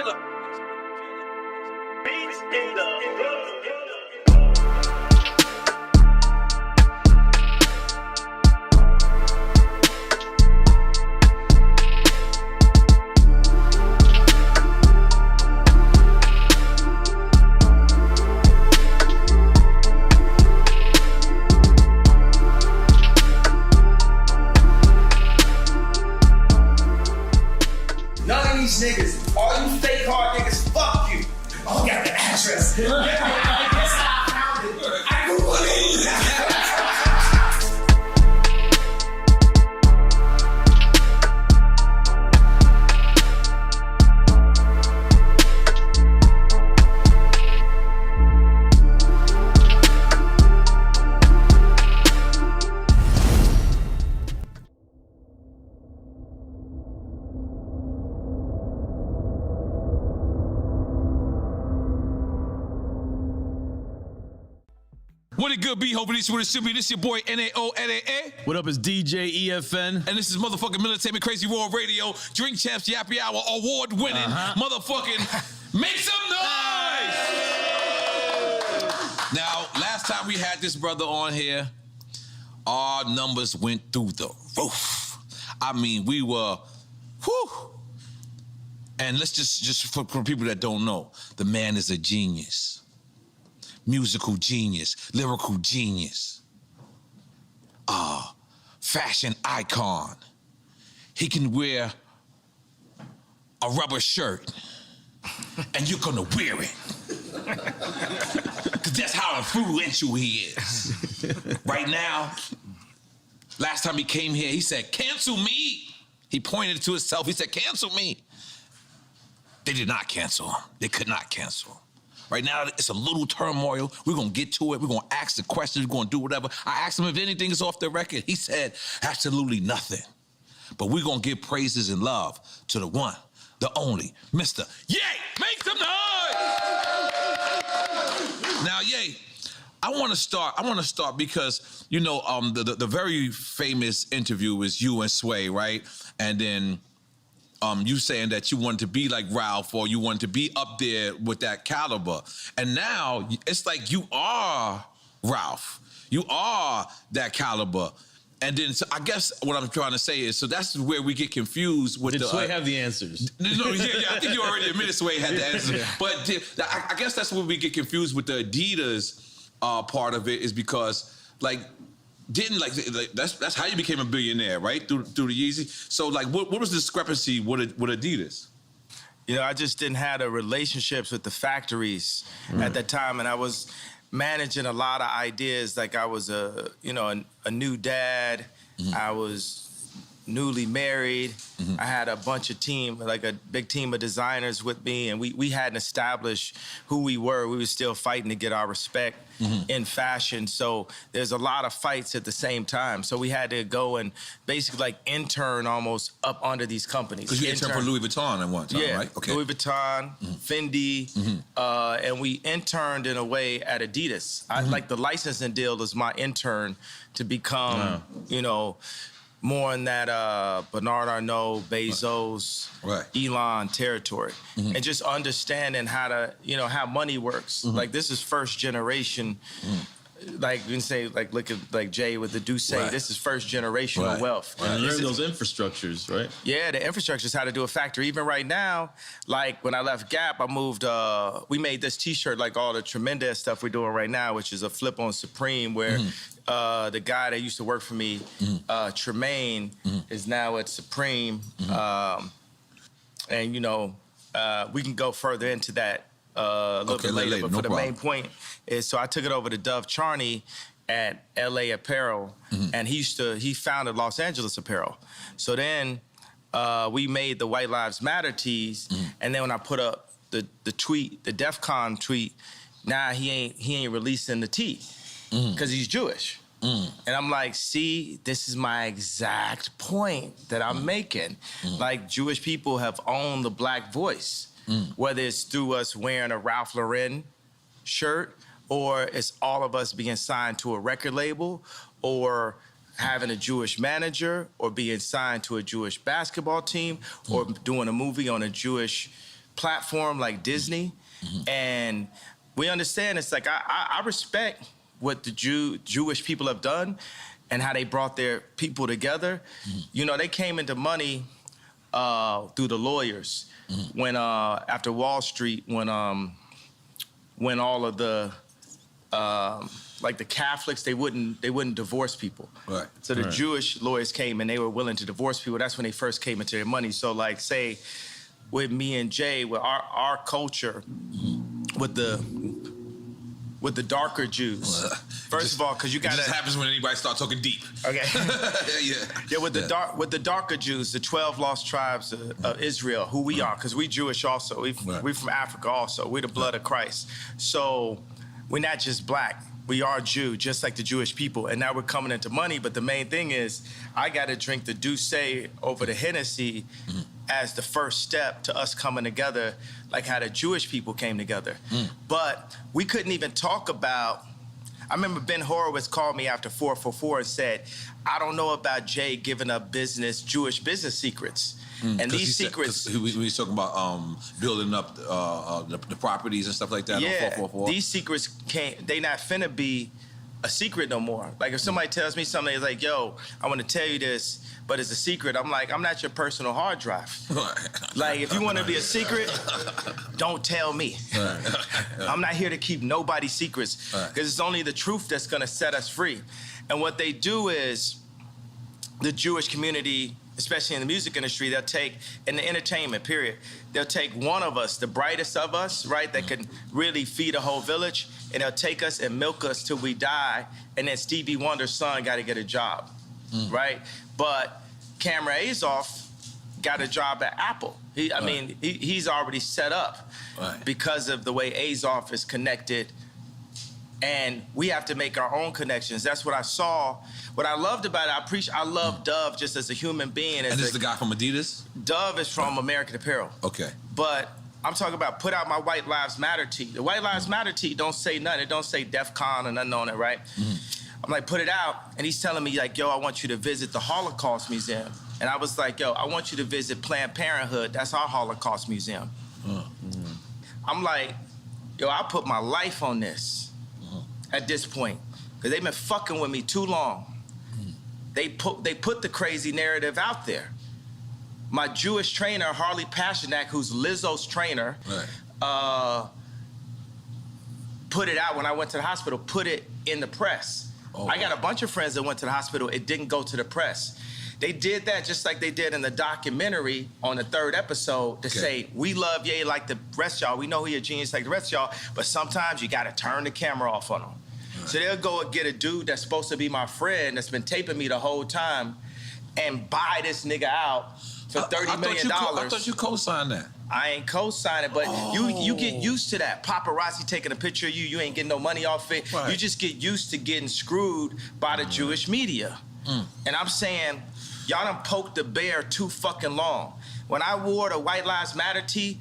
killer. Beats in the niggas, all you fake hard niggas, fuck you. Oh, got the address. I guess I found it. I Googled it. What it good be? Hoping this is what it should be. This your boy NAO. What up, is DJ EFN. And this is motherfucking Military Crazy World Radio, Drink Champs Yappy Hour, award-winning motherfucking make some noise! Now, last time we had this brother on here, our numbers went through the roof. I mean, we were, whew. And let's just for people that don't know, the man is a genius. Musical genius, lyrical genius, fashion icon. He can wear a rubber shirt and you're gonna wear it. Cause that's how influential he is. Right now, last time he came here, he said, cancel me. He pointed to himself, he said, cancel me. They did not cancel him. They could not cancel him. Right now, it's a little turmoil. We're gonna get to it. We're gonna ask the questions. We're gonna do whatever. I asked him if anything is off the record. He said, absolutely nothing. But we're gonna give praises and love to the one, the only, Mr. Ye! Make some noise! Now, Ye, I wanna start because, you know, the very famous interview is you and Sway, right? And then, you saying that you wanted to be like Ralph or you wanted to be up there with that caliber. And now it's like you are Ralph. You are that caliber. And then so I guess what I'm trying to say is, so that's where we get confused with Did Sway have the answers? No, yeah, I think you already admitted Sway had the answers. Yeah. But I guess that's where we get confused with the Adidas part of it is because like, that's how you became a billionaire, right? Through the Yeezy. So like, what was the discrepancy with Adidas? You know, I just didn't have the relationships with the factories at that time, and I was managing a lot of ideas. Like I was a new dad. I was newly married. I had a bunch of team, like a big team of designers with me, and we hadn't established who we were. We were still fighting to get our respect in fashion. So there's a lot of fights at the same time. So we had to go and basically like intern almost up under these companies. Because you interned for Louis Vuitton at one time, right? Okay. Louis Vuitton, Fendi, and we interned in a way at Adidas. I like the licensing deal was my intern to become, you know, more in that Bernard Arnault, Bezos, Elon territory. And just understanding how to, you know, how money works. Like this is first generation, like you can say, like look at like Jay with the Duce, this is first generational wealth. And learn those infrastructures, right? Yeah, the infrastructure is how to do a factory. Even right now, like when I left Gap, I moved, we made this t-shirt like all the tremendous stuff we're doing right now, which is a flip on Supreme where the guy that used to work for me, Tremaine, is now at Supreme. And, you know, we can go further into that a little bit later. But for the main point is, so I took it over to Dove Charney at LA Apparel, and he founded Los Angeles Apparel. So then we made the White Lives Matter tees, and then when I put up the tweet, the DEF CON tweet, now he ain't releasing the tee. Because he's Jewish. And I'm like, see, this is my exact point that I'm making. Like, Jewish people have owned the black voice, whether it's through us wearing a Ralph Lauren shirt, or it's all of us being signed to a record label, or having a Jewish manager, or being signed to a Jewish basketball team, or doing a movie on a Jewish platform like Disney, and we understand it's like I respect what the Jewish people have done and how they brought their people together. You know, they came into money through the lawyers when after Wall Street, when all of the like the Catholics, they wouldn't divorce people. Right. So the Jewish lawyers came and they were willing to divorce people. That's when they first came into their money. So like say with me and Jay, with our culture, with the darker Jews. First of all, because you got It just happens when anybody starts talking deep. Okay. Yeah, with the darker Jews, the 12 lost tribes of Israel, who we are, because we Jewish also. We from Africa also. We're the blood of Christ. So we're not just black. We are Jew, just like the Jewish people. And now we're coming into money. But the main thing is, I got to drink the Douce over the Hennessy as the first step to us coming together, like how the Jewish people came together. But we couldn't even talk about, I remember Ben Horowitz called me after 444 and said, I don't know about Jay giving up Jewish business secrets. And these secrets. We was talking about building up the properties and stuff like that on 444. These secrets they not finna be a secret no more. Like if somebody tells me something, it's like, yo, I want to tell you this, but it's a secret. I'm like, I'm not your personal hard drive. Like if you want to be a secret, don't tell me. I'm not here to keep nobody's secrets because it's only the truth that's gonna set us free. And what they do is the Jewish community, especially in the music industry, they'll take, in the entertainment period, they'll take one of us, the brightest of us, right, that can really feed a whole village, and they'll take us and milk us till we die, and then Stevie Wonder's son got to get a job, right? But Cameron Azoff got a job at Apple. He's already set up because of the way Azoff is connected, and we have to make our own connections. That's what I saw. What I loved about it, I love Dove just as a human being. And this is the guy from Adidas? Dove is from American Apparel. Okay. But I'm talking about put out my White Lives Matter tee. The White Lives Matter tee don't say nothing. It don't say DEF CON or nothing on it, right? I'm like, put it out. And he's telling me like, yo, I want you to visit the Holocaust Museum. And I was like, yo, I want you to visit Planned Parenthood. That's our Holocaust Museum. I'm like, yo, I put my life on this at this point, because they've been fucking with me too long. They put the crazy narrative out there. My Jewish trainer, Harley Pasternak, who's Lizzo's trainer, put it out when I went to the hospital, put it in the press. I got a bunch of friends that went to the hospital. It didn't go to the press. They did that just like they did in the documentary on the 3rd episode to say, we love Ye like the rest of y'all. We know he a genius like the rest of y'all, but sometimes you gotta turn the camera off on him. So they'll go and get a dude that's supposed to be my friend that's been taping me the whole time and buy this nigga out for $30 million. I thought you co-signed that. I ain't co-signing, but you get used to that. Paparazzi taking a picture of you, you ain't getting no money off it. You just get used to getting screwed by the Jewish media. And I'm saying, y'all done poked the bear too fucking long. When I wore the White Lives Matter tee,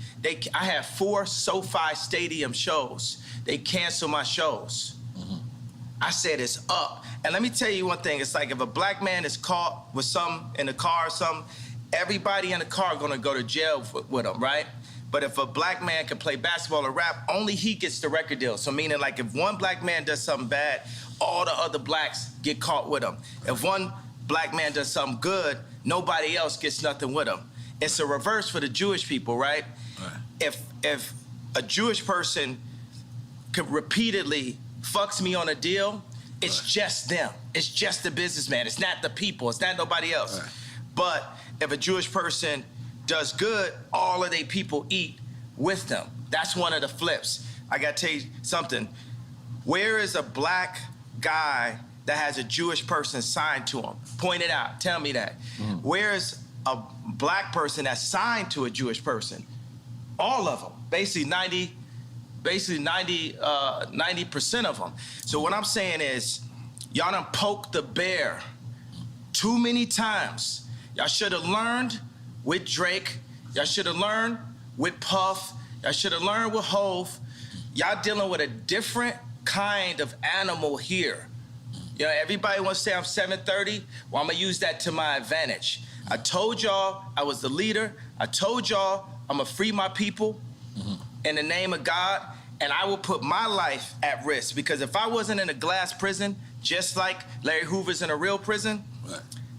I had 4 SoFi Stadium shows. They canceled my shows. I said it's up. And let me tell you one thing, it's like if a black man is caught with something in the car or something, everybody in the car gonna go to jail with him, right? But if a black man can play basketball or rap, only he gets the record deal. So meaning like if one black man does something bad, all the other blacks get caught with him. If one black man does something good, nobody else gets nothing with him. It's a reverse for the Jewish people, right? If a Jewish person could repeatedly fucks me on a deal, it's just them. It's just the businessman. It's not the people. It's not nobody else. But if a Jewish person does good, all of their people eat with them. That's one of the flips. I gotta tell you something. Where is a black guy that has a Jewish person signed to him? Point it out. Tell me that. Where is a black person that's signed to a Jewish person? All of them. Basically 90% of them. So what I'm saying is, y'all done poked the bear too many times. Y'all should have learned with Drake. Y'all should have learned with Puff. Y'all should have learned with Hove. Y'all dealing with a different kind of animal here. You know, everybody wants to say I'm 730. Well, I'm gonna use that to my advantage. I told y'all I was the leader. I told y'all I'm gonna free my people in the name of God, and I will put my life at risk, because if I wasn't in a glass prison, just like Larry Hoover's in a real prison,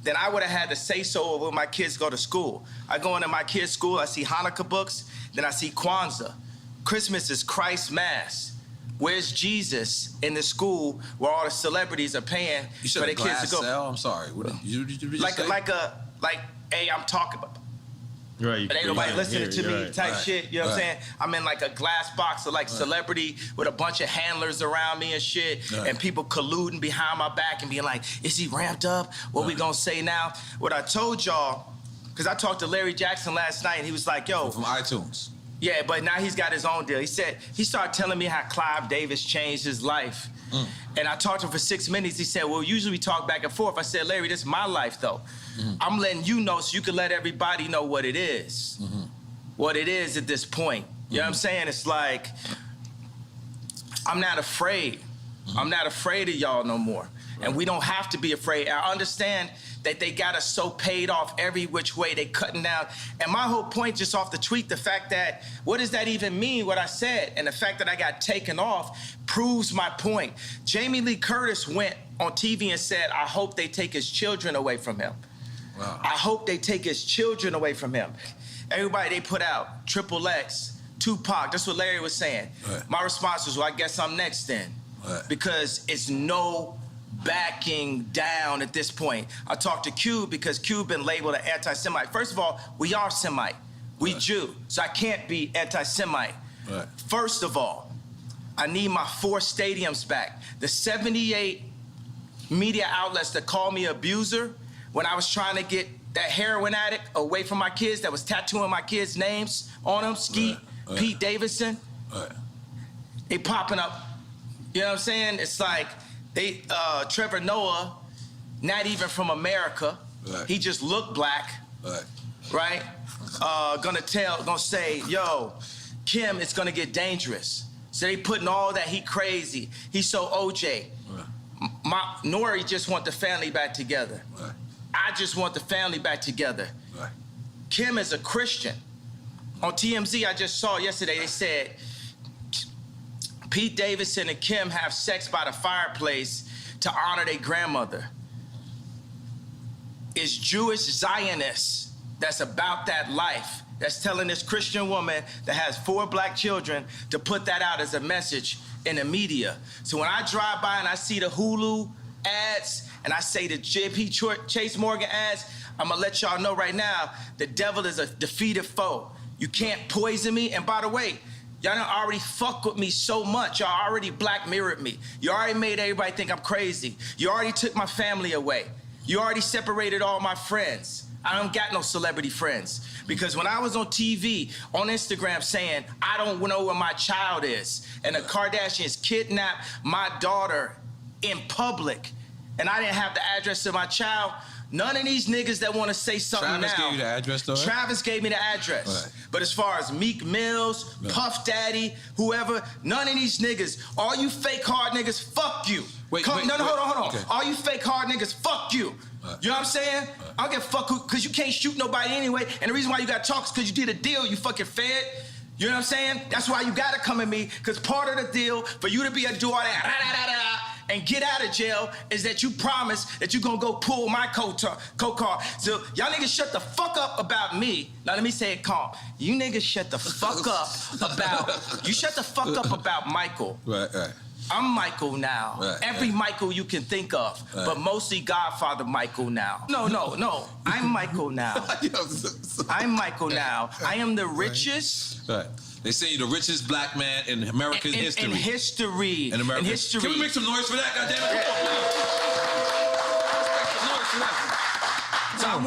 then I would have had to say so when my kids go to school. I go into my kids' school, I see Hanukkah books, then I see Kwanzaa. Christmas is Christ's Mass. Where's Jesus in the school where all the celebrities are paying for their kids to go? Cell? I'm sorry. What did you just say? Hey, I'm talking about. Right. But ain't nobody listening to me type shit, you know what I'm saying? I'm in like a glass box of like celebrity with a bunch of handlers around me and shit, and people colluding behind my back and being like, is he ramped up? What we gonna say now? What I told y'all, because I talked to Larry Jackson last night and he was like, yo. From iTunes. Yeah, but now he's got his own deal. He started telling me how Clive Davis changed his life. And I talked to him for 6 minutes. He said, well, usually we talk back and forth. I said, Larry, this is my life, though. I'm letting you know so you can let everybody know what it is. What it is at this point. You know what I'm saying? It's like, I'm not afraid. I'm not afraid of y'all no more. And we don't have to be afraid. I understand that they got us so paid off every which way, they cutting down. And my whole point just off the tweet, the fact that, what does that even mean, what I said? And the fact that I got taken off proves my point. Jamie Lee Curtis went on TV and said, I hope they take his children away from him. Wow. I hope they take his children away from him. Everybody they put out, Triple X, Tupac, that's what Larry was saying. My response was, well, I guess I'm next then. Because it's no backing down at this point. I talked to Cube because Cube been labeled an anti-Semite. First of all, we are Semite. We Jew. So I can't be anti-Semite. First of all, I need my 4 stadiums back. The 78 media outlets that call me abuser when I was trying to get that heroin addict away from my kids that was tattooing my kids' names on them, Skeet, Pete Davidson, they popping up. You know what I'm saying? It's like, Trevor Noah, not even from America. He just looked black, right? Gonna say, yo, Kim, it's gonna get dangerous. So they putting all that, he crazy. He's so OJ. Nori just want the family back together. I just want the family back together. Kim is a Christian. On TMZ, I just saw yesterday, they said, Pete Davidson and Kim have sex by the fireplace to honor their grandmother. It's Jewish Zionists that's about that life, that's telling this Christian woman that has 4 black children to put that out as a message in the media. So when I drive by and I see the Hulu ads and I say the JP Chase Morgan ads, I'm gonna let y'all know right now, the devil is a defeated foe. You can't poison me. And by the way, y'all done already fuck with me so much. Y'all already black mirrored me. You already made everybody think I'm crazy. You already took my family away. You already separated all my friends. I don't got no celebrity friends. Because when I was on TV, on Instagram saying, I don't know where my child is, and the Kardashians kidnapped my daughter in public, and I didn't have the address of my child, none of these niggas that want to say something Travis now. gave you the address, though, right? Travis gave me the address. But as far as Meek Mills, Puff Daddy, whoever, none of these niggas, all you fake hard niggas, fuck you. Hold on. Okay. All you fake hard niggas, fuck you. You know what I'm saying? I don't give a fuck because you can't shoot nobody anyway. And the reason why you got to talk is because you did a deal, you fucking fed. You know what I'm saying? That's why you got to come at me, because part of the deal for you to be able to do all that and get out of jail is that you promise that you're going to go pull my co-car. So y'all niggas shut the fuck up about me. Now let me say it calm. You niggas shut the fuck up about Michael. Right. I'm Michael now. Every Michael you can think of, but mostly Godfather Michael now. No. I'm Michael now. I'm Michael now. I am the richest. They say you're the richest black man in American history. In history. In American history. Can we make some noise for that, goddammit? So I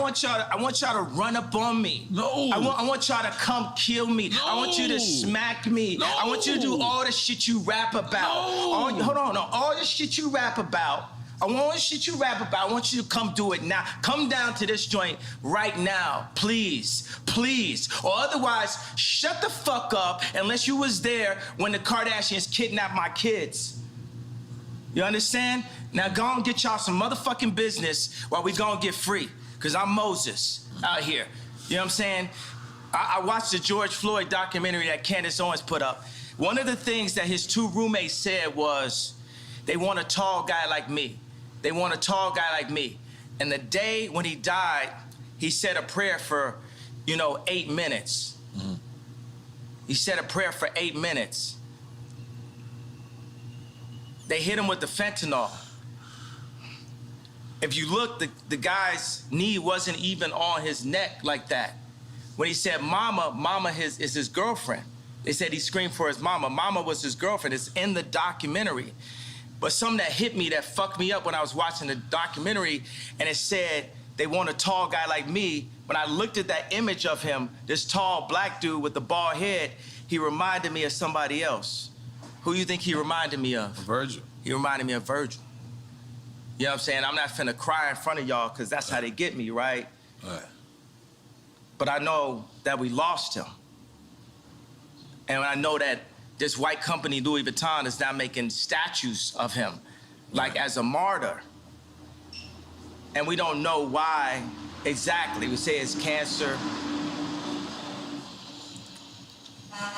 want y'all to run up on me. No. I want y'all to come kill me. No. I want you to smack me. No. I want you to do all the shit you rap about. No. All the shit you rap about. I want you to come do it now. Come down to this joint right now, please. Or otherwise, shut the fuck up unless you was there when the Kardashians kidnapped my kids. You understand? Now go and get y'all some motherfucking business while we go and get free. Because I'm Moses out here. You know what I'm saying? I watched the George Floyd documentary that Candace Owens put up. One of the things that his two roommates said was, they want a tall guy like me. They want a tall guy like me. And the day when he died, he said a prayer for, 8 minutes. Mm-hmm. He said a prayer for 8 minutes. They hit him with the fentanyl. If you look, the guy's knee wasn't even on his neck like that. When he said mama, mama is his girlfriend. They said he screamed for his mama. Mama was his girlfriend. It's in the documentary. But something that hit me, that fucked me up when I was watching the documentary, and it said, they want a tall guy like me. When I looked at that image of him, this tall black dude with the bald head, he reminded me of somebody else. Who you think he reminded me of? Virgil. He reminded me of Virgil. You know what I'm saying? I'm not finna cry in front of y'all because that's how they get me, right? Right. But I know that we lost him. And I know that this white company, Louis Vuitton, is now making statues of him, like as a martyr. And we don't know why exactly. We say it's cancer.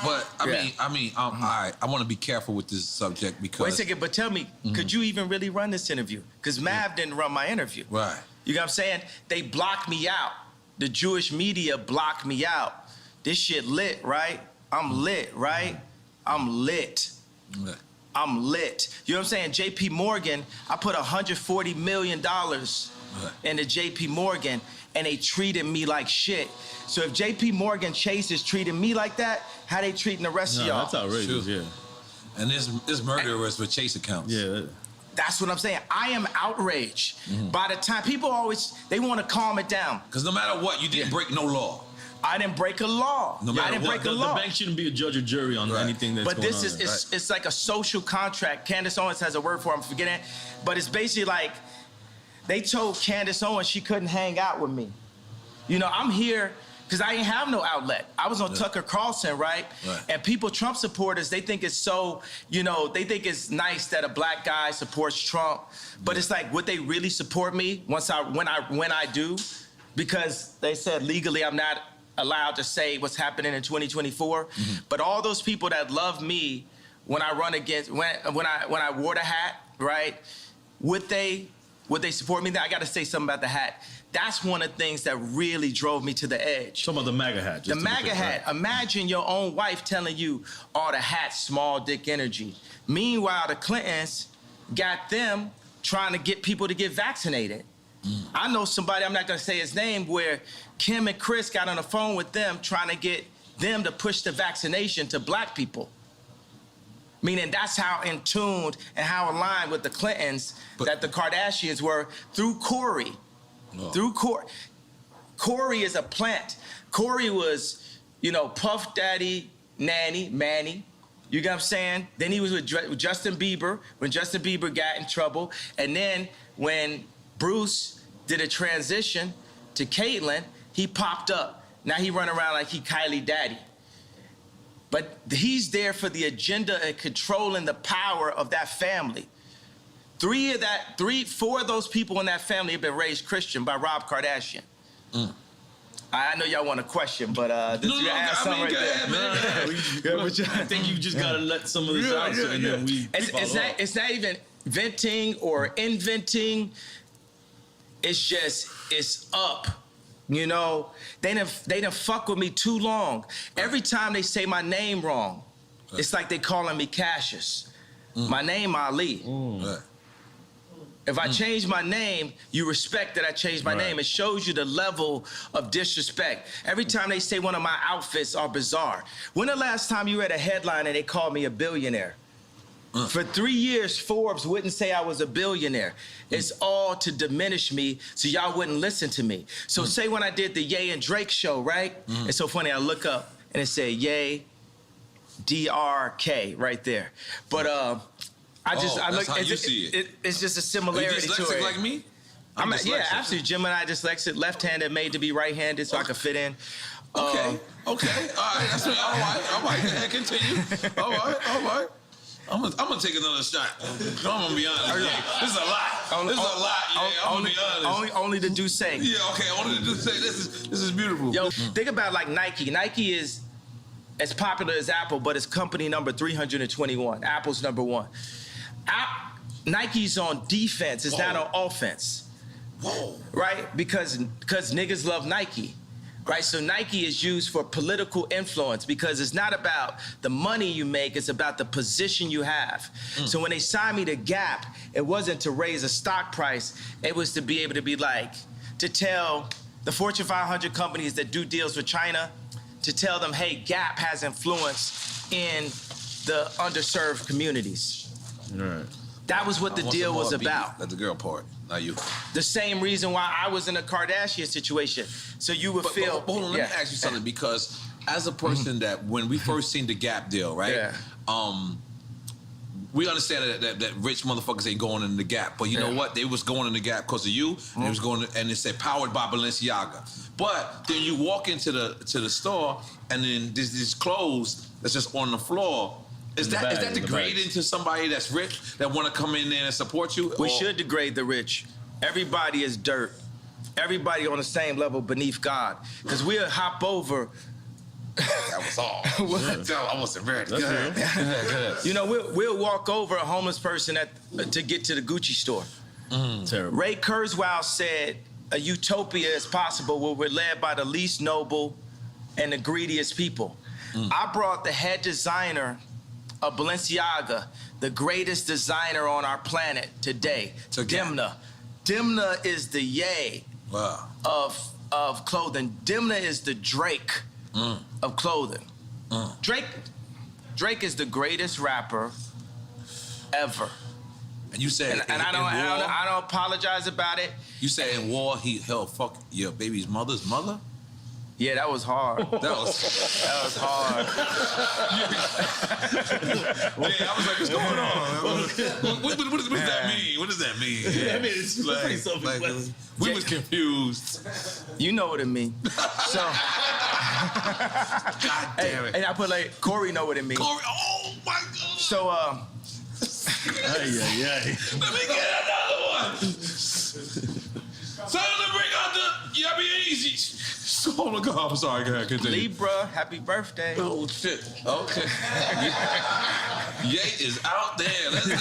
But I mean, all right. I want to be careful with this subject because. Wait a second, but tell me, could you even really run this interview? Because Mav didn't run my interview. Right. You know what I'm saying? They blocked me out. The Jewish media blocked me out. This shit lit, right? I'm lit, right? I'm lit. Right. I'm lit. You know what I'm saying? JP Morgan, I put $140 million into JP Morgan, and they treated me like shit. So if JP Morgan Chase is treating me like that, how they treating the rest of y'all? That's outrageous, yeah. And this murderers with Chase accounts. Yeah. That's what I'm saying. I am outraged. By the time people always, they want to calm it down. Because no matter what, you didn't break no law. I didn't break a law. No matter I didn't break a law. The bank shouldn't be a judge or jury on anything that's but going on. But this is, it's like a social contract. Candace Owens has a word for it, I'm forgetting it. But it's basically like, they told Candace Owens she couldn't hang out with me. I'm here because I ain't have no outlet. I was on Tucker Carlson, right? And people, Trump supporters, they think it's so, they think it's nice that a black guy supports Trump. But it's like, would they really support me when I do? Because they said legally I'm not allowed to say what's happening in 2024. But all those people that love me when I run against, when I wore the hat, right? Would they support me? I got to say something about the hat. That's one of the things that really drove me to the edge. Talking about the MAGA hat. The MAGA hat. Right? Imagine your own wife telling you, oh, the hat's small dick energy. Meanwhile, the Clintons got them trying to get people to get vaccinated. I know somebody, I'm not going to say his name, where Kim and Chris got on the phone with them trying to get them to push the vaccination to black people. Meaning that's how in tuned and how aligned with the Clintons that the Kardashians were through Corey. Through Corey. Corey is a plant. Corey was, Puff Daddy, Nanny, Manny. You get what I'm saying? Then he was with Justin Bieber when Justin Bieber got in trouble. And then when Bruce did a transition to Caitlyn, he popped up. Now he run around like he Kylie Daddy. But he's there for the agenda and controlling the power of that family. 4 of those people in that family have been raised Christian by Rob Kardashian. I know y'all want a question, but I think you just gotta let some of this out, and then we. It's not even venting or inventing. It's just it's up. They done fuck with me too long. Every time they say my name wrong, it's like they calling me Cassius. My name Ali. If I change my name, you respect that I changed my name. It shows you the level of disrespect. Every time they say one of my outfits are bizarre. When the last time you read a headline and they called me a billionaire? For 3 years, Forbes wouldn't say I was a billionaire. It's all to diminish me so y'all wouldn't listen to me. So say when I did the Ye and Drake show, right? It's so funny, I look up and it said Ye, DRK right there. But I look. How you see it. It's just a similarity to it. Are you dyslexic like me? Yeah, absolutely. Gemini dyslexic, left-handed, made to be right-handed, so I could fit in. Okay. All right. That's all right. Continue. All right. I'm gonna take another shot. I'm gonna be honest. Yeah. This is a lot. This is a lot. Yeah, I'm gonna be honest. Only the Duce. Yeah, okay. Only the Duce. This is beautiful. Yo, think about like Nike. Nike is as popular as Apple, but it's company number 321. Apple's number 1. Nike's on defense. It's not on offense. Whoa. Right? Because niggas love Nike. Right? So Nike is used for political influence because it's not about the money you make, it's about the position you have. So when they signed me to Gap, it wasn't to raise a stock price, it was to be able to be like, to tell the Fortune 500 companies that do deals with China, to tell them, hey, Gap has influence in the underserved communities. Right. That was what the deal was about. That's the girl part, not you. The same reason why I was in a Kardashian situation. So you would feel. But hold on, let me ask you something, because as a person that when we first seen the Gap deal, right? Yeah. We understand that rich motherfuckers ain't going in the Gap, but you know what? They was going in the Gap because of you. And it was going, and it said powered by Balenciaga. But then you walk into the store, and then there's these clothes that's just on the floor. Is that degrading to somebody that's rich that want to come in there and support you? We should degrade the rich. Everybody is dirt. Everybody on the same level beneath God. Because we'll hop over. That was all. I wasn't ready. Go ahead. You know, we'll walk over a homeless person to get to the Gucci store. Terrible. Ray Kurzweil said, a utopia is possible where we're led by the least noble and the greediest people. I brought the head designer of Balenciaga, the greatest designer on our planet today, Dimna. Dimna is the Ye of clothing. Dimna is the Drake of clothing. Drake is the greatest rapper ever. And you said, and I don't apologize about it. You said in war he'll fuck your baby's mother's mother? Yeah, that was hard. That was hard. Yeah, I was like, what's going on? What does that mean? What does that mean? Yeah. I mean, it's like we was confused. You know what it means. So, God damn it. And I put like, Corey know what it means. Corey, oh my God. So, Let me get another one. So to bring out the Yabby Easy. Oh my God, I'm sorry, go ahead, continue. Libra, happy birthday. Oh shit, okay. Ye is out there, let's go.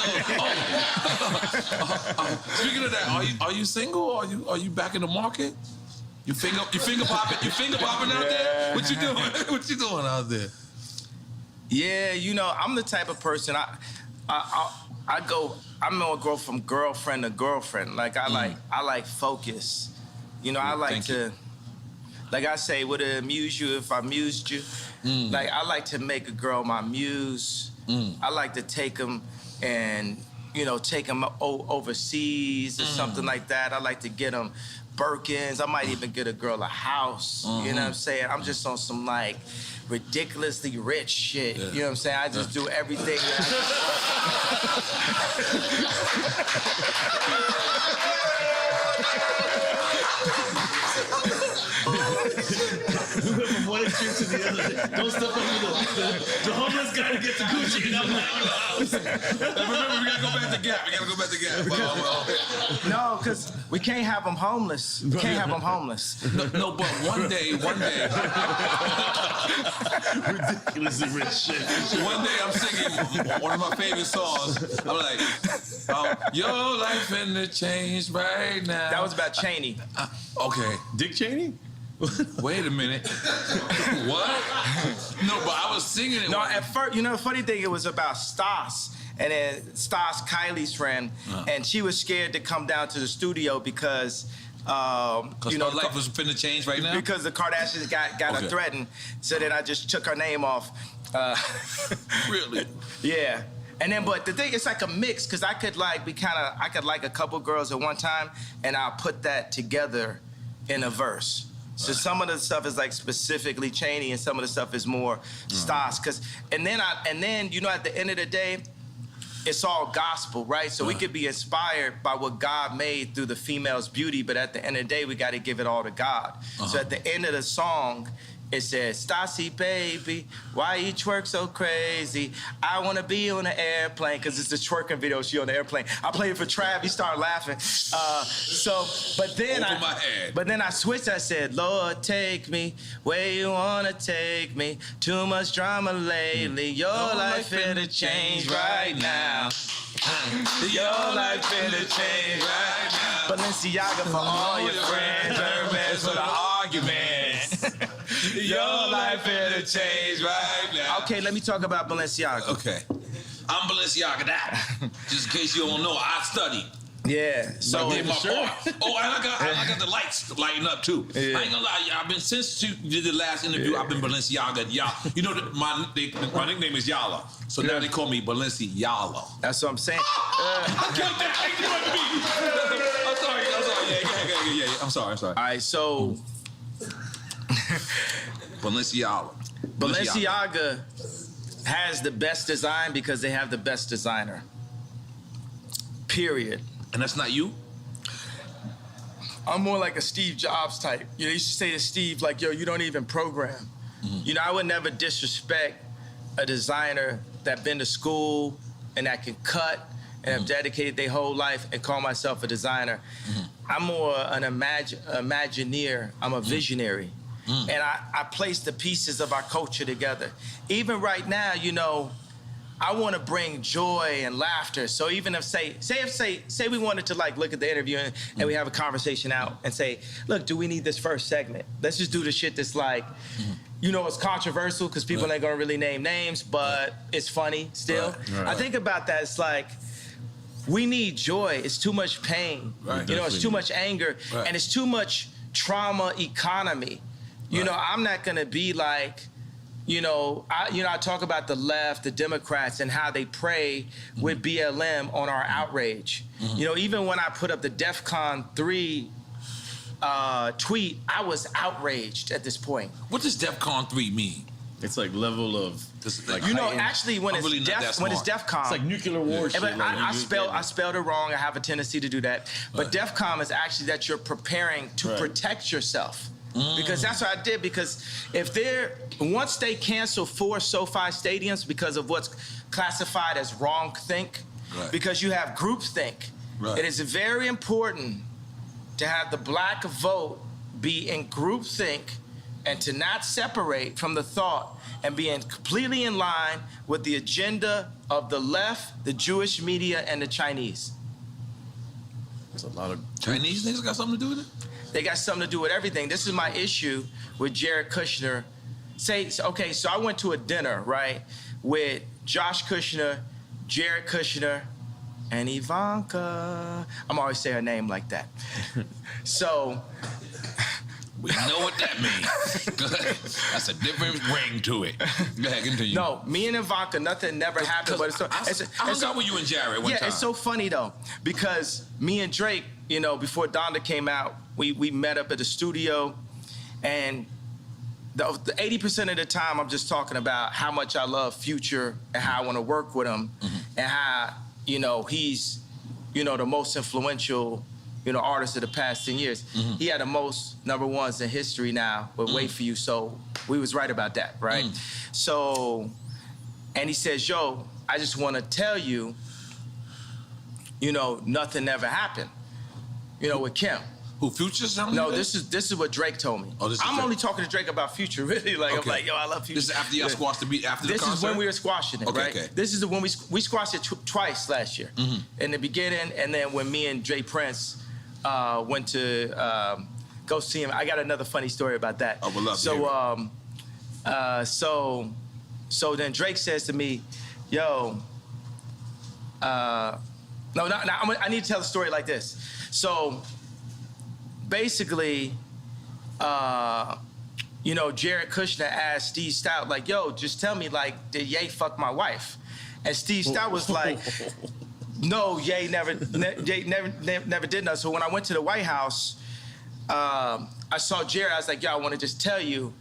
Speaking of that, are you single? Are you back in the market? You finger popping out there? What you doing? What you doing out there? Yeah, you know, I'm the type of person, I'm gonna go from girlfriend to girlfriend. Like I like focus. You know, I like to, like I say, would it amuse you if I amused you? Like I like to make a girl my muse. I like to take them and, you know, take them overseas or something like that. I like to get them Birkins. I might even get a girl a house. You know what I'm saying? I'm just on some like ridiculously rich shit. You know what I'm saying? I just do everything. We went from one extreme to the other. Don't step over the homeless guy to get to Gucci, and I'm like, remember, we gotta go back to Gap. We gotta go back to Gap. No, because we can't have them homeless. We can't have them homeless. No, but one day. ridiculously rich shit. One day I'm singing one of my favorite songs. I'm like, your life finna change right now. That was about Cheney. Okay. Dick Cheney? Wait a minute. What? No, but I was singing it. No, at first, you know, the funny thing, it was about Stas. And then Stas, Kylie's friend, and she was scared to come down to the studio because, you know, her life was finna change right now? Because the Kardashians got her threatened. So then I just took her name off. Really? Yeah. And then, but the thing, it's like a mix, because I could like a couple girls at one time, and I'll put that together in a verse. So some of the stuff is like specifically Cheney, and some of the stuff is more Stas. And then, you know, at the end of the day, it's all gospel, right? So we could be inspired by what God made through the female's beauty, but at the end of the day, we got to give it all to God. So at the end of the song, It said, Stassi, baby, why you twerk so crazy? I want to be on an airplane, because it's the twerking video, she on the airplane. I played it for Trav, he started laughing. But then I switched, I said, Lord, take me where you want to take me. Too much drama lately, your life finna change right now. Your life finna change right now. Balenciaga for all your friends, Hermes for the arguments. Your life finna change right now. Okay, let me talk about Balenciaga. Okay. I'm Balenciaga that. Just in case you don't know, I studied. Yeah. So and I got the lights lighting up too. Yeah. I ain't gonna lie, I've been since you did the last interview. I've been Balenciaga. You know my nickname is Yala, so now they call me Balenciaga. That's what I'm saying. I killed that. I'm sorry. Yeah. I'm sorry. All right, so Balenciaga has the best design because they have the best designer. Period. And that's not you? I'm more like a Steve Jobs type. You know, you used to say to Steve, like, yo, you don't even program. Mm-hmm. You know, I would never disrespect a designer that been to school and that can cut and have dedicated their whole life and call myself a designer. Mm-hmm. I'm more an imagineer. I'm a visionary. Mm-hmm. And I place the pieces of our culture together. Even right now, you know, I want to bring joy and laughter. So even if say we wanted to like look at the interview and we have a conversation out and say, look, do we need this first segment? Let's just do the shit that's like, you know, it's controversial because people ain't gonna really name names, but it's funny still. Right. I think about that. It's like, we need joy. It's too much pain. Right. You know, it's too much anger, and it's too much trauma economy. You know, I'm not gonna be like, I talk about the left, the Democrats, and how they prey with BLM on our outrage. Mm-hmm. You know, even when I put up the DEFCON 3 tweet, I was outraged at this point. What does DEFCON 3 mean? It's like level of, like, you know, actually when it's DEFCON, it's like nuclear war shit. I spelled it wrong. I have a tendency to do that. But DEFCON is actually that you're preparing to protect yourself. Because that's what I did. Because once they cancel 4 SoFi stadiums because of what's classified as wrong-think, because you have groupthink, it is very important to have the black vote be in groupthink and to not separate from the thought and be completely in line with the agenda of the left, the Jewish media, and the Chinese. There's a lot of Chinese niggas got something to do with it? They got something to do with everything. This is my issue with Jared Kushner. So I went to a dinner, right, with Josh Kushner, Jared Kushner, and Ivanka. I'm always saying her name like that. So we know what that means. That's a different ring to it. Go ahead, continue. No, me and Ivanka, nothing never happened. But I hung out with you and Jared one time. Yeah, it's so funny though, because me and Drake, you know, before Donda came out, we met up at the studio, and the 80% of the time I'm just talking about how much I love Future and how I want to work with him, and how, you know, he's, you know, the most influential, you know, artist of the past 10 years. He had the most #1s in history now, but Wait For You, so we was right about that, right? So, and he says, yo, I just want to tell you, you know, nothing ever happened, you know, with Kim. Who, Future's telling you? No, this is what Drake told me. Oh, I'm only talking to Drake about Future, really. Like, I'm like, yo, I love Future. This is after y'all squashed the beat, after the concert? This is when we were squashing it, right? Okay. This is when we squashed it twice last year. In the beginning, and then when me and Jay Prince went to go see him. I got another funny story about that. I would love to hear it. So then Drake says to me, yo, I need to tell the story like this. So basically, you know, Jared Kushner asked Steve Stout, like, yo, just tell me, like, did Ye fuck my wife? And Steve Stout was like, no, Ye never did nothing. So when I went to the White House, I saw Jared. I was like, yo, I want to just tell you,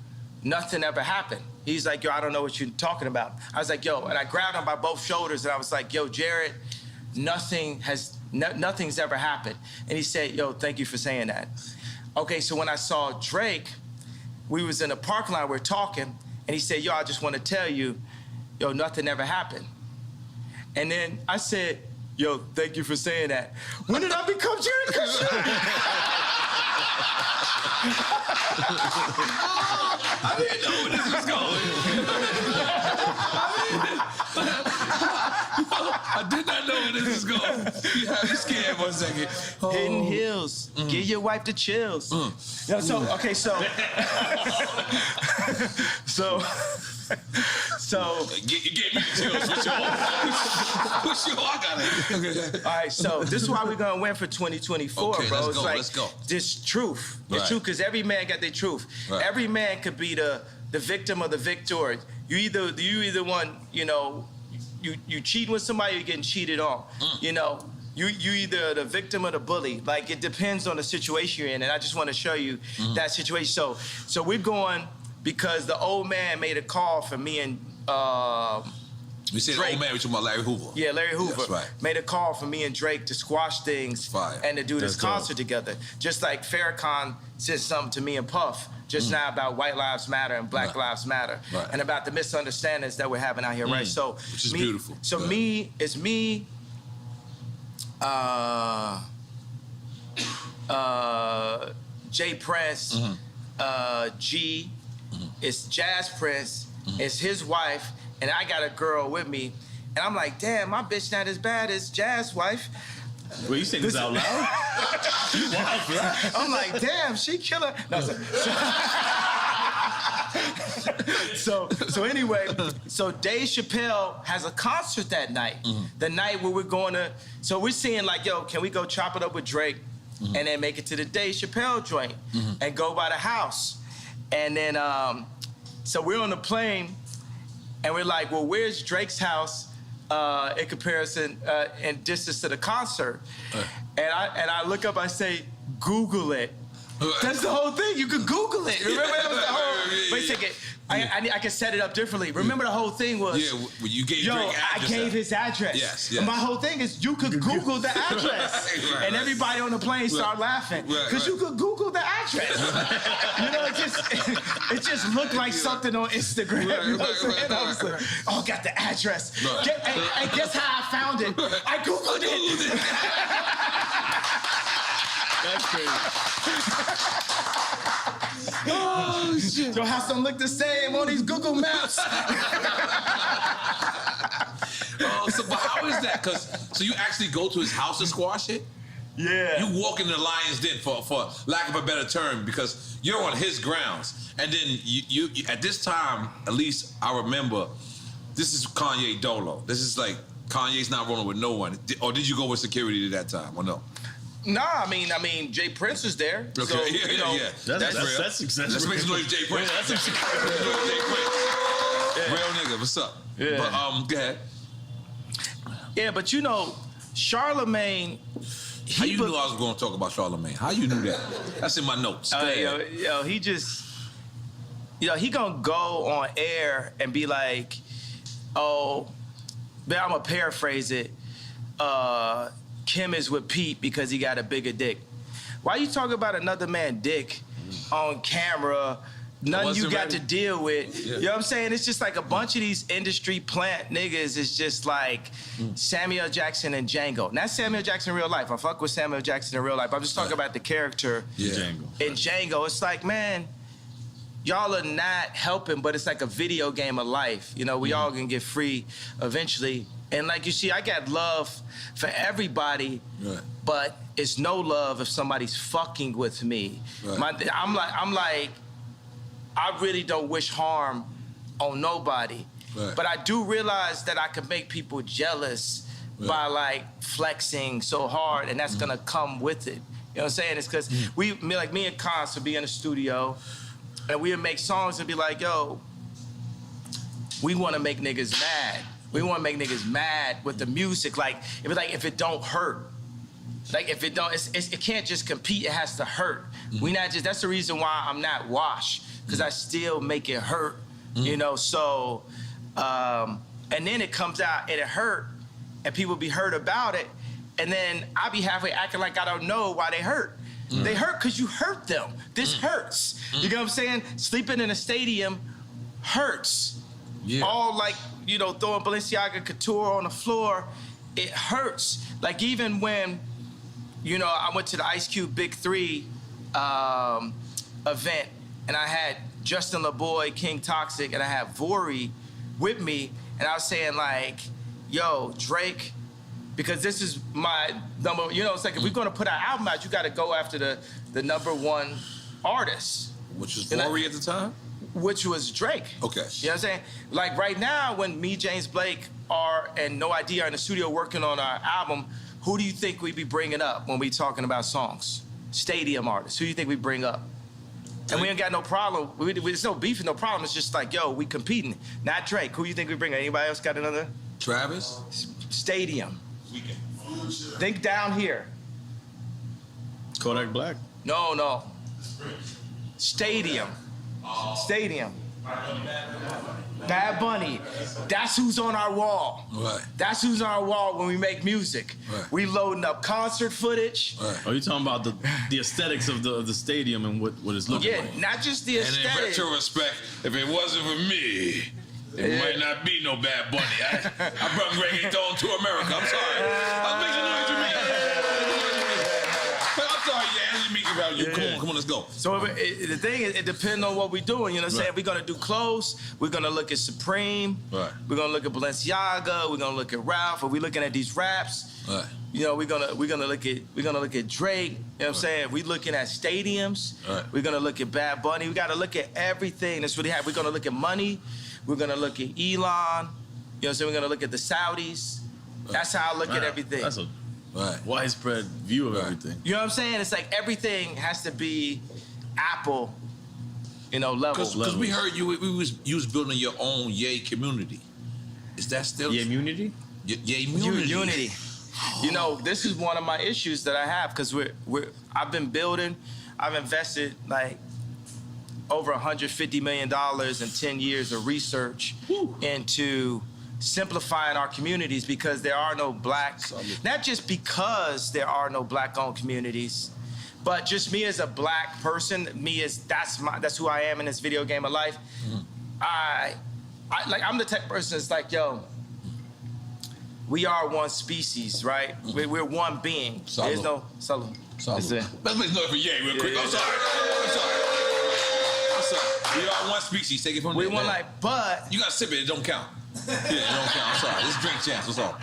nothing ever happened. He's like, yo, I don't know what you're talking about. I was like, yo, and I grabbed him by both shoulders, and I was like, yo, Jared, nothing's ever happened. And he said, yo, thank you for saying that. Okay, so when I saw Drake, we was in a parking lot, we're talking, and he said, yo, I just want to tell you, yo, nothing ever happened. And then I said, yo, thank you for saying that. When did I become Jared Kushner? I didn't know where this was going. I did not know where this was going. You had me scared for a second. Hidden Hills. Give your wife the chills. Yeah, so, okay, so. So. You gave me the chills. What's your I got it. All right, so this is why we're gonna win for 2024, okay, bro. Let's go. This truth. Right. It's truth, because every man got their truth. Right. Every man could be the victim or the victor. You either one, you know, you cheating with somebody, you're getting cheated on. You know, you either the victim or the bully. Like, it depends on the situation you're in, and I just want to show you that situation. So we're going because the old man made a call for me and We said Drake. old man, we talking about Larry Hoover. Yeah, Larry Hoover. That's right. Made a call for me and Drake to squash things Fire. and to do this That's dope. concert together. Just like Farrakhan said something to me and Puff just now about white lives matter and black Right. lives matter, Right. and about the misunderstandings that we're having out here, right? So, Which is beautiful. So Yeah. it's me, Jay Prince, G, it's Jazz Prince, it's his wife, and I got a girl with me, and I'm like, damn, my bitch not as bad as Jazz wife. Wait, you saying this out loud? You wild for that. I'm like, damn, she killer. No, so anyway, so Dave Chappelle has a concert that night. The night where we're going to, so we're seeing like, yo, can we go chop it up with Drake and then make it to the Dave Chappelle joint and go by the house? And then, so we're on the plane and we're like, well, where's Drake's house in comparison, in distance to the concert? And I look up, I say, Google it. That's the whole thing. You could Google it. Remember that was the whole. Wait a second. I can set it up differently. Remember the whole thing was. Yeah, when you gave Yo, Drake I address gave out. his address. Yes, yes. And my whole thing is you could Google the address. Right, and everybody on the plane started laughing. Because you could Google the address. You know, it just looked like something on Instagram. You know what I'm saying? I was like, oh, got the address. Right. And guess how I found it? I Googled it. That's crazy. Oh, shit. Your house don't look the same on these Google Maps. But how is that? So you actually go to his house to squash it? Yeah. You walk in the lion's den, for lack of a better term, because you're on his grounds. And then you at this time, at least I remember, this is Kanye Dolo. This is like, Kanye's not rolling with no one. Or did you go with security at that time, or no? Nah, I mean, Jay Prince was there. Okay, So, yeah. That's real. That's successful. Let's make some noise, Jay Prince. That's Jay Prince. Real nigga, what's up? Yeah. But go ahead. Yeah, but you know, Charlemagne. How you knew I was going to talk about Charlemagne? How you knew that? That's in my notes. Go ahead. Yo, he just, he gonna go on air and be like, oh, but I'm gonna paraphrase it. Kim is with Pete because he got a bigger dick. Why you talking about another man's dick on camera? Nothing you got to deal with. Yeah. You know what I'm saying? It's just like a bunch of these industry plant niggas is just like Samuel Jackson and Django. Not Samuel Jackson in real life. I fuck with Samuel Jackson in real life. I'm just talking about the character Django. in Django. It's like, man, y'all are not helping, but it's like a video game of life. You know, we all gonna get free eventually. And like you see, I got love for everybody, Right. but it's no love if somebody's fucking with me. Right. I'm like, I really don't wish harm on nobody. Right. But I do realize that I can make people jealous by like flexing so hard, and that's gonna come with it. You know what I'm saying? It's because me and Cons would be in the studio, and we would make songs and be like, yo, we wanna make niggas mad. We wanna make niggas mad with the music. Like, if it don't hurt. Like, if it don't, it can't just compete, it has to hurt. We not just, that's the reason why I'm not washed, because I still make it hurt, you know? So, and then it comes out and it hurt, and people be hurt about it, and then I be halfway acting like I don't know why they hurt. They hurt because you hurt them. This hurts. You know what I'm saying? Sleeping in a stadium hurts. Yeah. All like, you know, throwing Balenciaga Couture on the floor, it hurts. Like even when, you know, I went to the Ice Cube Big 3 event, and I had Justin LaBoy, King Toxic, and I had Vori with me, and I was saying like, yo, Drake, because this is my number, you know, it's like if we're gonna put our album out, you gotta go after the #1 artist. Which was Vori at the time? Which was Drake. Okay. You know what I'm saying? Like right now, when me, James Blake, and No ID are in the studio working on our album, who do you think we be bringing up when we talking about songs? Stadium artists. Who do you think we bring up? And we ain't got no problem. There's no beef and no problem. It's just like, yo, we competing. Not Drake. Who you think we bring? Anybody else got another? Travis? Stadium. Think down here. Kodak Black. No. Stadium. Stadium. Bad Bunny. That's who's on our wall. Right. That's who's on our wall when we make music. Right. We loading up concert footage. Right. Are you talking about the aesthetics of the stadium and what it's looking Yeah, like? not just the And in aesthetic. retrospect, if it wasn't for me, it might not be no Bad Bunny. I brought reggaeton to America. I'm sorry. I'll make some noise for me. I'm sorry, yeah, let me about you. Come on, let's go. So the thing is, it depends on what we're doing. You know what I'm saying? We're gonna do clothes. We're gonna look at Supreme. Right. We're gonna look at Balenciaga. We're gonna look at Ralph. Are we looking at these raps? Right. You know, we're gonna look at Drake. You know what I'm saying? We're looking at stadiums. Right. We're gonna look at Bad Bunny. We gotta look at everything that's really happening. We're gonna look at money. We're gonna look at Elon. You know what I'm saying? We're gonna look at the Saudis. That's how I look at everything. That's a Right. widespread view of everything. You know what I'm saying? It's like everything has to be Apple, you know, level. Because we heard you was building your own Yay community. Is that still Yeah, immunity? Yay community? Unity. You know, this is one of my issues that I have because I've been building. I've invested like over $150 million in 10 years of research into simplifying our communities because there are no black, not just because there are no black-owned communities, but just me as a black person, that's who I am in this video game of life. I'm the type of person that's like, yo, we are one species, right? We're one being. There's no salute. Let's make noise for Yay real quick. I'm sorry. We are one species. Take it from we there. one like, but You gotta sip it. It don't count. Yeah, it don't count. I'm sorry. This drink champs. What's up?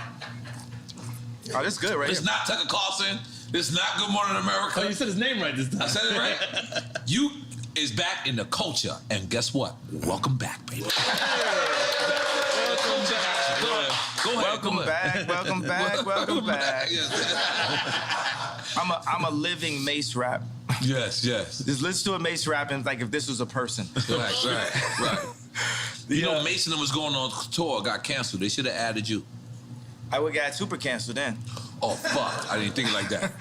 oh, this is good, right? It's not Tucker Carlson. It's not Good Morning America. Oh, you said his name right this time. I said it right. You is back in the culture, and guess what? Welcome back, baby. Go ahead. Welcome back. Welcome back. Yes. I'm a living Mace rap. Yes. Just listen to a Mace rap and like if this was a person. Right. You know, Mason was going on tour, got canceled. They should have added you. I would got super canceled then. Oh, fuck. I didn't think it like that.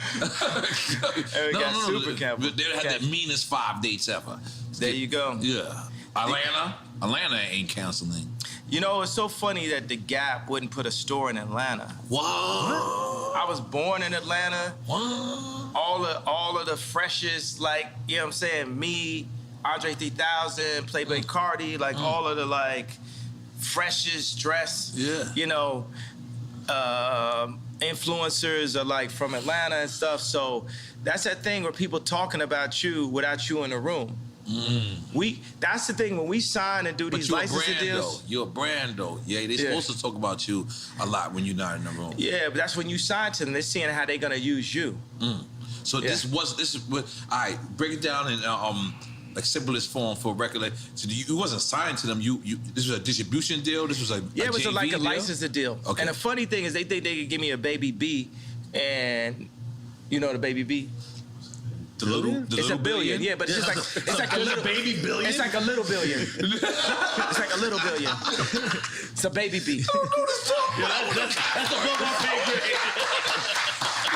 Super canceled. They had the meanest 5 dates ever. There you go. Yeah. Atlanta ain't canceling. You know, it's so funny that The Gap wouldn't put a store in Atlanta. What? I was born in Atlanta. What? All of the freshest, like, you know what I'm saying, me, Andre 3000, Playboy Cardi, like all of the like freshest dress, you know, influencers are like from Atlanta and stuff. So that's that thing where people talking about you without you in the room. That's the thing when we sign and do these licensing deals. You're a brand though. Yeah, they're supposed to talk about you a lot when you're not in the room. Yeah, but that's when you sign to them. They're seeing how they're gonna use you. So this is what. All right, break it down in like simplest form for record. Like, so you wasn't signed to them. You this was a distribution deal. This was a it was JV like a deal? licensing deal. Okay. And the funny thing is they think they could give me a baby B, and you know the baby B. It's a billion, yeah, but it's just like it's like a little baby billion. It's like a little billion. It's like a little billion. It's a baby B. That's above our pay grade.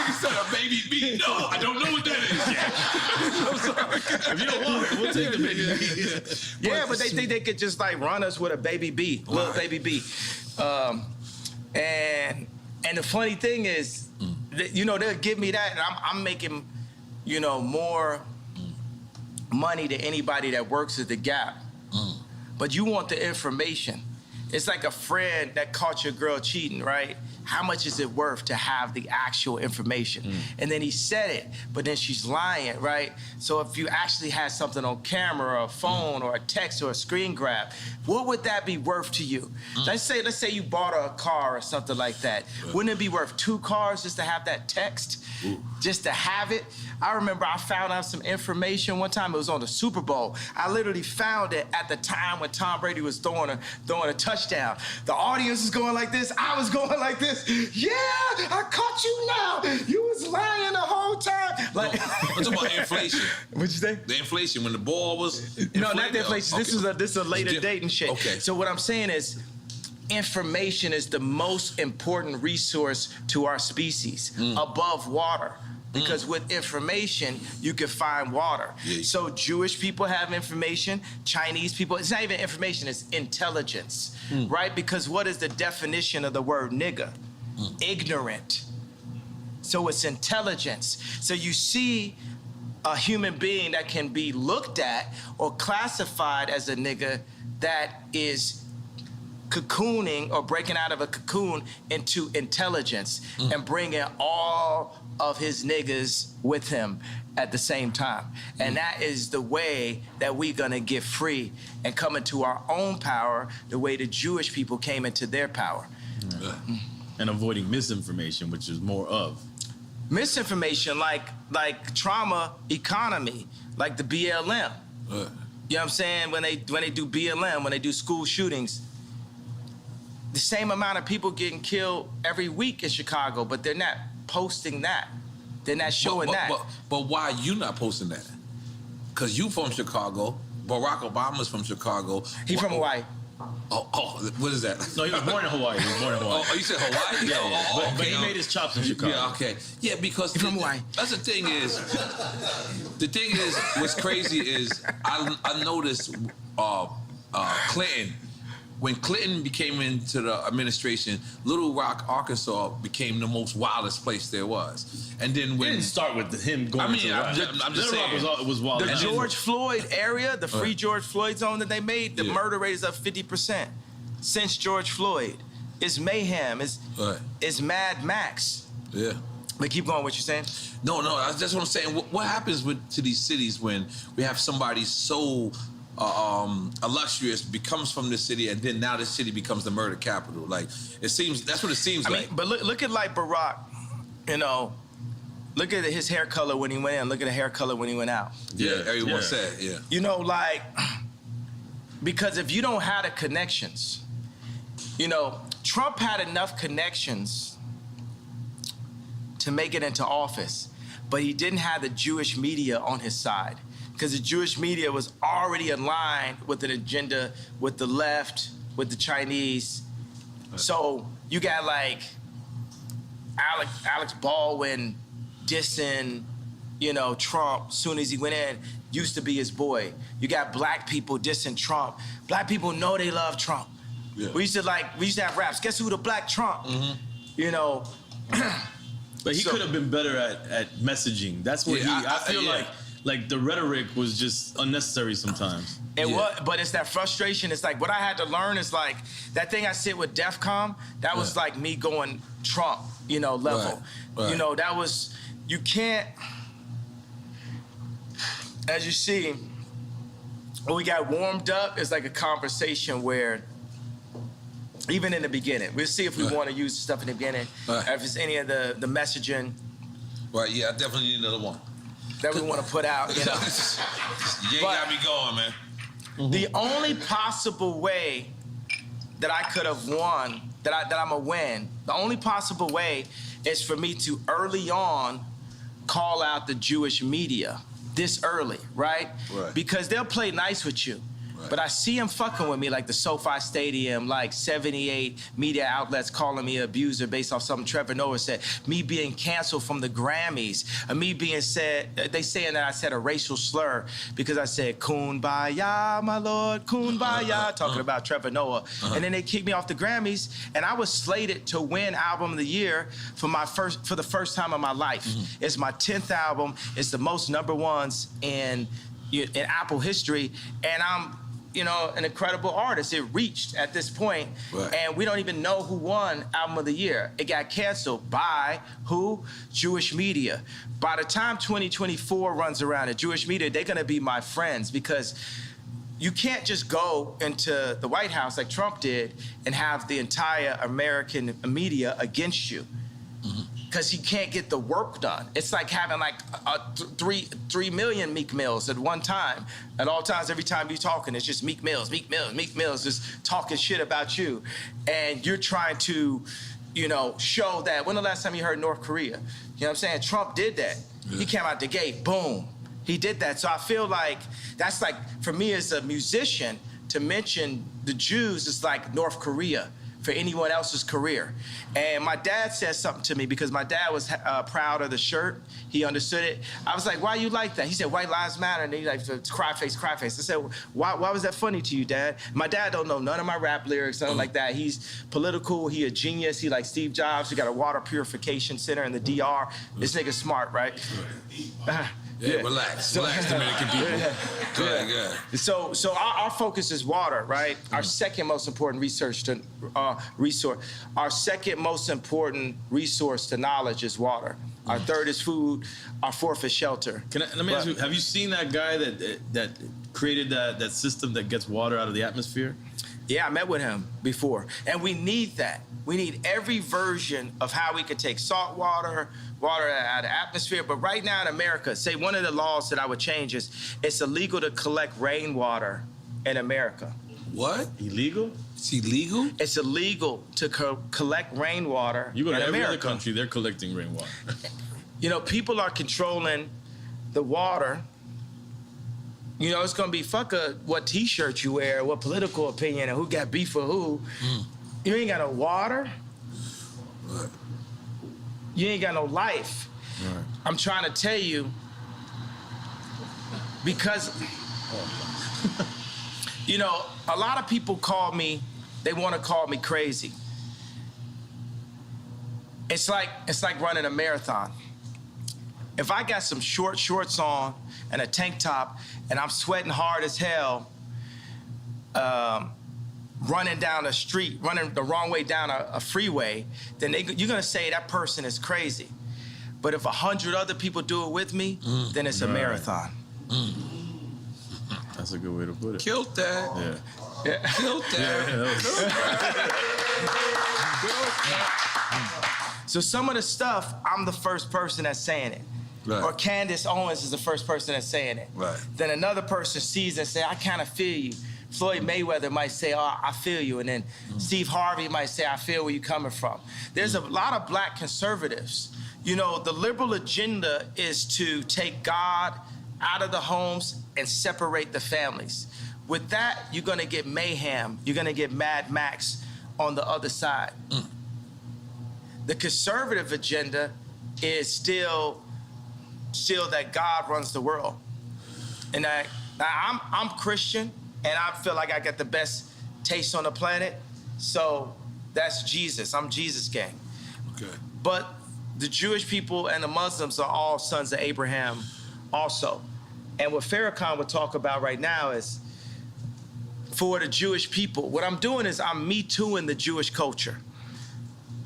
You said a baby B. No, I don't know what that is yet. I'm sorry. If you don't want it, we'll take the baby B. Yeah, but they think they could just like run us with a baby B, little baby B. And the funny thing is, that, you know, they'll give me that, and I'm making more money to anybody that works at the Gap. But you want the information. It's like a friend that caught your girl cheating, right? How much is it worth to have the actual information? And then he said it, but then she's lying, right? So if you actually had something on camera or a phone or a text or a screen grab, what would that be worth to you? Let's say you bought a car or something like that. Wouldn't it be worth 2 cars just to have that text? Just to have it? I remember I found out some information one time. It was on the Super Bowl. I literally found it at the time when Tom Brady was throwing a touchdown. The audience was going like this. I was going like this. Yeah, I caught you now. You was lying the whole time. Like, I'm talking about inflation. What'd you say? The inflation when the ball was. No, not the inflation. Okay. This is a later date and shit. Okay. So what I'm saying is, information is the most important resource to our species above water. Because with information, you can find water. Yeah. So Jewish people have information, Chinese people, it's not even information, it's intelligence, right? Because what is the definition of the word nigga? Ignorant. So it's intelligence. So you see a human being that can be looked at or classified as a nigga that is cocooning or breaking out of a cocoon into intelligence and bringing all of his niggas with him at the same time. And that is the way that we're gonna get free and come into our own power the way the Jewish people came into their power. And avoiding misinformation, which is more of. Misinformation like trauma economy, like the BLM. You know what I'm saying? When they do BLM, when they do school shootings, the same amount of people getting killed every week in Chicago, but they're not posting that. They're not showing that. But why you not posting that? Because you from Chicago. Barack Obama's from Chicago. He from Hawaii. Oh, what is that? No, he was born in Hawaii. Oh, you said Hawaii? Yeah. But he made his chops in Chicago. Yeah, okay. Yeah, because from Hawaii. That's the thing is, what's crazy is I noticed Clinton. When Clinton became into the administration, Little Rock, Arkansas became the most wildest place there was. And then when... It didn't start with him going to I'm just saying. Little Rock was wild. The George Floyd area, the free George Floyd zone that they made, the murder rate is up 50% since George Floyd. It's mayhem. It's Mad Max. Yeah. But keep going, what you're saying? No, that's what I'm saying. What happens to these cities when we have somebody so... illustrious becomes from this city, and then now this city becomes the murder capital. Like it seems, that's what it seems like. I mean, but look at like Barack, look at his hair color when he went in. Look at the hair color when he went out. Yeah, everyone said, like because if you don't have the connections, Trump had enough connections to make it into office, but he didn't have the Jewish media on his side. Because the Jewish media was already aligned with an agenda with the left, with the Chinese. So you got like Alex Baldwin dissing, Trump soon as he went in, used to be his boy. You got black people dissing Trump. Black people know they love Trump. Yeah. We used to have raps. Guess who the black Trump? But he could have been better at messaging. That's what I feel like the rhetoric was just unnecessary sometimes. But it's that frustration. It's like what I had to learn is like that thing I said with DEFCON, that was like me going Trump, level. Right. That was, you can't, as you see, when we got warmed up, it's like a conversation where even in the beginning, we'll see if we want to use stuff in the beginning, if it's any of the messaging. Right, yeah, I definitely need another one. That we want to put out, You got me going, man. The only possible way that I could have won, that I'm gonna win, the only possible way is for me to early on call out the Jewish media this early, right? Because they'll play nice with you. But I see him fucking with me, like the SoFi Stadium, like 78 media outlets calling me an abuser based off something Trevor Noah said. Me being canceled from the Grammys. Me being said, they saying that I said a racial slur because I said, Kumbaya, my lord, Kumbaya, talking about Trevor Noah. And then they kicked me off the Grammys, and I was slated to win Album of the Year for the first time in my life. It's my 10th album. It's the most #1s in Apple history, and I'm an incredible artist. It reached at this point, and we don't even know who won Album of the Year. It got canceled by who? Jewish media. By the time 2024 runs around, at Jewish media, they're gonna be my friends, because you can't just go into the White House like Trump did and have the entire American media against you. Because you can't get the work done. It's like having like 3 million Meek Mills at one time. At all times, every time you're talking, it's just Meek Mills, just talking shit about you. And you're trying to, show that. When the last time you heard North Korea? You know what I'm saying? Trump did that. Yeah. He came out the gate, boom. He did that. So I feel like that's like, for me as a musician, to mention the Jews is like North Korea for anyone else's career. And my dad said something to me, because my dad was proud of the shirt. He understood it. I was like, why you like that? He said, white lives matter. And he like, cry face, cry face. I said, why was that funny to you, Dad? My dad don't know none of my rap lyrics, nothing like that. He's political, he a genius. He like Steve Jobs. He got a water purification center in the DR. This nigga's smart, right? Yeah, relax, Dominican people. Go ahead. So our focus is water, right? Our second most important resource. Our second most important resource to knowledge is water. Our third is food. Our fourth is shelter. Let me ask you: have you seen that guy that created that system that gets water out of the atmosphere? Yeah, I met with him before, and we need that. We need every version of how we could take salt water out of the atmosphere. But right now in America, say one of the laws that I would change is it's illegal to collect rainwater in America. What? Illegal? It's illegal? It's illegal to collect rainwater You go to in every America. other country, they're collecting rainwater. People are controlling the water. It's gonna be what T-shirt you wear, what political opinion, and who got beef with who. You ain't got no water. Right. You ain't got no life. Right. I'm trying to tell you, because a lot of people they want to call me crazy. It's like running a marathon. If I got some shorts on and a tank top and I'm sweating hard as hell, running down a street, running the wrong way down a freeway, then you're gonna say that person is crazy. But if 100 other people do it with me, then it's a marathon. That's a good way to put it. Killed that. Yeah. Killed that. So some of the stuff, I'm the first person that's saying it. Right. Or Candace Owens is the first person that's saying it. Right. Then another person sees it and say, I kind of feel you. Floyd Mayweather might say, oh, I feel you. And then Steve Harvey might say, I feel where you're coming from. There's a lot of black conservatives. The liberal agenda is to take God out of the homes and separate the families. With that, you're gonna get mayhem. You're gonna get Mad Max on the other side. The conservative agenda is still that God runs the world. And I'm Christian, and I feel like I got the best taste on the planet. So that's Jesus. I'm Jesus gang. Okay. But the Jewish people and the Muslims are all sons of Abraham also. And what Farrakhan would talk about right now is, for the Jewish people, what I'm doing is I'm Me Tooing the Jewish culture.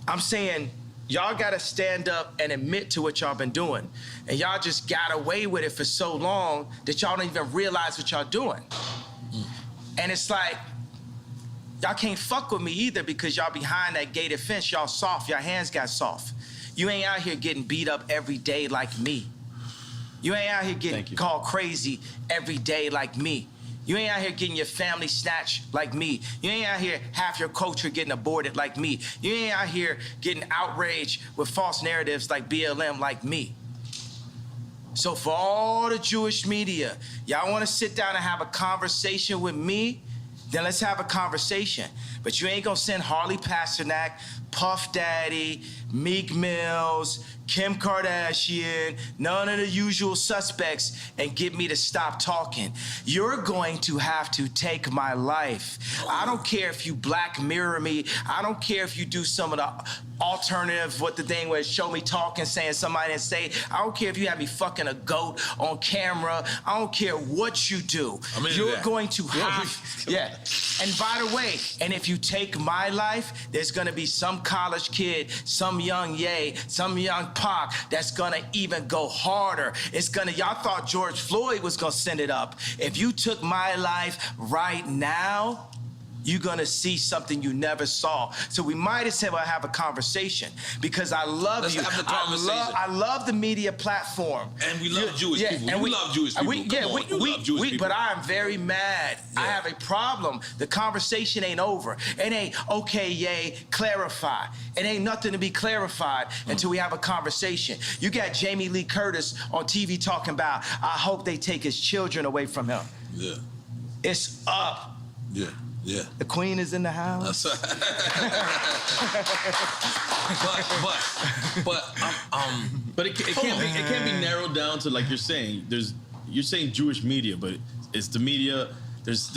I'm saying, y'all gotta stand up and admit to what y'all been doing. And y'all just got away with it for so long that y'all don't even realize what y'all doing. And it's like, y'all can't fuck with me either, because y'all behind that gated fence, y'all soft, y'all hands got soft. You ain't out here getting beat up every day like me. You ain't out here getting called crazy every day like me. You ain't out here getting your family snatched like me. You ain't out here half your culture getting aborted like me. You ain't out here getting outraged with false narratives like BLM like me. So for all the Jewish media, y'all want to sit down and have a conversation with me? Then let's have a conversation. But you ain't gonna send Harley Pasternak, Puff Daddy, Meek Mills, Kim Kardashian, none of the usual suspects, and get me to stop talking. You're going to have to take my life. I don't care if you Black Mirror me. I don't care if you do some of the alternative, what the thing was, show me talking, saying somebody didn't say. I don't care if you have me fucking a goat on camera. I don't care what you do. You're going to have, yeah. And by the way, and if you take my life, there's gonna be some college kid, some young Ye, some young Pac that's gonna even go harder. It's gonna, y'all thought George Floyd was gonna send it up. If you took my life right now, you're gonna see something you never saw. So we might as well have a conversation because I love you. I love the media platform. And we love Jewish people. And we love Jewish people. Love Jewish people. But I am very mad. Yeah. I have a problem. The conversation ain't over. It ain't, okay, yay, clarify. It ain't nothing to be clarified until we have a conversation. You got Jamie Lee Curtis on TV talking about, I hope they take his children away from him. Yeah. It's up. Yeah. Yeah. The queen is in the house. That's right. but it can't be narrowed down to, like you're saying. You're saying Jewish media, but it's the media. There's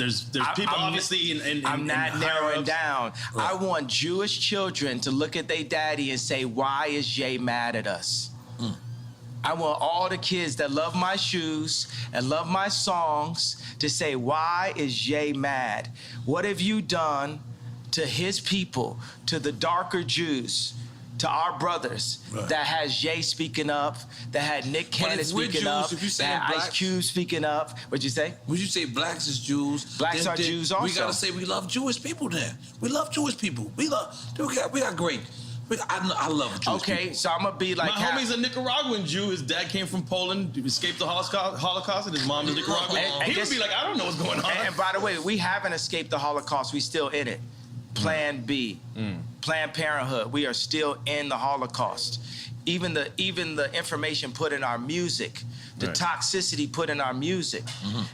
people obviously in I'm not narrowing down. Right. I want Jewish children to look at their daddy and say, why is Jay mad at us? I want all the kids that love my shoes and love my songs to say, why is Jay mad? What have you done to his people, to the darker Jews, to our brothers, that has Jay speaking up, that had Nick Cannon speaking up, that had Ice Cube speaking up? What'd you say? Would you say blacks is Jews? Blacks are Jews also. We gotta say we love Jewish people then. We love Jewish people. We got great. I love Jewish people. Okay, so I'm gonna be like, my homie's a Nicaraguan Jew. His dad came from Poland, escaped the Holocaust, and his mom is Nicaraguan. He would be like, I don't know what's going on. And by the way, we haven't escaped the Holocaust. We still in it. Plan B, Planned Parenthood. We are still in the Holocaust. Even the information put in our music, the toxicity put in our music,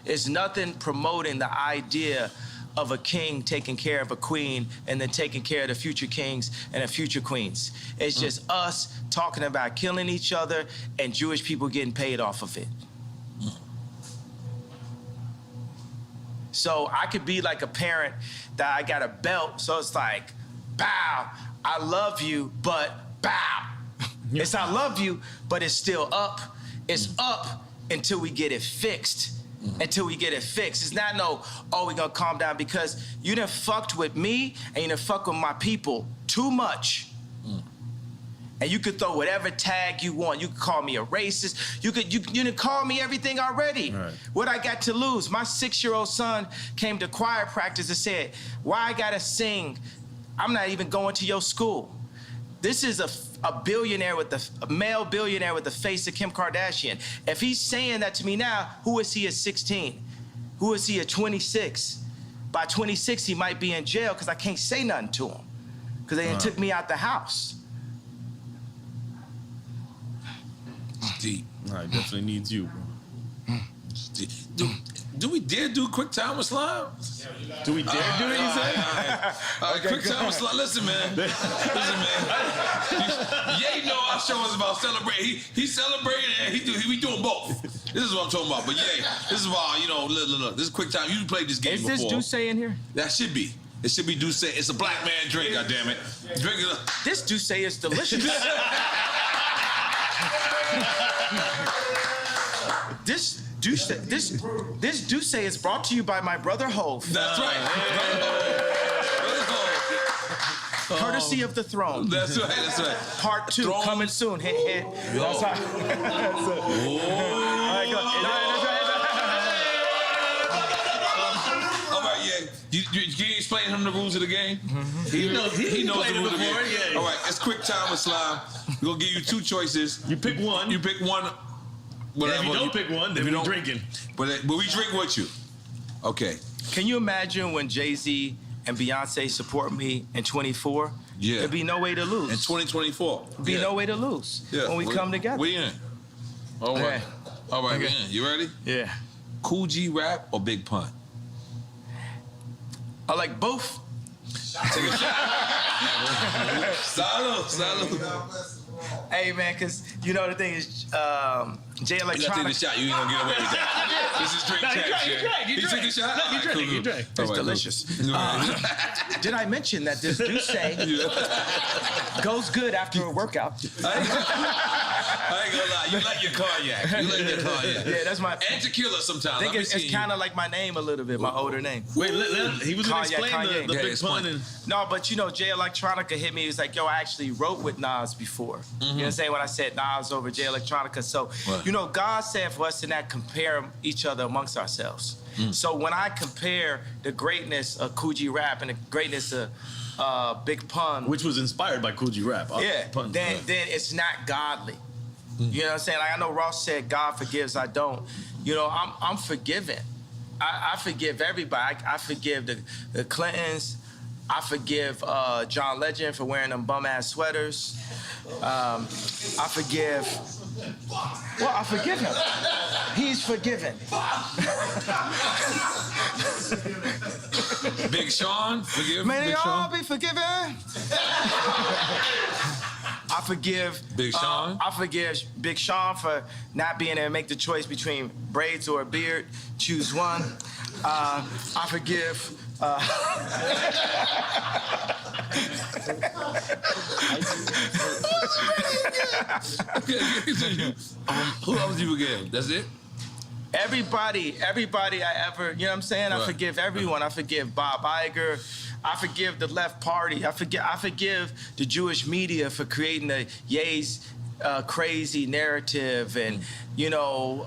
is nothing promoting the idea of a king taking care of a queen and then taking care of the future kings and the future queens. It's just us talking about killing each other and Jewish people getting paid off of it. So I could be like a parent that I got a belt, so it's like, bow, I love you, but bow. It's I love you, but it's still up. It's up until we get it fixed. Until we get it fixed. It's not no, oh, we gonna calm down, because you done fucked with me and you done fucked with my people too much. And you could throw whatever tag you want. You could call me a racist. You done call me everything already. Right. What I got to lose? My 6-year-old son came to choir practice and said, why I gotta sing? I'm not even going to your school. This is a billionaire a male billionaire with the face of Kim Kardashian. If he's saying that to me now, who is he at 16? Who is he at 26? By 26, he might be in jail because I can't say nothing to him because they took me out the house. It's deep. It definitely needs you, bro. Do we dare do quick time with slime? Do we dare do it, you say? All right, quick time with slime. Listen, man. Ye know our show is about celebrating. He celebrating and we doing both. This is what I'm talking about. But yeah, this is why, look. This is quick time. You played this game before. Is this Duce in here? That should be. It should be Duce. It's a black man drink, goddammit. Drink it. This Duce is delicious. This Duce is brought to you by my brother Hov. That's right. Courtesy of the throne. That's right. Part 2 coming soon. Hint, hint. That's right. All right, yeah. You explain him the rules of the game? He knows the rules of the game. Yeah. All right, it's quick time with slime. We're gonna give you 2 choices. You pick one. Whatever. If you don't pick one, then we're drinking. But we drink with you. Okay. Can you imagine when Jay-Z and Beyonce support me in 24? Yeah. There'd be no way to lose. In 2024. Be no way to lose when we come together. We in. All right. All right, man. You ready? Yeah. Cool G rap or Big Pun? I like both. Take a shot. Salud. Hey, man, because you know the thing is, Jay You gotta take the Electronica. shot. You ain't gonna get away with that. This is drink No, champs. you drank. You took a shot? No, you drank. You drank. It's delicious. Did I mention that this juice goes good after a workout? I ain't gonna lie. You like your cognac. Yeah, that's my. And tequila sometimes. I think it's kind of like my name a little bit, my older name. Wait, he was gonna explain Kanye. the Yeah, Big Pun. And No, but you know, Jay Electronica hit me. He was like, yo, I actually wrote with Nas before. You know what I'm saying? When I said Nas over Jay Electronica. So, Right. you know, God said for us to not compare each other amongst ourselves. So when I compare the greatness of Cool G Rap and the greatness of Big Pun, which was inspired by Cool G Rap. yeah, Pun. then it's not godly. You know what I'm saying? Like I know Ross said, God forgives, I don't. You know, I'm forgiven. I forgive everybody. I forgive the Clintons. I forgive John Legend for wearing them bum ass sweaters. I forgive. Well, I forgive him. He's forgiven. Big Sean, forgive May Big they all Sean. be forgiven. I forgive Big Sean? I forgive Big Sean for not being able to make the choice between braids or a beard. Choose one. I forgive. Who else you forgive? That's it? Everybody I ever, you know what I'm saying? I Right. forgive everyone. I forgive Bob Iger. I forgive the left party. I forgive the Jewish media for creating the Ye's crazy narrative and, you know,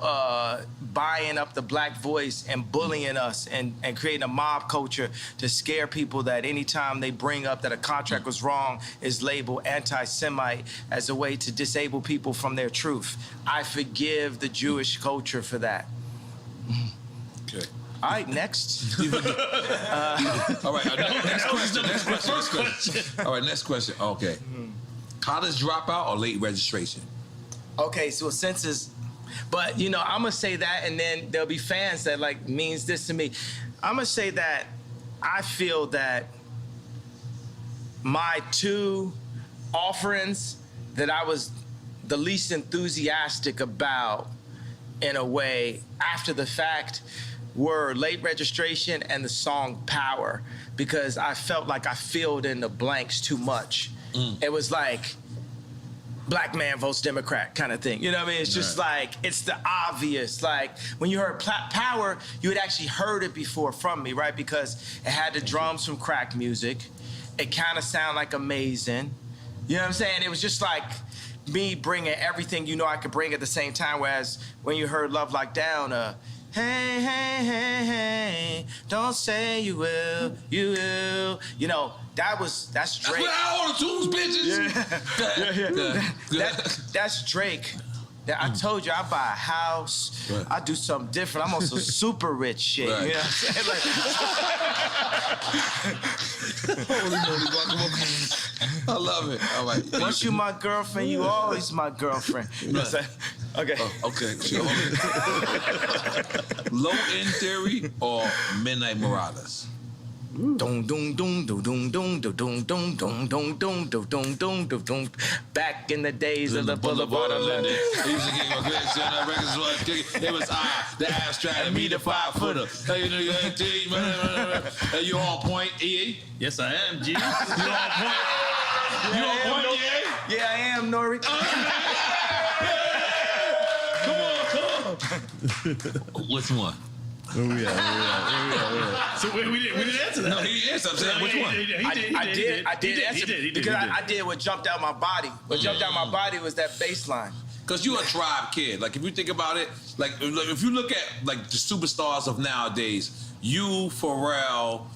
buying up the black voice and bullying us and creating a mob culture to scare people that anytime they bring up that a contract was wrong is labeled anti-Semite as a way to disable people from their truth. I forgive the Jewish culture for that. Okay. All right, next. All right, next question. All right, next question. Okay. College dropout or late registration? Okay, so census, but you know, I'm gonna say that, and then there'll be fans that like means this to me. I'm gonna say that I feel that my two offerings that I was the least enthusiastic about, in a way, after the fact, were late registration and the song Power, because I felt like I filled in the blanks too much. It was like, black man votes Democrat kind of thing. You know what I mean? It's just like, it's the obvious. Like, when you heard Power, you had actually heard it before from me, right? Because it had the drums from crack music. It kind of sounded like Amazing. You know what I'm saying? It was just like me bringing everything you know I could bring at the same time, whereas when you heard Love Like Down, hey, hey, hey, hey, don't say you will, you will. You know, that's Drake. That's what I order tunes, bitches. That's Drake. I told you I buy a house. Right. I do something different. I'm on some super rich shit. Right. You know what I'm saying? Like, Holy moly, guacamole. I love it. All right. once you my girlfriend, you always my girlfriend. You know what I'm saying? Okay. Okay. Sure. Low End Theory or Midnight Marauders? Dum dum dum dum dum dum dum dum dum dum dum dum dum dum dum dum. Back in the days of the Boulevard of London. I used to get my grits on that records was kicking. It was the abstract, and me the 5-footer. Hey, you know, you on point, EA? Yes, I am, G. You on point? You on point, EA? Yeah, I am, Nori. Which one? So wait, we didn't answer that. No, he answered. I'm saying, which one? I did answer because I did what jumped out my body. What jumped out my body was that bass line. Because you're a tribe kid. Like, if you think about it, like if you look at, like, the superstars of nowadays, you, Pharrell,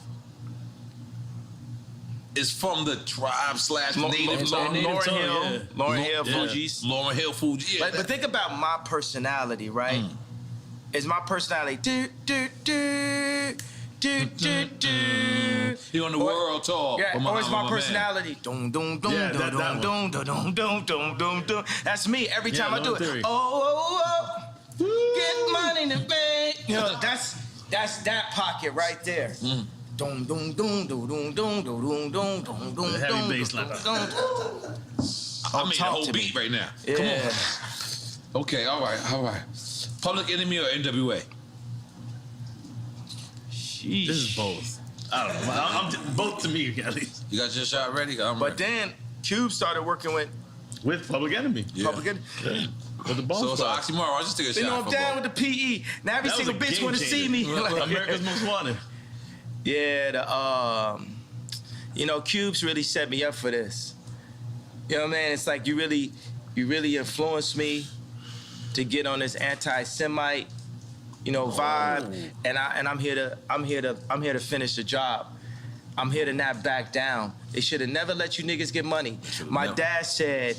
is from the tribe / native. Lauryn Hill, Fugees. Lauryn Hill, Fugees. Yeah, But think about my personality, right? Is my personality do do do do do do? he on the world tour. Yeah, with or is my man. personality dum dum dum Yeah, dum that dum dum dum dum dum dum dum? That's me every time I do it. Theory. Oh oh oh. get money to pay. You know, that's that pocket right there. Dum dum dum dum dum dum dum dum dum dum. Heavy bass line. I made the whole beat right now. Yeah. Come on. Okay, all right. Public Enemy or NWA? Sheesh. This is both. I don't know. I'm both to me, at least. You got your shot ready? But then Cube started working with With Public Enemy. Public Enemy. Yeah. With the Bone So it's an Squad. oxymoron. I'll just take a You know, shot. I'm down with the PE. Now every That was single a bitch game want to see me. changer. America's Most Wanted. Yeah, you know, Cube's really set me up for this. You know what I mean? It's like you really influenced me to get on this anti-Semite, you know, vibe. And I'm here to finish the job. I'm here to not back down. They should have never let you niggas get money. My dad said,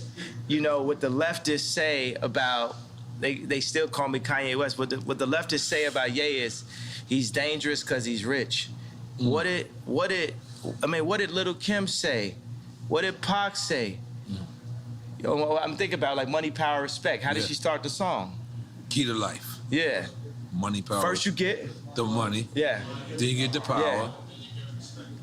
you know, what the leftists say about, they still call me Kanye West, what the leftists say about Ye is, he's dangerous because he's rich. What did Little Kim say? What did Pac say? You know, I'm thinking about like money, power, respect. How did she start the song? Key to life. Yeah. Money, power. First you get the money. Yeah. Then you get the power. Yeah.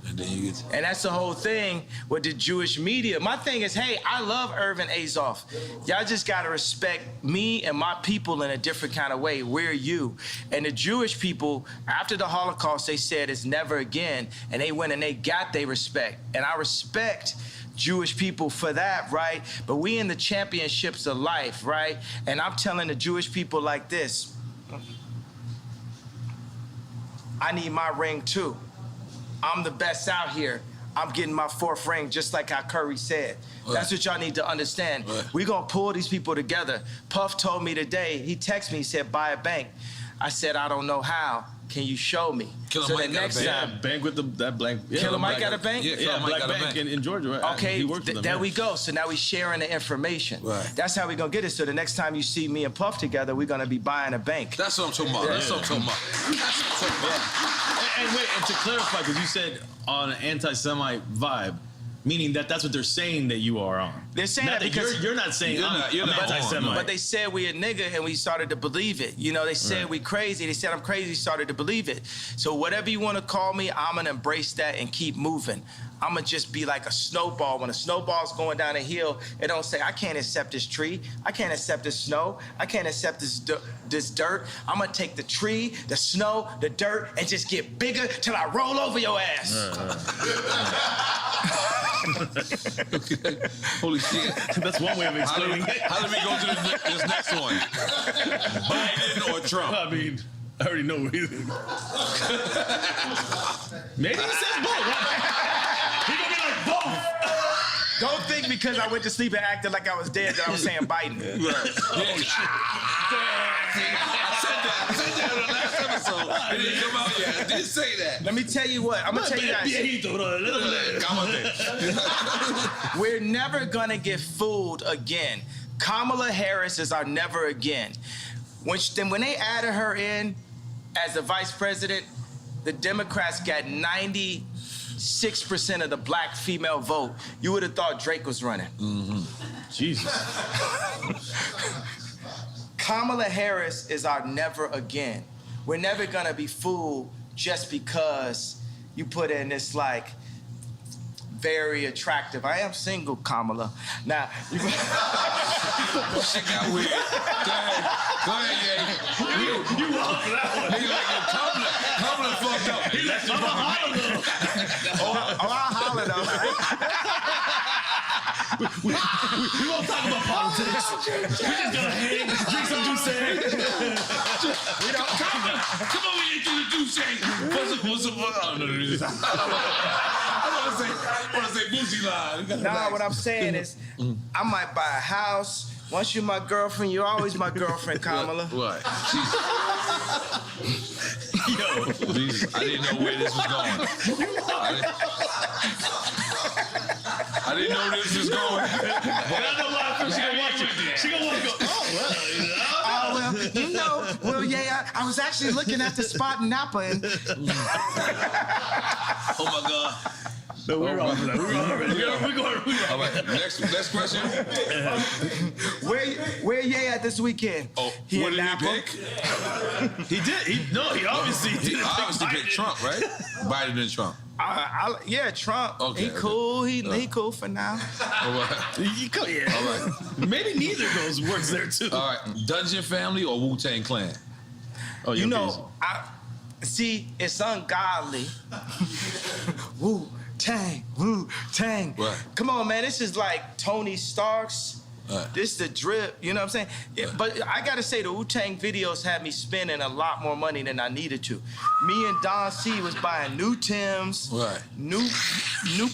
And then you get... And that's the whole thing with the Jewish media. My thing is, hey, I love Irvin Azoff. Y'all just gotta respect me and my people in a different kind of way. We're you. And the Jewish people, after the Holocaust, they said it's never again. And they went and they got their respect. And I respect Jewish people for that, right? But we in the championships of life, right? And I'm telling the Jewish people like this, I need my ring too. I'm the best out here. I'm getting my 4th ring, just like how Curry said. Right. That's what y'all need to understand. Right. We gonna pull these people together. Puff told me today, he texted me, he said, buy a bank. I said, I don't know how. Can you show me? Killer so Mike the got a next bank. time, Yeah, bank with that blank. Yeah, Killer Mike got a bank? Yeah, Killer Mike Black got a Bank bank. in Georgia, right? okay, He works with them. there yeah. we go. So now we sharing the information. Right. That's how we gonna get it. So the next time you see me and Puff together, we're gonna be buying a bank. That's what I'm talking about. That's what I'm talking about. That's what I'm talking about. And wait, and to clarify, because you said on an anti-Semite vibe, meaning that's what they're saying that you are on. They're saying Not that because you're not saying You're I'm not on, anti-Semite. But they said we a nigga and we started to believe it. You know, they said Right. we crazy. They said I'm crazy, started to believe it. So whatever you want to call me, I'm going to embrace that and keep moving. I'm going to just be like a snowball. When a snowball's going down a hill, it don't say, I can't accept this tree. I can't accept this snow. I can't accept this dirt. I'm going to take the tree, the snow, the dirt, and just get bigger till I roll over your ass. Okay. Holy shit. That's one way of explaining it. How did we go to this next one? Biden or Trump? I mean, I already know what he's Maybe he says both. He gonna be like both. Don't think because I went to sleep and acted like I was dead that I was saying Biden. I said that on the last episode. It didn't come out yet. I did say that. Let me tell you what. I'm going to tell you guys. We're never going to get fooled again. Kamala Harris is our never again. When they added her in as the vice president, the Democrats got 96% of the black female vote. You would have thought Drake was running. Mm-hmm. Jesus. Kamala Harris is our never again. We're never gonna be fooled just because you put in this like very attractive. I am single, Kamala. Now, you Shit got weird. Go ahead, You walked for that one. Nigga like Kamala fucked up. He left I'm a holler. I'll holler though. We won't talk about politics. We're just gonna hang, drink some juice. We don't come over here to the douche. What's up? I want to say Boosie line. Nah, what I'm saying is, I might buy a house. Once you're my girlfriend, you're always my girlfriend, Kamala. What? Yo, Jesus, I didn't know where this was going. I didn't know this was going. But I know why I feel she gonna watch it. She gonna want to go, oh, well, yeah, I was actually looking at the spot in Napa and... Oh my God. No, we're on that. We're going. All right, next question. Where Ye at this weekend? Oh, He what in did he Napa? pick? He did. He obviously He didn't obviously pick picked Biden. Trump, right? Biden and Trump. Yeah, Trump. Okay, He cool. He cool for now. All right. Yeah. All right. Maybe neither of those works there too. All right. Dungeon Family or Wu-Tang Clan? Oh, You you're know, it's ungodly. Wu-Tang, Wu-Tang. Right. Come on, man. This is like Tony Stark's. Right. This the drip, you know what I'm saying? Yeah, but I gotta say, the Wu-Tang videos had me spending a lot more money than I needed to. Me and Don C was buying new Timbs, Right. new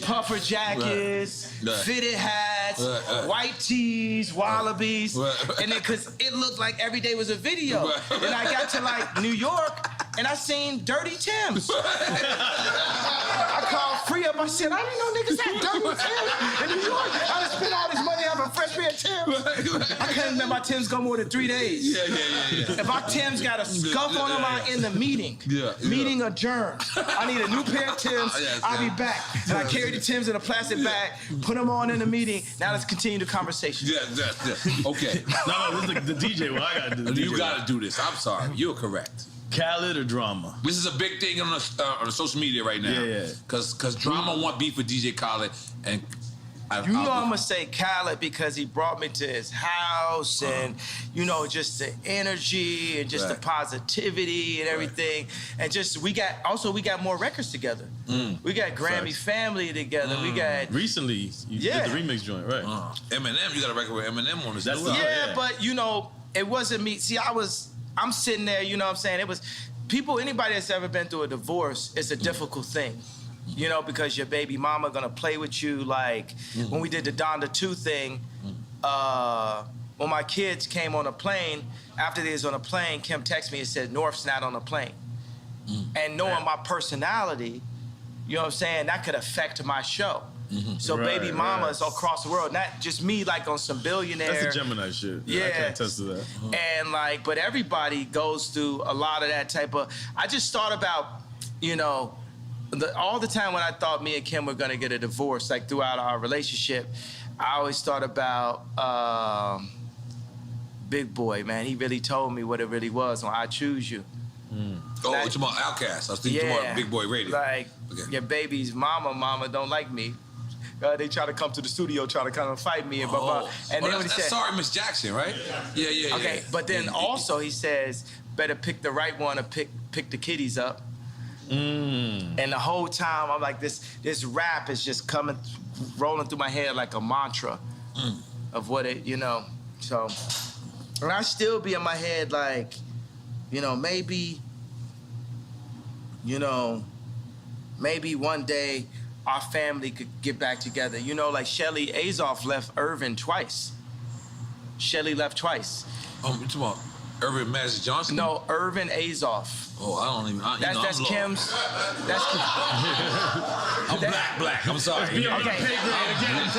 puffer jackets, Right. fitted hats, Right. white tees, wallabies, Right. and then because it looked like every day was a video. Right. And I got to like New York, and I seen dirty Timbs. I called Free Up. I said, I didn't know niggas had dirty Timbs in New York. I done spent all this money having a fresh pair of Timbs. I couldn't let my Timbs go more than 3 days. Yeah. If my Timbs got a scuff on them, I'm in the meeting. Yeah. Meeting adjourned. I need a new pair of Timbs. Yes, I'll be yeah. back. And I carried the Timbs in a plastic bag, put them on in the meeting. Now let's continue the conversation. Yeah. Okay. No, this is the DJ. Well, I gotta do the You DJ. got to do this. I'm sorry. You're correct. Khaled or Drama? This is a big thing on the social media right now. Yeah. Because Drama want beef with DJ Khaled, and You know I'm gonna say Khaled because he brought me to his house and you know just the energy and just the Right. positivity and everything and just we got more records together. We got Grammy Facts. Family together. We got Recently, you Yeah. did the remix joint, right? Eminem. You got a record with Eminem on this. That's new the- album. yeah, yeah. but you know it wasn't me. See, I'm sitting there. You know what I'm saying? It was anybody that's ever been through a divorce. It's a difficult thing. You know, because your baby mama gonna play with you. Like when we did the Donda 2 thing, when my kids came on a plane, after they was on a plane, Kim texted me and said, North's not on the plane. And knowing my personality, you know what I'm saying, that could affect my show. So Right, baby mama right. is across the world, not just me like on some billionaire. That's the Gemini shit. I Yeah. can't attest to that. And like, but everybody goes through a lot of that type of. I just thought about, you know, all the time when I thought me and Kim were gonna get a divorce, like throughout our relationship, I always thought about Big Boy, man. He really told me what it really was when I Choose You. Oh, Like- you're talking about Outkast. I was thinking about Big Boy Radio. Like Okay. your baby's mama don't like me. They try to come to the studio, try to come and fight me and blah blah. And then when he that's said, Sorry, Miss Jackson, right? Yeah. okay, but then also he says, better pick the right one or pick the kiddies up. And the whole time I'm like, this rap is just rolling through my head like a mantra of what it, you know. So, and I still be in my head like, you know, maybe one day our family could get back together. You know, like Shelly Azoff left Irvin twice. Shelly left twice. Oh, you talking about Irvin Magic Johnson? No, Irvin Azoff. Oh, I don't even. That's I'm Kim's. That's I'm black. I'm sorry. Be on the Okay. pay grade again.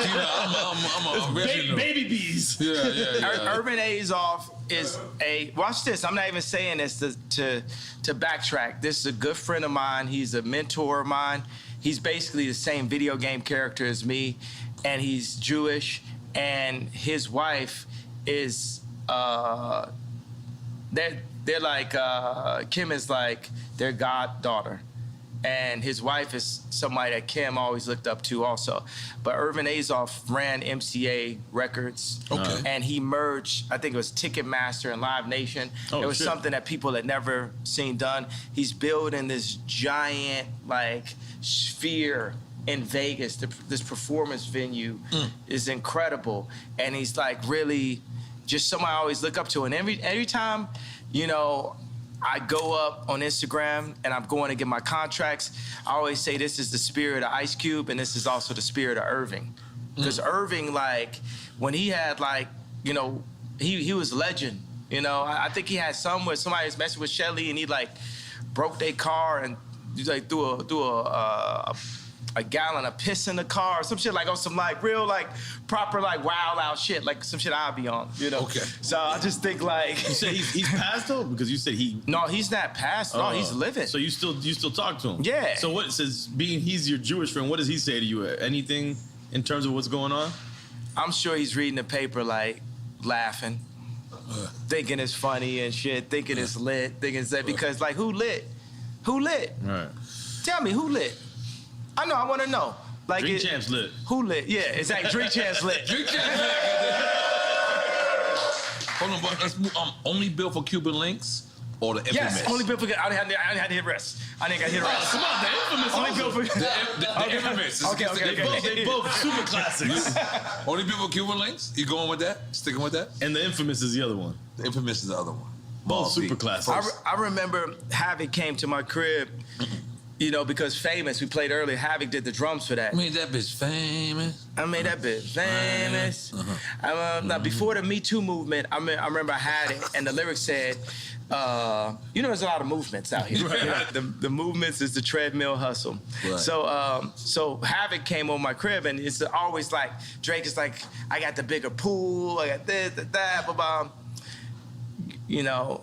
I'm Baby bees. Yeah. Urban Azoff is a. Watch this. I'm not even saying this to backtrack. This is a good friend of mine. He's a mentor of mine. He's basically the same video game character as me, and he's Jewish. And his wife is. They're like Kim is like their goddaughter, and his wife is somebody that Kim always looked up to also. But Irvin Azoff ran MCA Records, Okay. and he merged. I think it was Ticketmaster and Live Nation. Oh, it was shit. something that people had never seen done. He's building this giant like sphere in Vegas. This performance venue is incredible, and he's like really just someone I always look up to. And every time, you know, I go up on Instagram and I'm going to get my contracts, I always say this is the spirit of Ice Cube and this is also the spirit of Irving. Because Irving, like, when he had, like, you know, he was a legend. You know, I think he had some where somebody was messing with Shelly and he, like, broke their car and, like, threw a a gallon of piss in the car, or some shit like on some like real like proper like wild out shit, like some shit I'll be on, you know. Okay. So I just think like You said he's passed though, because you said he. no, he's not passed. No, he's living. So you still talk to him? Yeah. So what says he's your Jewish friend? What does he say to you? Anything in terms of what's going on? I'm sure he's reading the paper like laughing, thinking it's funny and shit, thinking it's lit, thinking it's that because like who lit? Who lit? Right. Tell me who lit? I know. I want to know. Like Drink Champs lit. Who lit? Yeah, exactly. Drink Champs lit. Drink Champs lit. Hold on, but let's move. Only built for Cuban links or the infamous? Yes, only built for. I didn't have to hit rest. I didn't got to hit rest. Come on, the infamous. Only built for The infamous. Okay. They both super classics. Only built for Cuban links? You going with that? Sticking with that? And the infamous is the other one. The infamous is the other one. Both super classics. I remember Havoc came to my crib, you know, because Famous, we played earlier, Havoc did the drums for that. I made that bitch famous. I made that bitch famous. Now, before the Me Too movement, I remember I had it, and the lyrics said, you know, there's a lot of movements out here. Right. The movements is the treadmill hustle. Right. So Havoc came on my crib, and it's always like, Drake is like, I got the bigger pool, I got this, that, blah, blah. You know,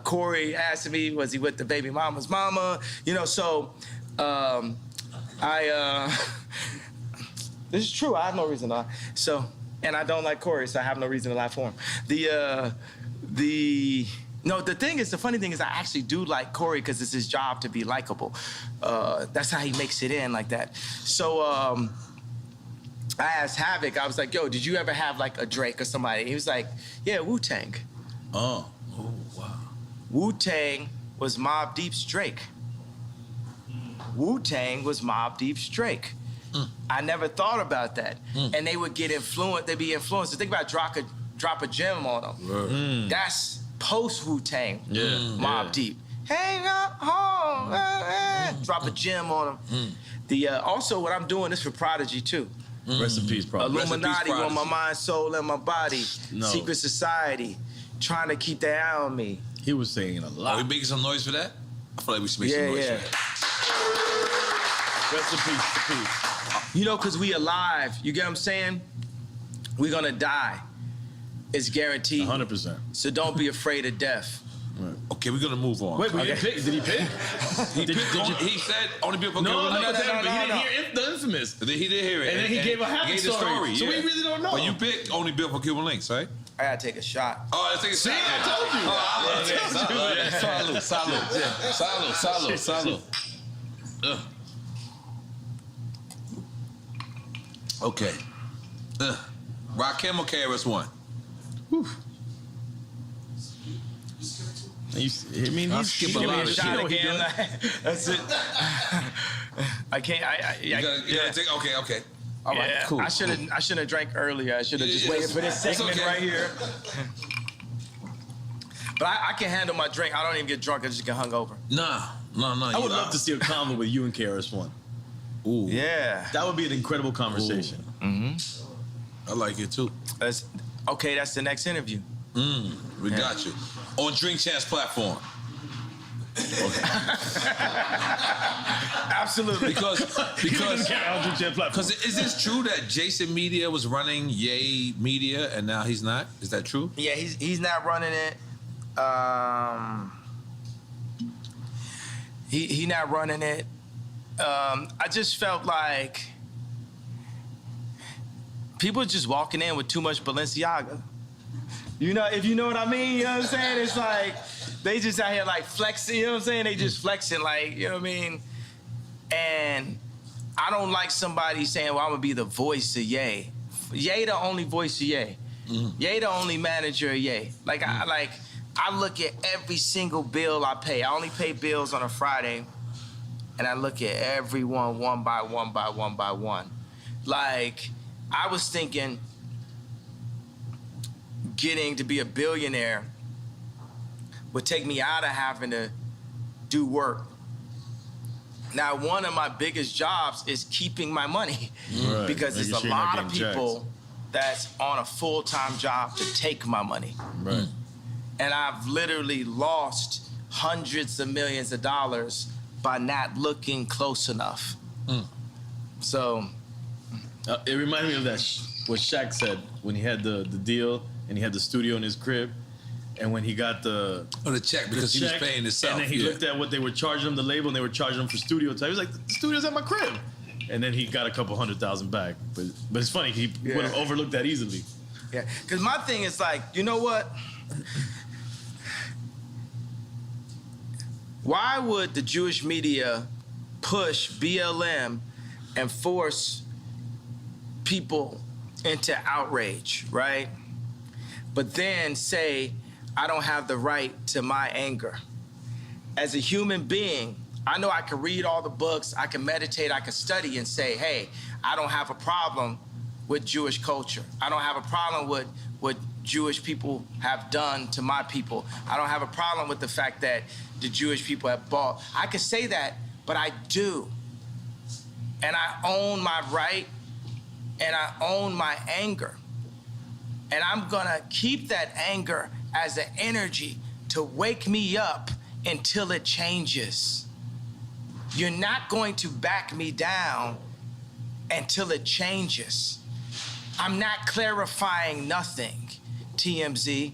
Corey asked me, was he with the baby mama's mama? You know, so this is true. I have no reason to lie. So, and I don't like Corey, so I have no reason to lie for him. The funny thing is I actually do like Corey because it's his job to be likable. That's how he makes it in like that. So I asked Havoc, I was like, yo, did you ever have like a Drake or somebody? He was like, yeah, Wu-Tang. Oh, wow. Wu-Tang was Mobb Deep's Drake. Wu-Tang was Mobb Deep's Drake. I never thought about that. And they would get influenced, they'd be influenced. So think about drop a gem on them. That's post Wu-Tang. Yeah. Mobb Deep. Hang up home. Drop a gem on them. Also, what I'm doing is for Prodigy too. Rest in peace, Prodigy. Illuminati on my mind, soul, and my body. No. Secret society. Trying to keep their eye on me. He was saying a lot. Are we making some noise for that? I feel like we should make some noise for that. Rest in peace. You know, because we alive. You get what I'm saying? We're going to die. It's guaranteed. 100%. So don't be afraid of death. Right. Okay, we're gonna move on. Wait, we didn't pick. Did he pick? He said only people for No, Cuban links. but he didn't hear the infamous. He did hear it. And then he gave a happy story. So we really don't know. But you picked only built for Cuban links, right? I got to take a shot. Oh, let's take a shot. I told you. Salud. Okay. Rakim or KRS-One? He's skip a lot of shit. That's it. I can't. You gotta take. Okay. All right, cool. I shouldn't have drank earlier. I should have just waited for this segment right here. But I can handle my drink. I don't even get drunk. I just get hungover. No. I would love to see a convo with you and KRS-One. Ooh. Yeah. That would be an incredible conversation. I like it too. That's the next interview. We got you. On Drink Champs platform. Absolutely. Because is this true that Jason Media was running Ye Media and now he's not? Is that true? Yeah, he's not running it. He not running it. I just felt like people just walking in with too much Balenciaga. You know, if you know what I mean, you know what I'm saying? It's like they just out here like flexing, you know what I'm saying? They just flexing like, you know what I mean? And I don't like somebody saying, well, I'm gonna be the voice of Ye. Ye the only voice of Ye. Ye the only manager of Ye. Like I look at every single bill I pay. I only pay bills on a Friday, and I look at everyone one by one. Like, I was thinking getting to be a billionaire would take me out of having to do work. Now, one of my biggest jobs is keeping my money because there's a lot of people that's on a full-time job to take my money. Right. And I've literally lost hundreds of millions of dollars by not looking close enough. So it reminded me of that what Shaq said when he had the deal and he had the studio in his crib, and when he got the check because he was paying himself, and then he looked at what they were charging him, the label, and they were charging him for studio time. He was like, "The studio's at my crib," and then he got a couple $100,000 back. But it's funny, he would have overlooked that easily. Yeah, because my thing is like, you know what? Why would the Jewish media push BLM and force people into outrage, right? But then say, I don't have the right to my anger. As a human being, I know I can read all the books, I can meditate, I can study and say, hey, I don't have a problem with Jewish culture. I don't have a problem with what Jewish people have done to my people. I don't have a problem with the fact that the Jewish people have bought. I can say that, but I do. And I own my right, and I own my anger. And I'm gonna keep that anger as an energy to wake me up until it changes. You're not going to back me down until it changes. I'm not clarifying nothing, TMZ.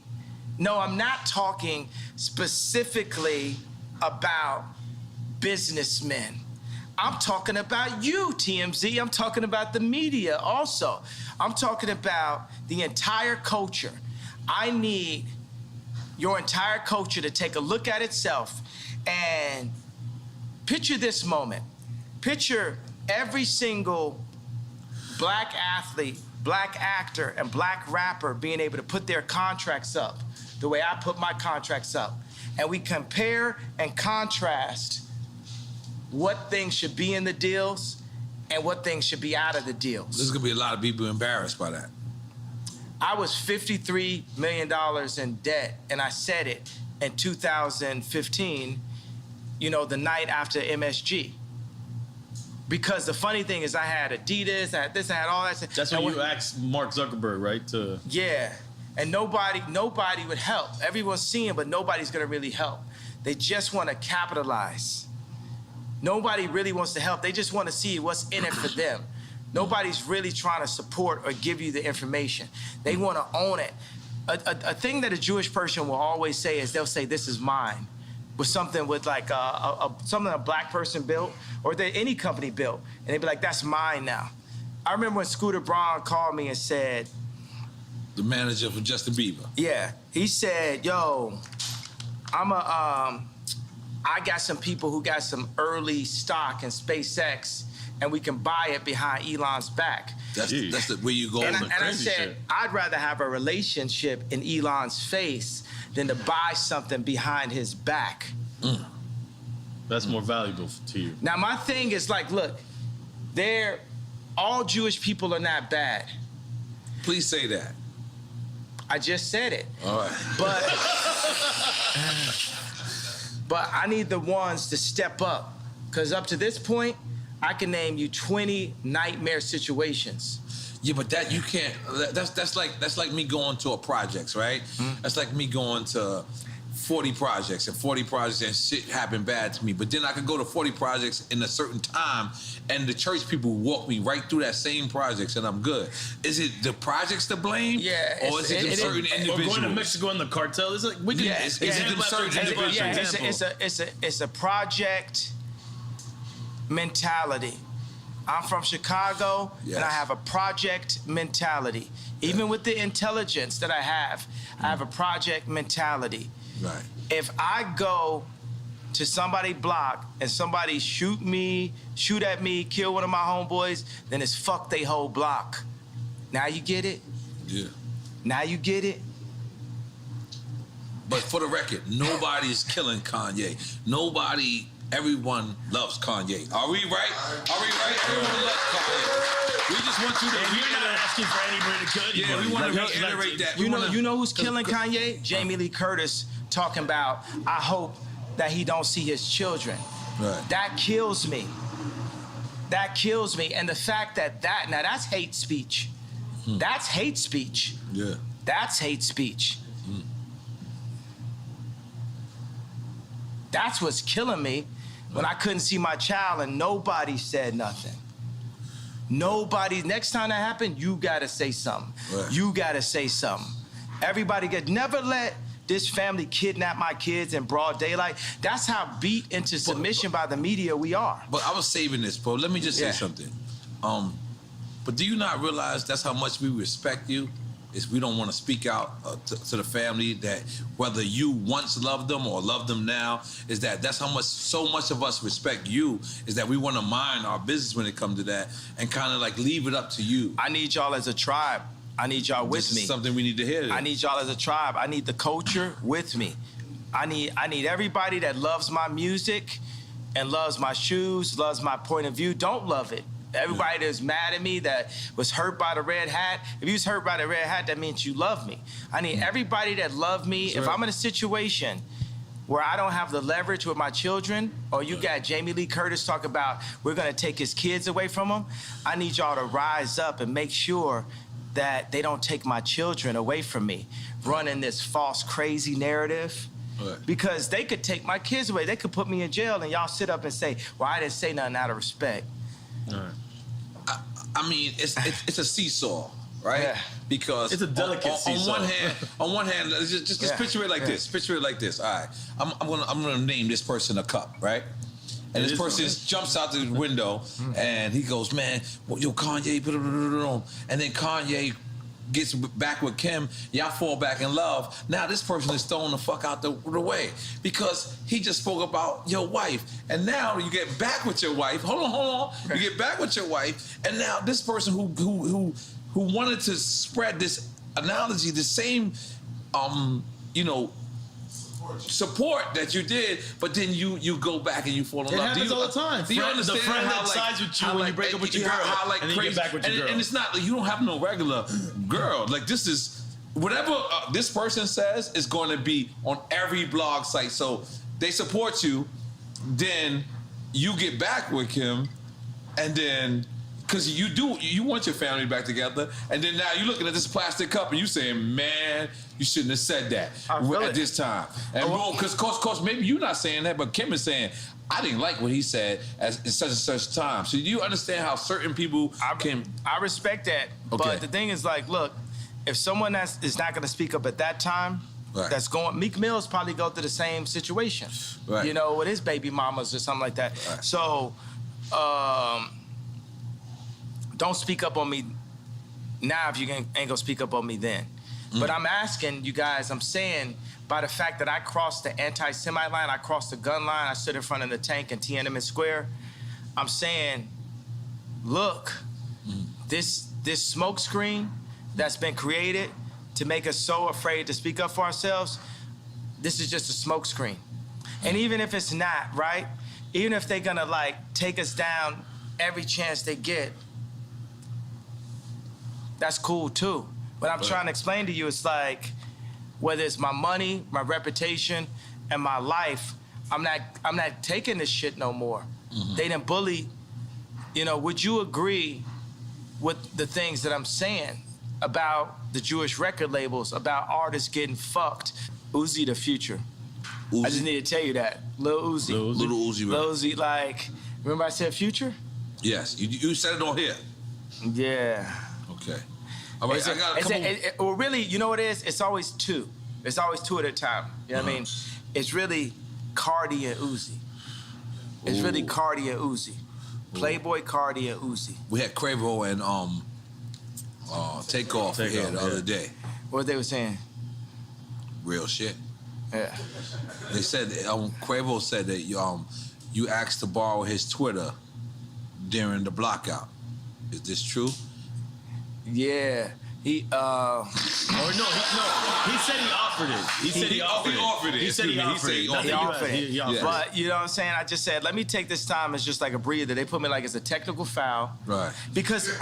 No, I'm not talking specifically about businessmen. I'm talking about you, TMZ. I'm talking about the media also. I'm talking about the entire culture. I need your entire culture to take a look at itself and picture this moment. Picture every single black athlete, black actor, and black rapper being able to put their contracts up the way I put my contracts up. And we compare and contrast what things should be in the deals and what things should be out of the deals. There's gonna be a lot of people embarrassed by that. I was $53 million in debt, and I said it in 2015, you know, the night after MSG. Because the funny thing is I had Adidas, I had this, I had all that. That's when you asked Mark Zuckerberg, right? Yeah, and nobody would help. Everyone's seeing, but nobody's gonna really help. They just wanna capitalize. Nobody really wants to help. They just wanna see what's in it for them. Nobody's really trying to support or give you the information. They wanna own it. A thing that a Jewish person will always say is they'll say, this is mine. With something with like something a black person built or that any company built. And they'd be like, that's mine now. I remember when Scooter Braun called me and said, the manager for Justin Bieber. Yeah, he said, yo, I got some people who got some early stock in SpaceX and we can buy it behind Elon's back. That's where you go. And I said, shit. I'd rather have a relationship in Elon's face than to buy something behind his back. That's more valuable to you. Now, my thing is like, look, all Jewish people are not bad. Please say that. I just said it. All right. But I need the ones to step up. Because up to this point, I can name you 20 nightmare situations. Yeah, but that you can't. That's like me going to a projects, right? Mm-hmm. That's like me going to 40 projects and 40 projects and shit happened bad to me. But then I could go to 40 projects in a certain time, and the church people walk me right through that same projects, and I'm good. Is it the projects to blame? Yeah. Or is it certain individuals? Or going to Mexico in the cartel? Is it? We can. Yeah. Is it them certain individuals? Yeah. It's a project mentality. I'm from Chicago, and I have a project mentality. Even with the intelligence that I have a project mentality. Right. If I go to somebody's block and somebody shoot at me, kill one of my homeboys, then it's fuck they whole block. Now you get it? Yeah. Now you get it? But for the record, nobody's killing Kanye. Everyone loves Kanye. Are we right? Everyone loves Kanye. We just want you to. We're not asking for anybody to kill you. Yeah, we want to reiterate that. You know who's killing Kanye? Jamie Lee Curtis talking about, I hope that he don't see his children. Right. That kills me. That kills me. And the fact now that's hate speech. That's hate speech. Yeah. That's hate speech. That's what's killing me. when I couldn't see my child and nobody said nothing. Nobody, next time that happened, you gotta say something. Right. You gotta say something. Everybody never let this family kidnap my kids in broad daylight. That's how beat into submission by the media we are. But I was saving this, bro. Let me just say something. But do you not realize that's how much we respect you? Is we don't want to speak out to the family that whether you once loved them or love them now, is that's how much, so much of us respect you, is that we want to mind our business when it comes to that and kind of like leave it up to you. I need y'all as a tribe. I need y'all with me. This is something we need to hear. I need y'all as a tribe. I need the culture with me. I need everybody that loves my music and loves my shoes, loves my point of view. Don't love it. Everybody that's mad at me, that was hurt by the red hat. If you was hurt by the red hat, that means you love me. I need everybody that love me. That's if right. I'm in a situation where I don't have the leverage with my children, or you got Jamie Lee Curtis talk about we're gonna take his kids away from him, I need y'all to rise up and make sure that they don't take my children away from me, running this false, crazy narrative. Right. Because they could take my kids away. They could put me in jail and y'all sit up and say, well, I didn't say nothing out of respect. Right. I mean, it's a seesaw, right? Yeah. Because it's a delicate seesaw. On one hand, just picture it like this. Picture it like this. All right, I'm gonna name this person a cup, right? And this person jumps out the window and he goes, man, yo, Kanye, and then Kanye gets back with Kim, y'all fall back in love. Now this person is thrown the fuck out the way because he just spoke about your wife. And now you get back with your wife. Hold on. You get back with your wife, and now this person who wanted to spread this analogy, the same support that you did, but then you go back and you fall in love. It happens all the time. Do you understand the friend how that sides with you when you break up with your girl, and then you get back with your girl. And it's not like you don't have no regular girl. Like this is whatever this person says is going to be on every blog site. So they support you, then you get back with him, and then. Because you want your family back together, and then now you're looking at this plastic cup and you saying, man, you shouldn't have said that at this time. And because course, maybe you're not saying that, but Kim is saying, I didn't like what he said at such and such time. So do you understand how certain people can... I respect that, but the thing is like, look, if someone is not going to speak up at that time, that's going... Meek Mill's probably go through the same situation, with his baby mamas or something like that. Right. So... don't speak up on me now if you ain't gonna speak up on me then. But I'm asking you guys, I'm saying by the fact that I crossed the anti-Semite line, I crossed the gun line, I stood in front of the tank in Tiananmen Square, I'm saying, look, this smoke screen that's been created to make us so afraid to speak up for ourselves, this is just a smoke screen. And even if it's not, right? Even if they're gonna like take us down every chance they get, that's cool too. What I'm trying to explain to you is like, whether it's my money, my reputation, and my life, I'm not taking this shit no more. They done bully. Would you agree with the things that I'm saying about the Jewish record labels, about artists getting fucked? Uzi the future. Uzi? I just need to tell you that. Lil Uzi. Little Uzi, right? Lil Uzi, like, remember I said future? Yes, you said it on here. Yeah. Okay. All right, well, really, you know what it is? It's always two. It's always two at a time. You know what I mean? It's really Cardi and Uzi. It's really Cardi and Uzi. Playboy Cardi and Uzi. We had Quavo and Takeoff here the other day. What they were saying? Real shit. Yeah. They said Quavo said that you asked to borrow his Twitter during the blockout. Is this true? Yeah. He said he offered it. He said he offered it. He said he offered it. But you know what I'm saying? I just said, let me take this time as just like a breather. They put me like as a technical foul. Right. Because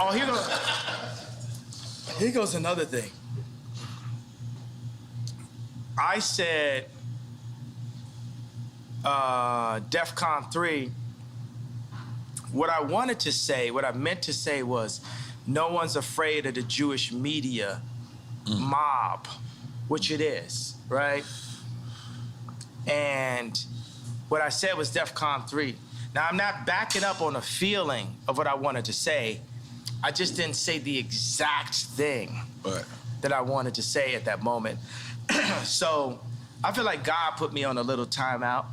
here goes another thing. I said DEFCON 3, what I wanted to say, what I meant to say was, no one's afraid of the Jewish media mob, which it is, right? And What I said was DEFCON 3. Now, I'm not backing up on a feeling of what I wanted to say. I just didn't say the exact thing that I wanted to say at that moment. So I feel like God put me on a little timeout.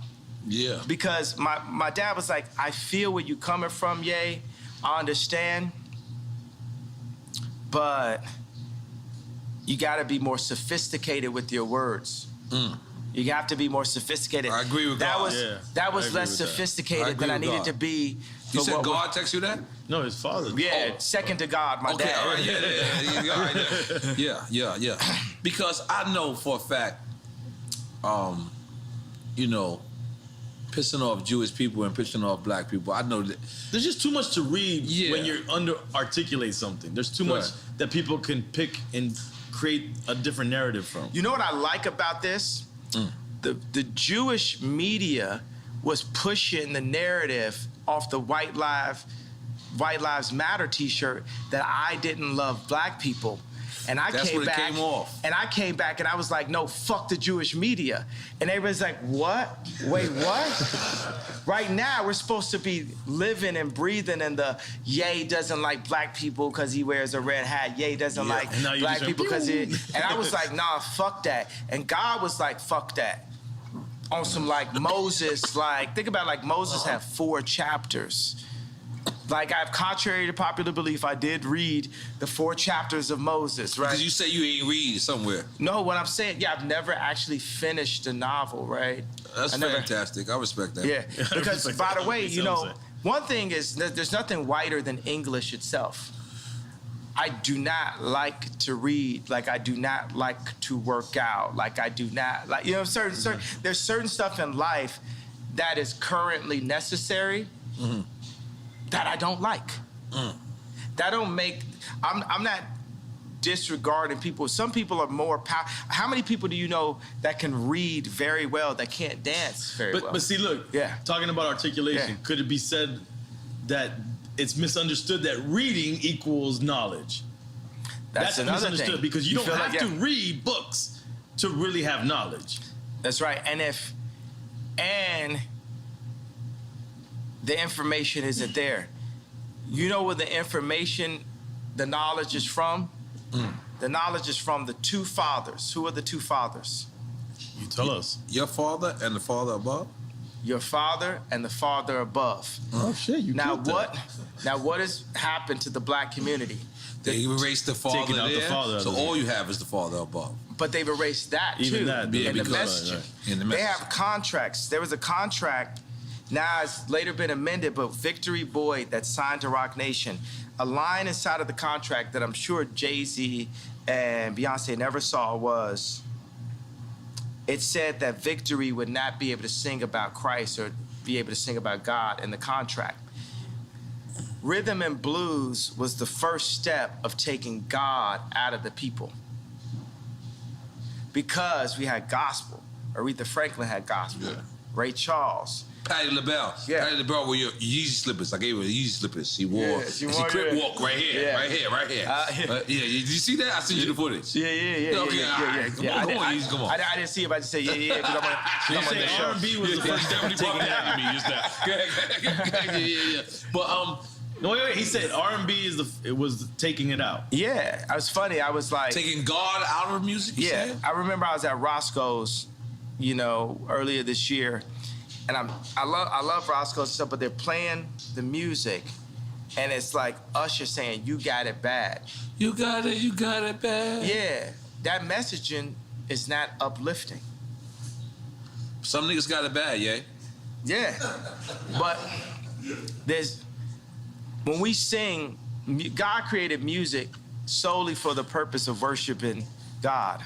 Yeah. Because my dad was like, I feel where you coming from, Ye. I understand. But you got to be more sophisticated with your words. You have to be more sophisticated. I agree with God. That was less sophisticated than I needed to be. You said God text you that? No, his father. Yeah, second to God, my dad. All right, yeah. Because I know for a fact, you know, pissing off Jewish people and pissing off black people. I know that there's just too much to read when you're articulate something. There's too much that people can pick and create a different narrative from. You know what I like about this? The Jewish media was pushing the narrative off the White Lives Matter T-shirt that I didn't love black people. And I came back and I was like, no, fuck the Jewish media. And everybody's like, what? Wait, what? Right now, we're supposed to be living and breathing in the Ye doesn't like black people because he wears a red hat. Ye doesn't like black people because he... And I was like, nah, fuck that. And God was like, fuck that. On some like Moses, like, think about like Moses had 4 chapters. Like, contrary to popular belief, I did read the 4 chapters of Moses, right? Because you say you ain't read somewhere. No, what I'm saying, I've never actually finished a novel, right? That's fantastic. I respect that. Yeah, because by the way, you know, one thing is that there's nothing whiter than English itself. I do not like to read, like I do not like to work out, like I do not like, you know, there's certain stuff in life that is currently necessary. That I don't like. That don't make. I'm not disregarding people. Some people are more powerful. How many people do you know that can read very well that can't dance very well? But see, look. Talking about articulation, could it be said that it's misunderstood that reading equals knowledge? That's misunderstood thing. Because you don't have to read books to really have knowledge. That's right. And the information isn't there. You know where the information, the knowledge is from? The knowledge is from the 2 fathers. Who are the 2 fathers? You tell us. Your father and the father above? Your father and the father above. Oh shit, you now what has happened to the black community? They erased the father taking out there, the father so all you have is the father above. But they've erased that Even too. That, in the messaging. In the They have contracts. There was a contract. Now it's later been amended, but Victory Boyd that signed to Rock Nation, a line inside of the contract that I'm sure Jay-Z and Beyonce never saw was, it said that Victory would not be able to sing about Christ or be able to sing about God in the contract. Rhythm and blues was the first step of taking God out of the people. Because we had gospel. Aretha Franklin had gospel. Ray Charles. Patti LaBelle. Patti LaBelle wore your Yeezy slippers. I gave her the Yeezy slippers. She wore. She crip walk right here. Right here. Did you see that? I sent you the footage. Yeah. Come on. I didn't see it, but I just say yeah. You say R&B was the first step to taking out of me just now. Yeah. But no, wait. He said R&B was taking it out. Yeah, it was funny. I was like taking God out of music. Yeah, I remember I was at Roscoe's, you know, earlier this year. And I love Roscoe's stuff, but they're playing the music, and it's like Usher saying, "You got it bad." You got it bad. Yeah, that messaging is not uplifting. Some niggas got it bad, Yeah, but when we sing, God created music solely for the purpose of worshiping God.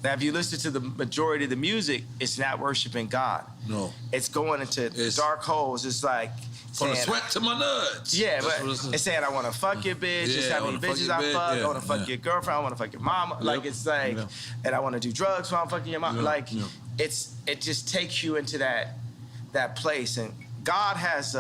Now, if you listen to the majority of the music, it's not worshiping God. No. It's going into dark holes. It's like from the sweat to my nuts. Yeah, but it's saying I want to fuck your bitch. It's how many bitches I fuck. I want to fuck your girlfriend. I want to fuck your mama. Like it's like, and I want to do drugs while I'm fucking your mama. Like it just takes you into that place. And God has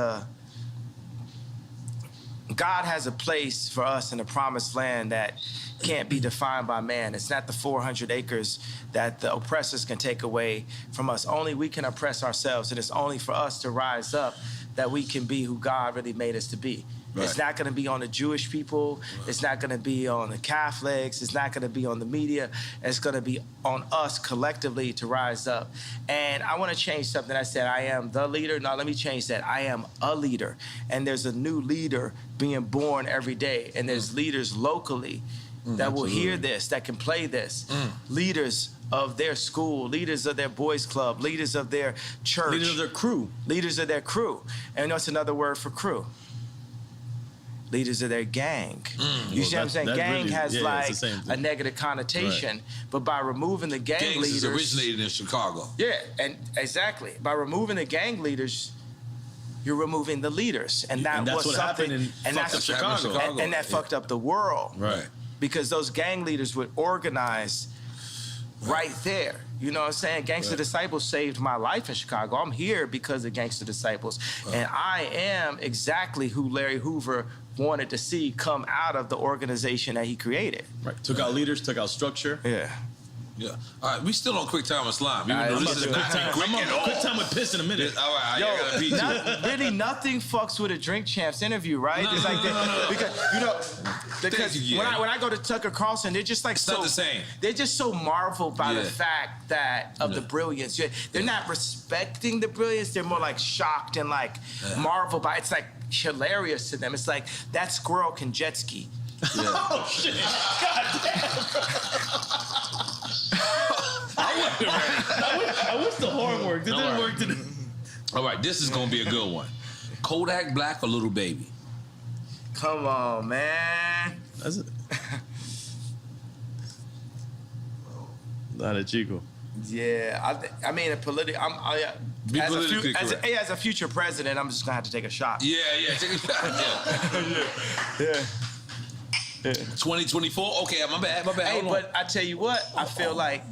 God has a place for us in the promised land that can't be defined by man. It's not the 400 acres that the oppressors can take away from us. Only we can oppress ourselves, and it's only for us to rise up that we can be who God really made us to be. Right. It's not going to be on the Jewish people. Right. It's not going to be on the Catholics. It's not going to be on the media. It's going to be on us collectively to rise up. And I want to change something. I said, I am the leader. No, let me change that. I am a leader. And there's a new leader being born every day. And there's leaders locally that will hear this, that can play this. Leaders of their school, leaders of their boys club, leaders of their church. Leaders of their crew. Leaders of their crew. And that's another word for crew. Leaders of their gang. You see what I'm saying? Gang really, has like a negative connotation, but by removing the gang leaders... Gangs originated in Chicago. Yeah, and exactly. By removing the gang leaders, you're removing the leaders. And that was what something... happened in Chicago. And that fucked up the world. Right. Because those gang leaders would organize right there. You know what I'm saying? Gangster Disciples saved my life in Chicago. I'm here because of Gangster Disciples. And I am exactly who Larry Hoover wanted to see come out of the organization that he created. Right. Took out leaders, took out structure. Yeah. Yeah. All right, we still on quick time with slime. I'm on quick time with piss in a minute. All right, I gotta beat you. Really, nothing fucks with a Drink Champs interview, right? No, it's like no. Because when I go to Tucker Carlson, they're just like it's not the same. They're just so marveled by the fact that of the brilliance. They're not respecting the brilliance. They're more like shocked and like marveled by. It's like hilarious to them. It's like that squirrel can jet ski. Yeah. Oh shit! God damn. I wish the horn worked. It didn't work today. All right, this is gonna be a good one. Kodak Black or Little Baby? Come on, man. That's it. Not a Chico. Yeah, I mean, as a future president, I'm just gonna have to take a shot. Yeah, take a shot. Yeah. 2024. Okay, my bad. Hey, but I tell you what, I feel like,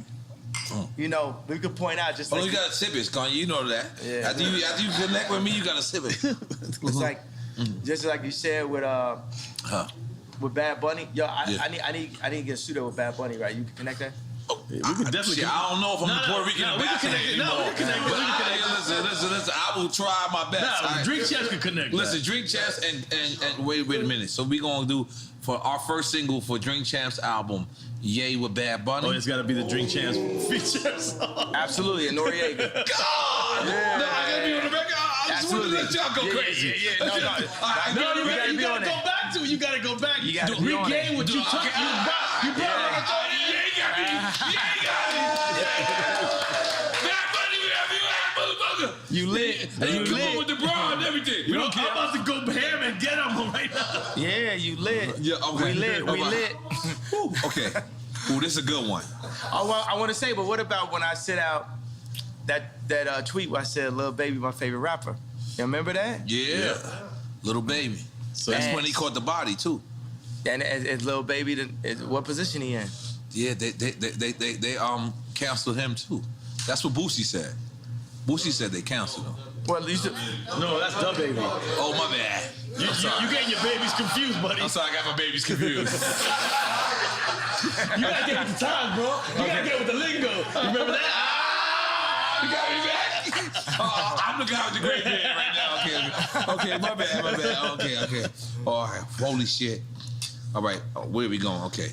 you know, we could point out just like you gotta sip it, Kanye. You know that. Yeah. After you connect with me, you gotta sip it. It's like, just like you said with Bad Bunny. Yo, I need to get a studio with Bad Bunny, right? You can connect that. Yeah, we can definitely. I don't know if I'm the Puerto Rican ambassador anymore. We can connect. Listen. I will try my best. Drink Champs can connect. Listen, Drink Champs and wait a minute. So we gonna do for our first single for Drink Champs album, Yay with Bad Bunny. Oh, it's gotta be the Drink Champs feature song. Absolutely, and Noriega. God! Yeah. No, I gotta be on the record. I just want to let y'all go crazy. No, you gotta go back to it. You gotta go back. You gotta regain what you took. You brought You lit. And you come on with the bra and everything. I'm about to go ham and get him right now. Yeah, you lit. Yeah, okay. We lit. Okay. Ooh, this is a good one. I want to say, but what about when I sent out that tweet where I said, "Lil Baby, my favorite rapper"? You remember that? Yeah. Little Baby. So that's when he caught the body too. And as Lil Baby, what position he in? Yeah, they canceled him too. That's what Boosie said. Boosie said they canceled him. Well, no, that's the baby. Oh, my bad. You getting your babies confused, buddy. I'm sorry, I got my babies confused. You gotta get with the times, bro. You gotta get with the lingo. You remember that? You got me back? I'm the guy with the great beard right now. Okay, my bad. Okay. All right, holy shit. All right, where are we going? Okay.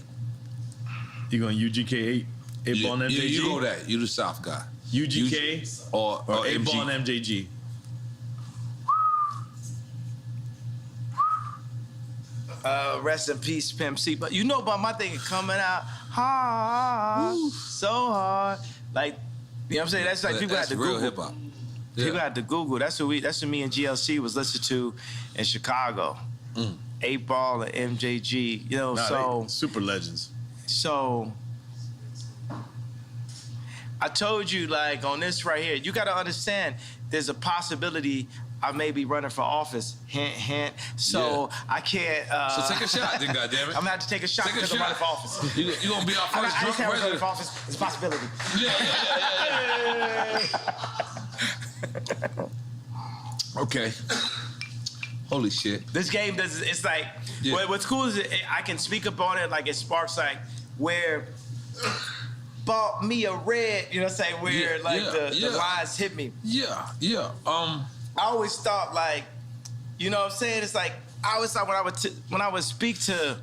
You going UGK 8 ball and MJG? You go that. You the South guy. UGK or 8 ball and MJG. Rest in peace, Pimp C. But you know about my thing coming out hard, so hard. Like, you know what I'm saying? That's like people have to Google. Hip hop. Yeah. People have to Google. That's what me and GLC was listening to in Chicago. 8 Ball and MJG. You know, super legends. So I told you, like, on this right here, you got to understand there's a possibility I may be running for office. Hint, hint. So I can't. So take a shot, then, goddammit. I'm gonna have to take a shot because I'm running for office. You gonna be our first drunk president? Running for office. It's a possibility. Yeah. Okay. Holy shit. This game does. It's like what's cool is I can speak up on it. Like it sparks like where bought me a red. You know what I'm saying? Where the lines hit me. Yeah. I always thought like, you know what I'm saying? It's like I always thought when I would speak to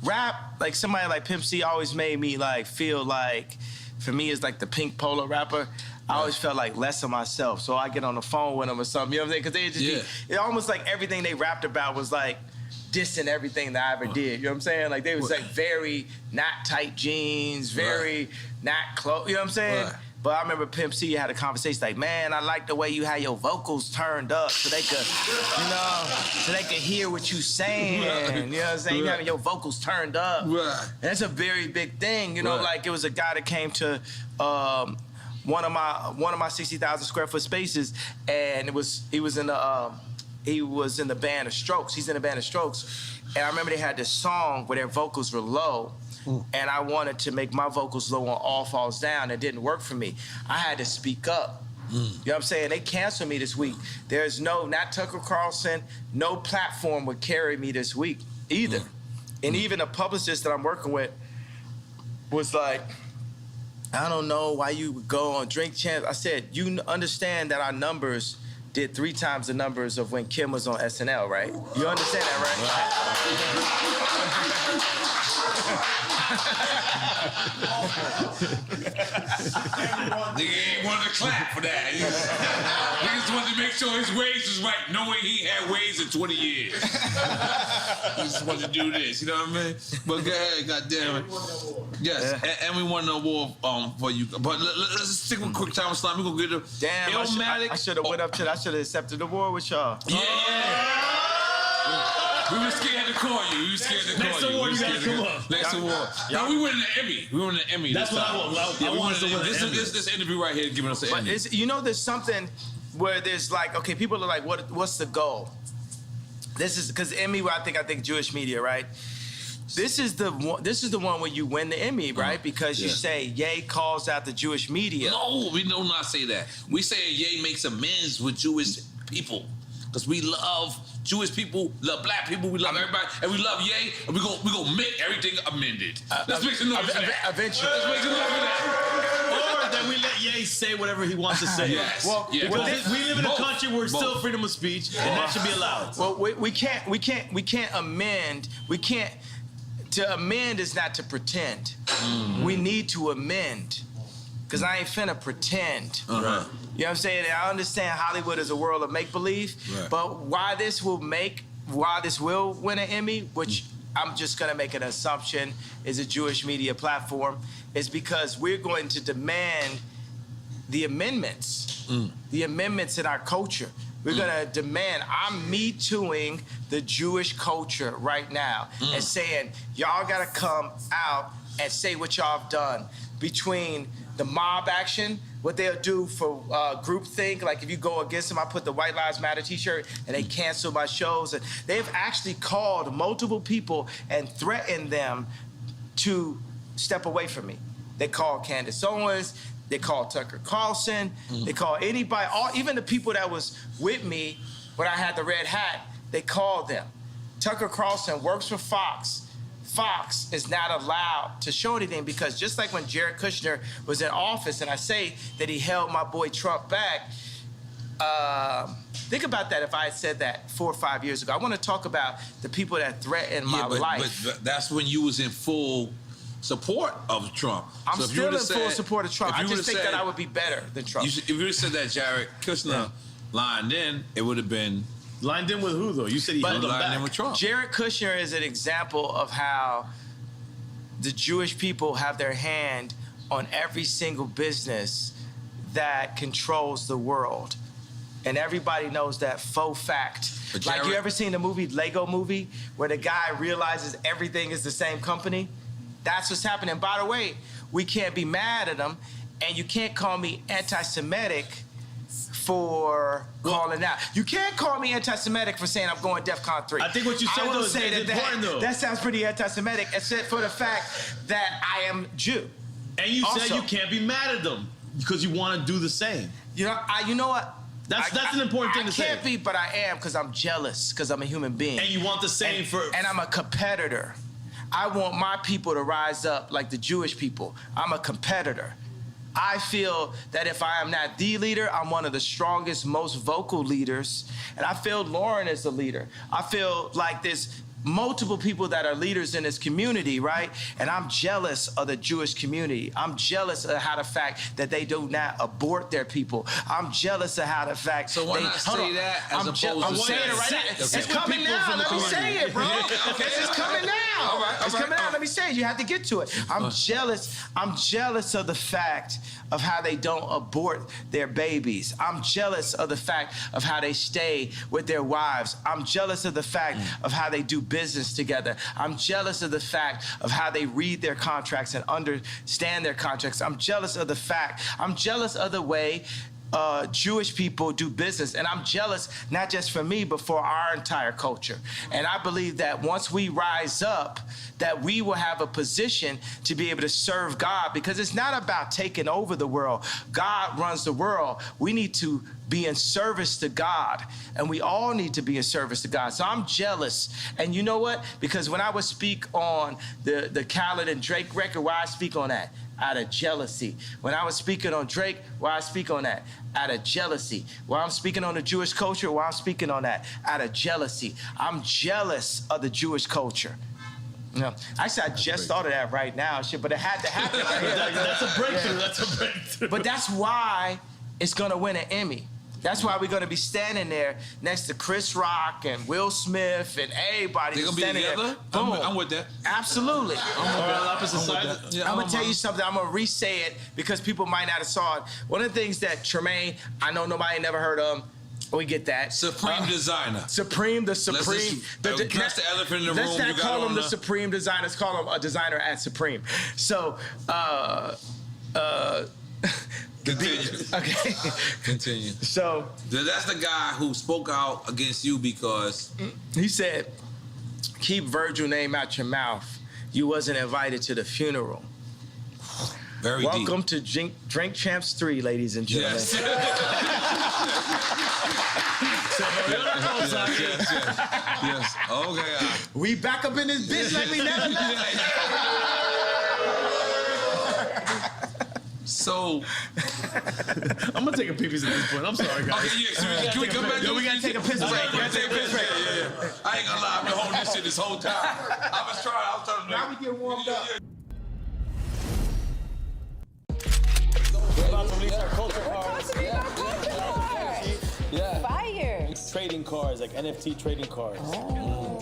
rap, like somebody like Pimp C always made me like feel like, for me it's like the Pink Polo rapper. I always felt like less of myself, so I get on the phone with them or something. You know what I'm saying? Because they just it almost like everything they rapped about was like dissing everything that I ever did. You know what I'm saying? Like they was like very not tight jeans, very not close. You know what I'm saying? Right. But I remember Pimp C had a conversation like, man, I like the way you had your vocals turned up so they could, you know, so they could hear what you saying. You know what I'm saying? You having your vocals turned up. Right. And that's a very big thing. You know, like it was a guy that came to one of my 60,000 square foot spaces, and he was in the band of Strokes. He's in the band of Strokes, and I remember they had this song where their vocals were low, and I wanted to make my vocals low on All Falls Down. It didn't work for me. I had to speak up. You know what I'm saying? They canceled me this week. There's not Tucker Carlson, no platform would carry me this week either. And even a publicist that I'm working with was like, I don't know why you would go on Drink Champs. I said, you understand that our numbers did 3 times the numbers of when Kim was on SNL, right? You understand that, Nigga ain't wanted to clap for that. Niggas wanted to make sure his ways was right, knowing he had ways in 20 years. He just wanted to do this, you know what I mean? But go ahead, goddamn it. Yes, and we won an award for you. But let's stick with quick time slime. We're gonna get it. Damn, I should have went up to that. I should have accepted the award with y'all. Yeah. We were scared to call you. We were scared to call you. Next award, you gotta come up. Next award. No, we won an Emmy. We won an Emmy. That's what I want. I want to win an Emmy. This interview right here giving us an Emmy. But you know, there's something where there's like, okay, people are like, what's the goal? This is because Emmy. I think Jewish media, right? This is the one where you win the Emmy, right? Because you say Ye calls out the Jewish media. No, we do not say that. We say Ye makes amends with Jewish people because we love Jewish people, love black people, we love everybody, and we love Ye, and we gonna make everything amended. Let's make some noise for that. Eventually. Let's make some noise for that. Or that we let Ye say whatever he wants to say. Yes. Well, because we live in a country where it's still freedom of speech, and that should be allowed. Well, we can't amend. To amend is not to pretend. We need to amend. Because I ain't finna pretend. Right. You know what I'm saying? I understand Hollywood is a world of make-believe, but why this will win an Emmy, which I'm just gonna make an assumption is a Jewish media platform, is because we're going to demand the amendments. The amendments in our culture. We're gonna demand, I'm Me Tooing the Jewish culture right now and saying, y'all gotta come out and say what y'all have done between the mob action, what they'll do for groupthink, like if you go against them, I put the White Lives Matter t-shirt and they cancel my shows. And they've actually called multiple people and threatened them to step away from me. They called Candace Owens, they called Tucker Carlson, they called anybody, even the people that was with me when I had the red hat, they called them. Tucker Carlson works for Fox. Fox is not allowed to show anything because just like when Jared Kushner was in office and I say that he held my boy Trump back, think about that if I had said that 4 or 5 years ago. I want to talk about the people that threatened my life. But that's when you was in full support of Trump. I'm still in full support of Trump. I just think that I would be better than Trump. If you would have said that Jared Kushner lined in, it would have been... Lined in with who, though? You said he held him back. In with Trump. Jared Kushner is an example of how the Jewish people have their hand on every single business that controls the world. And everybody knows that faux fact. Like, you ever seen the movie, Lego Movie, where the guy realizes everything is the same company? That's what's happening. By the way, we can't be mad at him, and you can't call me anti-Semitic for calling out. You can't call me anti-Semitic for saying I'm going DEFCON 3. I think what you said though is important though. That sounds pretty anti-Semitic, except for the fact that I am Jew. And you said you can't be mad at them because you want to do the same. You know what? That's an important thing to say. I can't be, but I am because I'm jealous because I'm a human being. And you want the same And I'm a competitor. I want my people to rise up like the Jewish people. I'm a competitor. I feel that if I am not the leader, I'm one of the strongest, most vocal leaders. And I feel Lauren is the leader. I feel like there's multiple people that are leaders in this community, right? And I'm jealous of the Jewish community. I'm jealous of how the fact that they do not abort their people. I'm jealous of how the fact. So why not say that as opposed to I'm saying it right now. It's coming now. Let me say it, bro. It's coming now. It's coming out. Let me say it. You have to get to it. I'm jealous. I'm jealous of the fact of how they don't abort their babies. I'm jealous of the fact of how they stay with their wives. I'm jealous of the fact of how they do business together. I'm jealous of the fact of how they read their contracts and understand their contracts. I'm jealous of the fact. I'm jealous of the way Jewish people do business. And I'm jealous, not just for me, but for our entire culture. And I believe that once we rise up, that we will have a position to be able to serve God, because it's not about taking over the world. God runs the world. We need to be in service to God, and we all need to be in service to God. So I'm jealous. And you know what? Because when I would speak on the Khaled and Drake record, why I speak on that? Out of jealousy. When I was speaking on Drake, why I speak on that? Out of jealousy. While I'm speaking on the Jewish culture, why I'm speaking on that? Out of jealousy. I'm jealous of the Jewish culture. No, actually, I just thought of that right now, shit, but it had to happen. That's a breakthrough. That's a breakthrough. But that's why it's gonna win an Emmy. That's why we're gonna be standing there next to Chris Rock and Will Smith and everybody. They're gonna be together? Boom. I'm with that. Absolutely. I'm gonna tell you something. I'm gonna re-say it because people might not have saw it. One of the things that Tremaine, I know nobody never heard of. We get that. Supreme designer. Supreme, the Supreme. That's the elephant in the room. Let's not call him the Supreme designer. Let's call him a designer at Supreme. So, Continue. Okay. Continue. So that's the guy who spoke out against you because he said, "Keep Virgil name out your mouth. You wasn't invited to the funeral." Very Welcome deep. to Drink Champs 3, ladies and gentlemen. Yes. Yes. Okay. We back up in this bitch like we never left. So I'm gonna take a pee-pee at this point. I'm sorry, guys. Okay, yeah. So can we come back? We gotta take a piss break. Yeah. I ain't gonna lie. I've been holding this shit this whole time. I was trying. Now we get warmed up. We're about to release our culture cards. Yeah. Fire. It's trading cards, like NFT trading cards. Oh.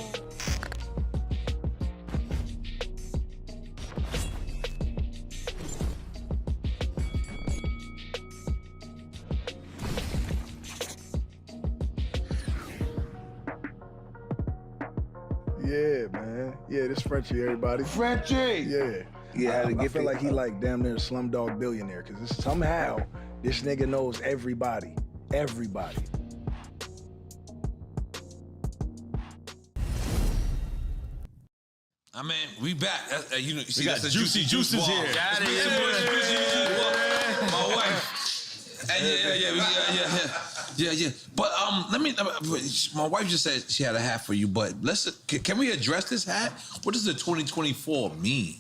Yeah, man. Yeah, this Frenchie, everybody. Frenchie! Yeah. Yeah, I feel like he like damn near a Slumdog Billionaire, because somehow this nigga knows everybody. Everybody. I mean, we back. You see, got that's the Juicy Juices ball. here. Got it. Yeah. My wife. Yeah. But my wife just said she had a hat for you. But can we address this hat? What does the 2024 mean?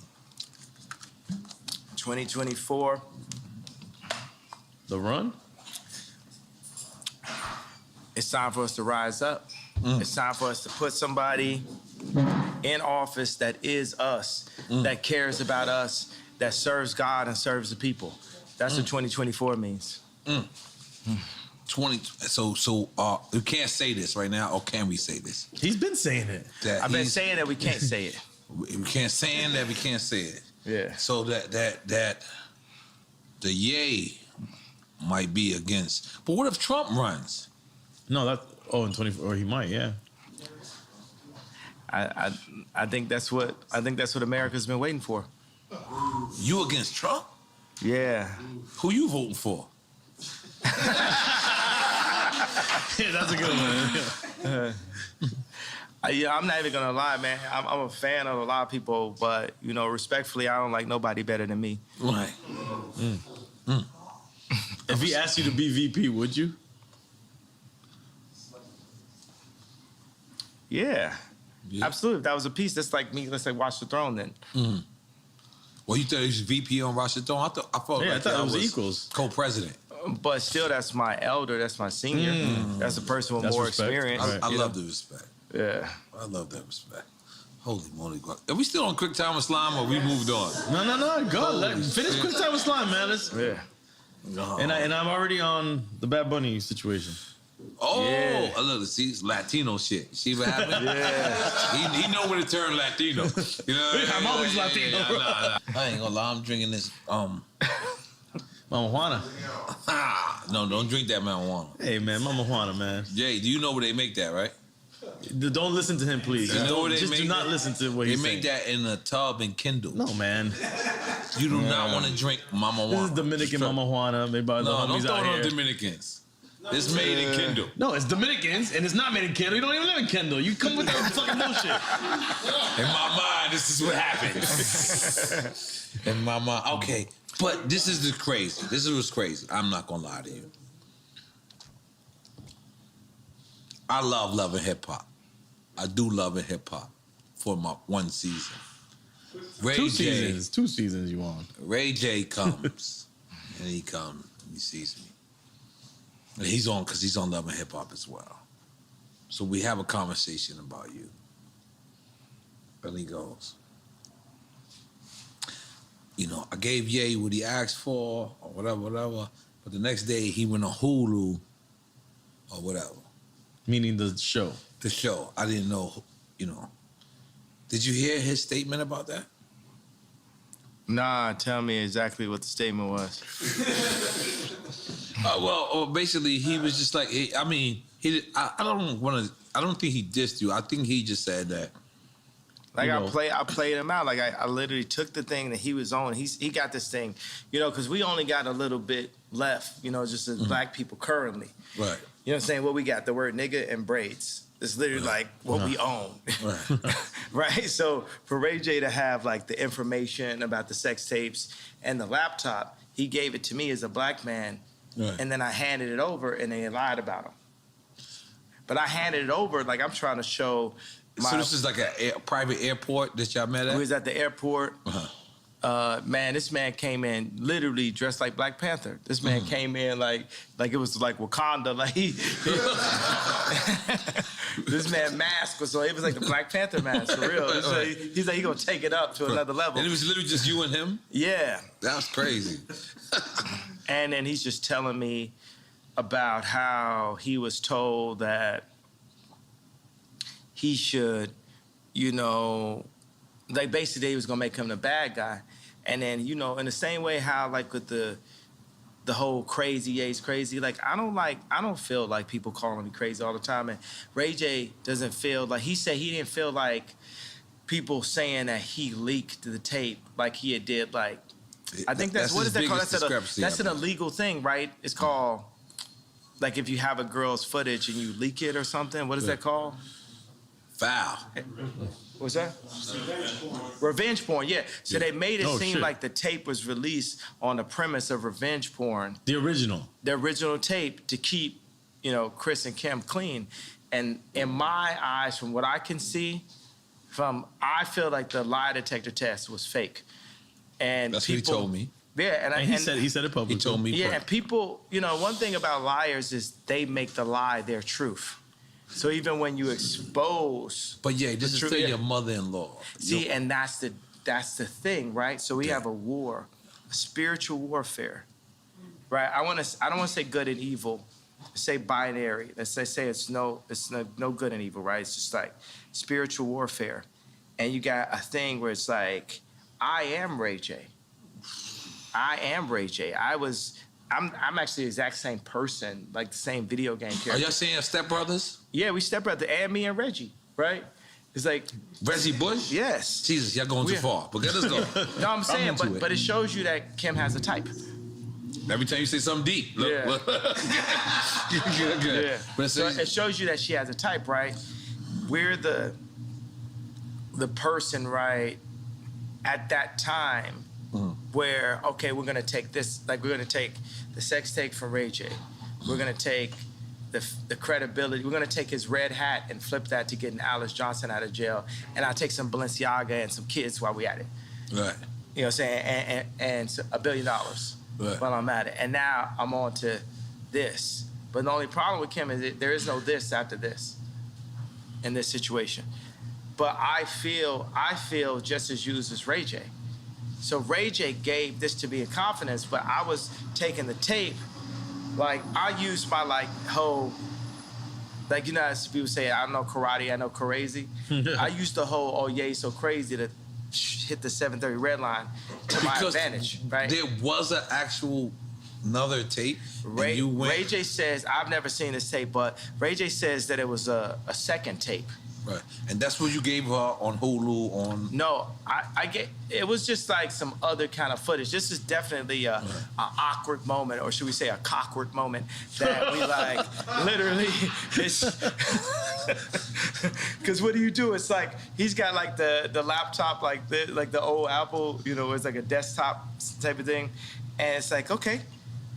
2024. The run? It's time for us to rise up. It's time for us to put somebody in office that is us, that cares about us, that serves God and serves the people. That's what 2024 means. So we can't say this right now, or can we say this? He's been saying it. I've been saying that we can't say it. We can't say that we can't say it. Yeah. So that the yay might be against. But what if Trump runs? No, in 24, or he might, yeah. I think that's what America's been waiting for. You against Trump? Yeah. Who you voting for? Yeah, that's a good one. I'm not even gonna lie, man. I'm a fan of a lot of people, but respectfully, I don't like nobody better than me. Right. If he asked you to be VP, would you? Yeah. Absolutely. If that was a piece, that's like me, let's say Watch the Throne then. Mm-hmm. Well, you thought he was VP on Watch the Throne? I thought it was equals. Co-president. But still, that's my elder, that's my senior. That's a person with more experience. I love the respect. Yeah. I love that respect. Holy moly. Are we still on Quick Time with Slime or we moved on? No. Go. Finish Quick Time with Slime, man. And I'm already on the Bad Bunny situation. Oh, I love to see Latino shit. See what happened? Yeah. He know when to turn Latino. You know what I'm always Latino. Nah. I ain't gonna lie. I'm drinking this. Mama Juana. No, don't drink that marijuana. Hey, man, Mama Juana, man. Jay, do you know where they make that, right? Don't listen to him, please. You know where they just make do not listen to what he's saying. They make that in a tub and Kindle. No, man. You do not want to drink Mama Juana. This is Dominican Mama Juana. Made by the homies out here. No, Dominicans. It's made in Kendall. No, it's Dominicans, and it's not made in Kendall. You don't even live in Kendall. You come with that fucking bullshit. In my mind, this is what happens. In my mind, okay. But this is the crazy. This is what's crazy. I'm not gonna lie to you. I love loving hip hop. I do love hip hop for my one season. Two seasons you on. Ray J comes, and he sees me. And he's on because he's on Love and Hip Hop as well. So we have a conversation about you. And he goes, you know, I gave Ye what he asked for or whatever. But the next day he went on Hulu or whatever. Meaning the show. The show. I didn't know, you know. Did you hear his statement about that? Nah, tell me exactly what the statement was. Basically, he was just like, I don't think he dissed you. I think he just said that. Like, I played him out. Like, I literally took the thing that he was on. He got this thing, you know, because we only got a little bit left, you know, just as black people currently. Right. You know what I'm saying? What we got, the word nigga and braids. It's literally like what we own. Right. Right? So for Ray J to have like the information about the sex tapes and the laptop, he gave it to me as a black man. Right. And then I handed it over and they lied about him. But I handed it over like I'm trying to show So this is like a private airport that y'all met at? We was at the airport. Man, this man came in literally dressed like Black Panther. This man came in like it was like Wakanda. Like this man mask was so it was like the Black Panther mask for real. So he's like he gonna take it up to another level. And it was literally just you and him? Yeah. That was crazy. And then he's just telling me about how he was told that he should, you know, like basically he was gonna make him the bad guy. And then, you know, in the same way how like with the whole crazy, Ye's crazy, like I don't feel like people calling me crazy all the time. And Ray J doesn't feel like, he said he didn't feel like people saying that he leaked the tape like he had did like, I think that's what is that called? That's an illegal thing, right? It's called, like if you have a girl's footage and you leak it or something, what is that called? Foul. What's that? Revenge porn, yeah. So they made it seem like the tape was released on the premise of revenge porn. The original tape to keep, you know, Chris and Kim clean. And in my eyes, from what I can see, I feel like the lie detector test was fake. And that's what he told me. Yeah, and he said it publicly. He told me. Yeah, and people, you know, one thing about liars is they make the lie their truth. So even when you expose, but yeah, this is still your mother-in-law. See, and that's the thing, right? So we have a war, a spiritual warfare, right? I don't want to say good and evil, say binary. Let's say it's no good and evil, right? It's just like spiritual warfare, and you got a thing where it's like, I am Ray J. I am Ray J. I'm actually the exact same person, like the same video game character. Are y'all saying Step Brothers? Yeah, we Step Brothers, and me and Reggie, right? It's like Reggie Bush? Yes. Jesus, y'all going too far. But let us go. No, I'm saying, but it shows you that Kim has a type. Every time you say something deep. Look, yeah. Good. Yeah. But so it shows you that she has a type, right? We're the person, right, at that time where, okay, we're gonna take this, like we're gonna take the sex tape from Ray J. We're gonna take the credibility. We're gonna take his red hat and flip that to getting Alice Johnson out of jail, and I'll take some Balenciaga and some kids while we at it. Right. You know what I'm saying? And $1 billion right. while I'm at it. And now I'm on to this. But the only problem with Kim is that there is no this after this in this situation. But I feel just as used as Ray J. So Ray J gave this to me in confidence, but I was taking the tape. Like, I used my, like, whole, like, you know, as people say, I know karate, I know crazy. I used the whole, oh, yeah, so crazy to hit the 730 red line to my advantage, right? There was an actual another tape. Ray J says, I've never seen this tape, but Ray J says that it was a second tape. Right, and that's what you gave her on Hulu on. No, I get it was just like some other kind of footage. This is definitely a awkward moment, or should we say a cockward moment that we like literally. Because what do you do? It's like he's got like the laptop like the old Apple, you know, it's like a desktop type of thing, and it's like, okay,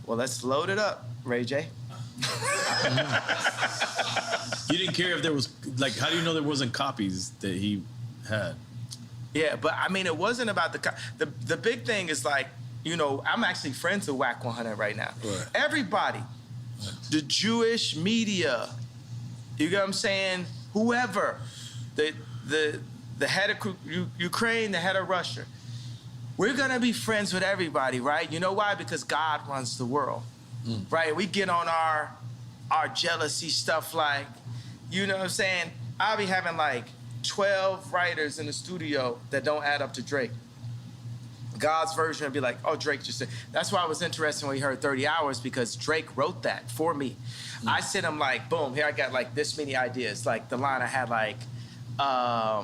well, let's load it up, Ray J. You didn't care if there was, like, how do you know there wasn't copies that he had? Yeah, but I mean, it wasn't about the big thing is like, you know, I'm actually friends with Whack 100 right now. Right. Everybody, the Jewish media, you get what I'm saying? Whoever, the head of Ukraine, the head of Russia, we're gonna be friends with everybody, right? You know why? Because God runs the world, right? We get on our jealousy stuff like, you know what I'm saying? I'll be having like 12 writers in the studio that don't add up to Drake. God's version would be like, oh, Drake just said. That's why I was interested when we heard 30 Hours, because Drake wrote that for me. I sent him like, boom, here I got like this many ideas. Like the line I had like, I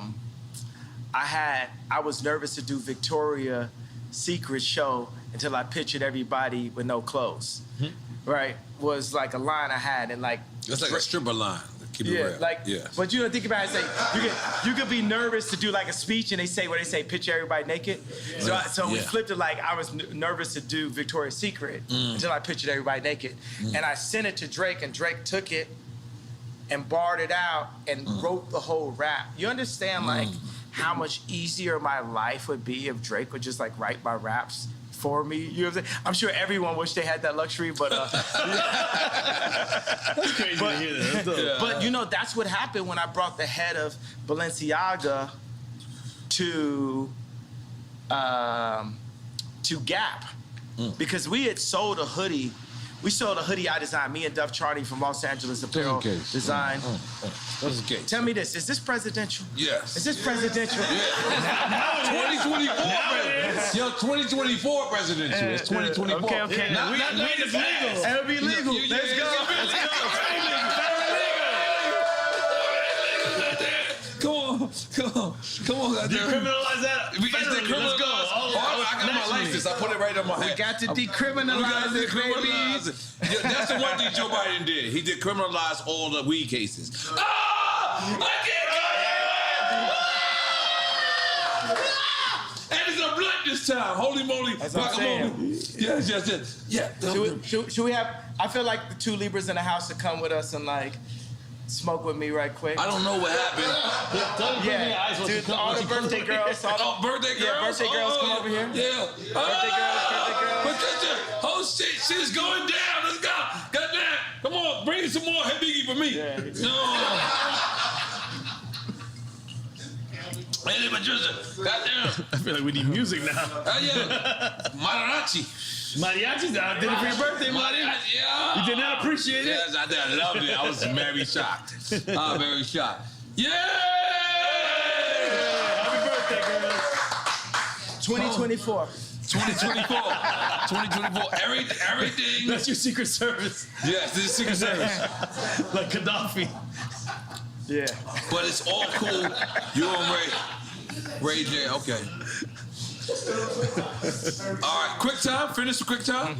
was nervous to do Victoria's Secret show until I pictured everybody with no clothes. Right? Was like a line I had, and like it's like a stripper line. Keep it real. Like, but you don't think about it. Say you could be nervous to do like a speech, and they say picture everybody naked. So we flipped it like I was nervous to do Victoria's Secret until I pictured everybody naked, and I sent it to Drake, and Drake took it and barred it out and wrote the whole rap. You understand like how much easier my life would be if Drake would just like write my raps for me? You know what I'm saying? I'm sure everyone wished they had that luxury, but that's crazy to hear that. But you know, that's what happened when I brought the head of Balenciaga to Gap, because we had sold a hoodie. We sold a hoodie I designed, me and Duff Charney from Los Angeles Apparel Design. What's the case? Tell me this, is this presidential? Yes. Is this presidential? Yeah. 2024, man. Yo, 2024 presidential. It's 2024. Okay. Not it's legal. It'll be legal. Let's go. Come on. Decriminalize that. Let's go. I got my license. I put it right on my head. We got to decriminalize it, baby. That's the one thing Joe Biden did. He decriminalized all the weed cases. And it's a blunt this time. Holy moly. That's what I'm saying. Yes. Yeah. Should we have, I feel like the two Libras in the house to come with us and like smoke with me right quick. I don't know what happened. Dude, all the birthday girls. Birthday girls? Yeah, birthday girls come over here. Yeah. Birthday girls. Patricia, oh shit, shit's going down. Let's go. Goddamn. Come on, bring some more Biggie for me. No. Hey, Patricia, goddamn. I feel like we need music now. Mariachi. Mariachi, I did it for your birthday, Mariachi. Yeah. You did not appreciate it? Yes, I did. I loved it. I was very shocked. Very shocked. Yeah! Happy birthday, girls. 2024. 2024. Everything. That's your Secret Service. Yes, this is Secret Service. Like Gaddafi. Yeah. But it's all cool. You and Ray J, okay. All right, quick time. Finish the quick time.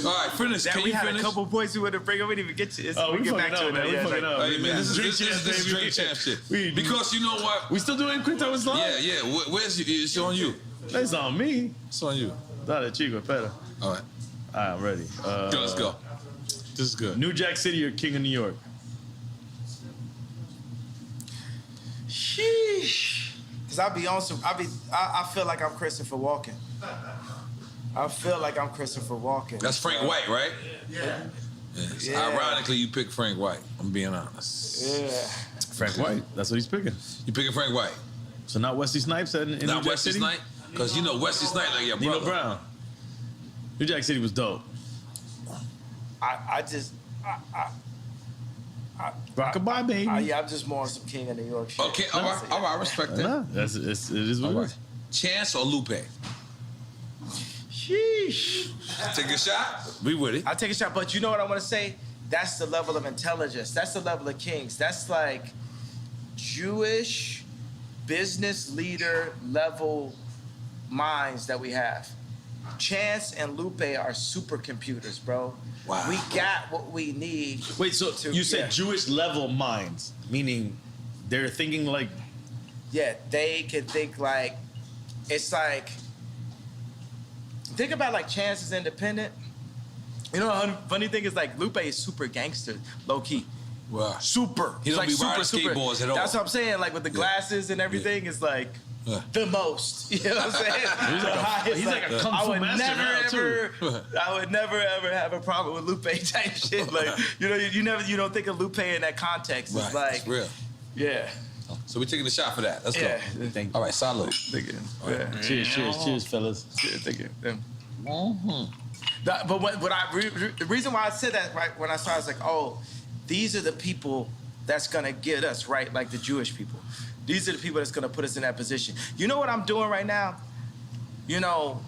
All right, finish. Can you finish? A couple points we would have bring. We didn't even get to this. We get back to it. We fucking up. Hey, man, this is Drink Champ shit. Because you know what? We still doing quick time with Slime? Yeah. Where's it's on you? It's on me. It's on you. Dale, chico, espera. All right. I'm ready. Let's go. This is good. New Jack City or King of New York? Sheesh. Cause I feel like I'm Christopher Walken. I feel like I'm Christopher Walken. That's Frank White, right? Yeah. Ironically, you pick Frank White. I'm being honest. Yeah. Frank White. That's what he's picking. You picking Frank White? So not Wesley Snipes in New Not Jack Wesley City? Snipes? Because you know Wesley Snipes like your brother. Nino Brown. New Jack City was dope. Rockabye, baby. I'm just more on some King of New York shit. Okay, all right, I respect that. Nah, it is what it is. Chance or Lupe? Sheesh. Take a shot. We with it. I'll take a shot, but you know what I want to say? That's the level of intelligence. That's the level of kings. That's like Jewish business leader level minds that we have. Chance and Lupe are supercomputers, bro. Wow. We got what we need. Wait, so you said Jewish level minds, meaning they're thinking like... Yeah, they can think like, it's like, think about like Chance is independent. You know, the funny thing is like Lupe is super gangster, low key. Wow. Super. He don't like be riding skateboards at all. That's what I'm saying. Like with the glasses and everything, it's like the most. You know what I'm saying? He's like a kung fu master now too. I would never ever have a problem with Lupe type shit. Like you don't think of Lupe in that context. It's like it's real. Yeah. So we're taking a shot for that. Let's go. All right, salute. Right. Cheers, fellas. Thank you. But the reason why I said that right when I started, I was like, oh, these are the people that's gonna get us right, like the Jewish people. These are the people that's gonna put us in that position. You know what I'm doing right now? You know,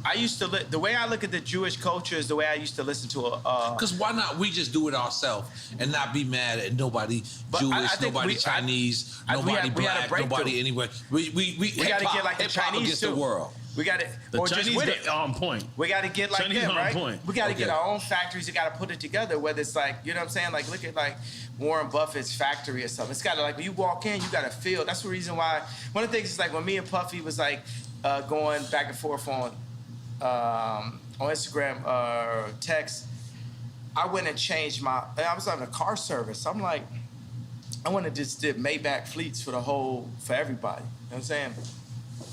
I used to the way I look at the Jewish culture is the way I used to listen to Because why not we just do it ourselves and not be mad at nobody Jewish, nobody Chinese, nobody black, nobody anywhere. We gotta get like the Chinese against too. the world. We got it. The or Chinese just with it. on point. We got to get like Chinese them, on right? point. We got to get our own factories. We got to put it together. Whether it's like, you know what I'm saying? Like, look at like Warren Buffett's factory or something. It's got to like when you walk in, you got to feel. That's the reason why. One of the things is like when me and Puffy was like going back and forth on Instagram or text. I went and changed I was having a car service. I'm like, I went and just did Maybach fleets for everybody. You know what I'm saying?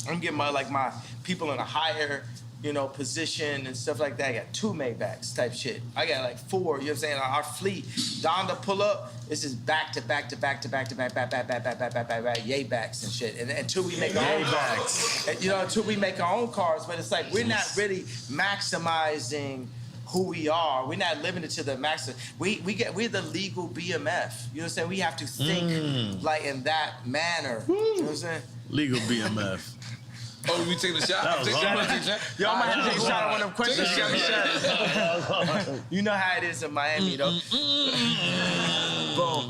I'm getting my people in a higher, position and stuff like that. I got 2 Maybachs type shit. I got like 4, you know what I'm saying? Our fleet, Donda pull up, this is back to back Yaybacks and shit. And until we make our own cars. Until we make our own cars, but it's like we're not really maximizing who we are. We're not living it to the maximum. We're the legal BMF. You know what I'm saying? We have to think like in that manner. You know what I'm saying? Legal BMF. Oh, we taking a shot? Y'all might have to take a shot on one of them questions. You know how it is in Miami, though. Boom.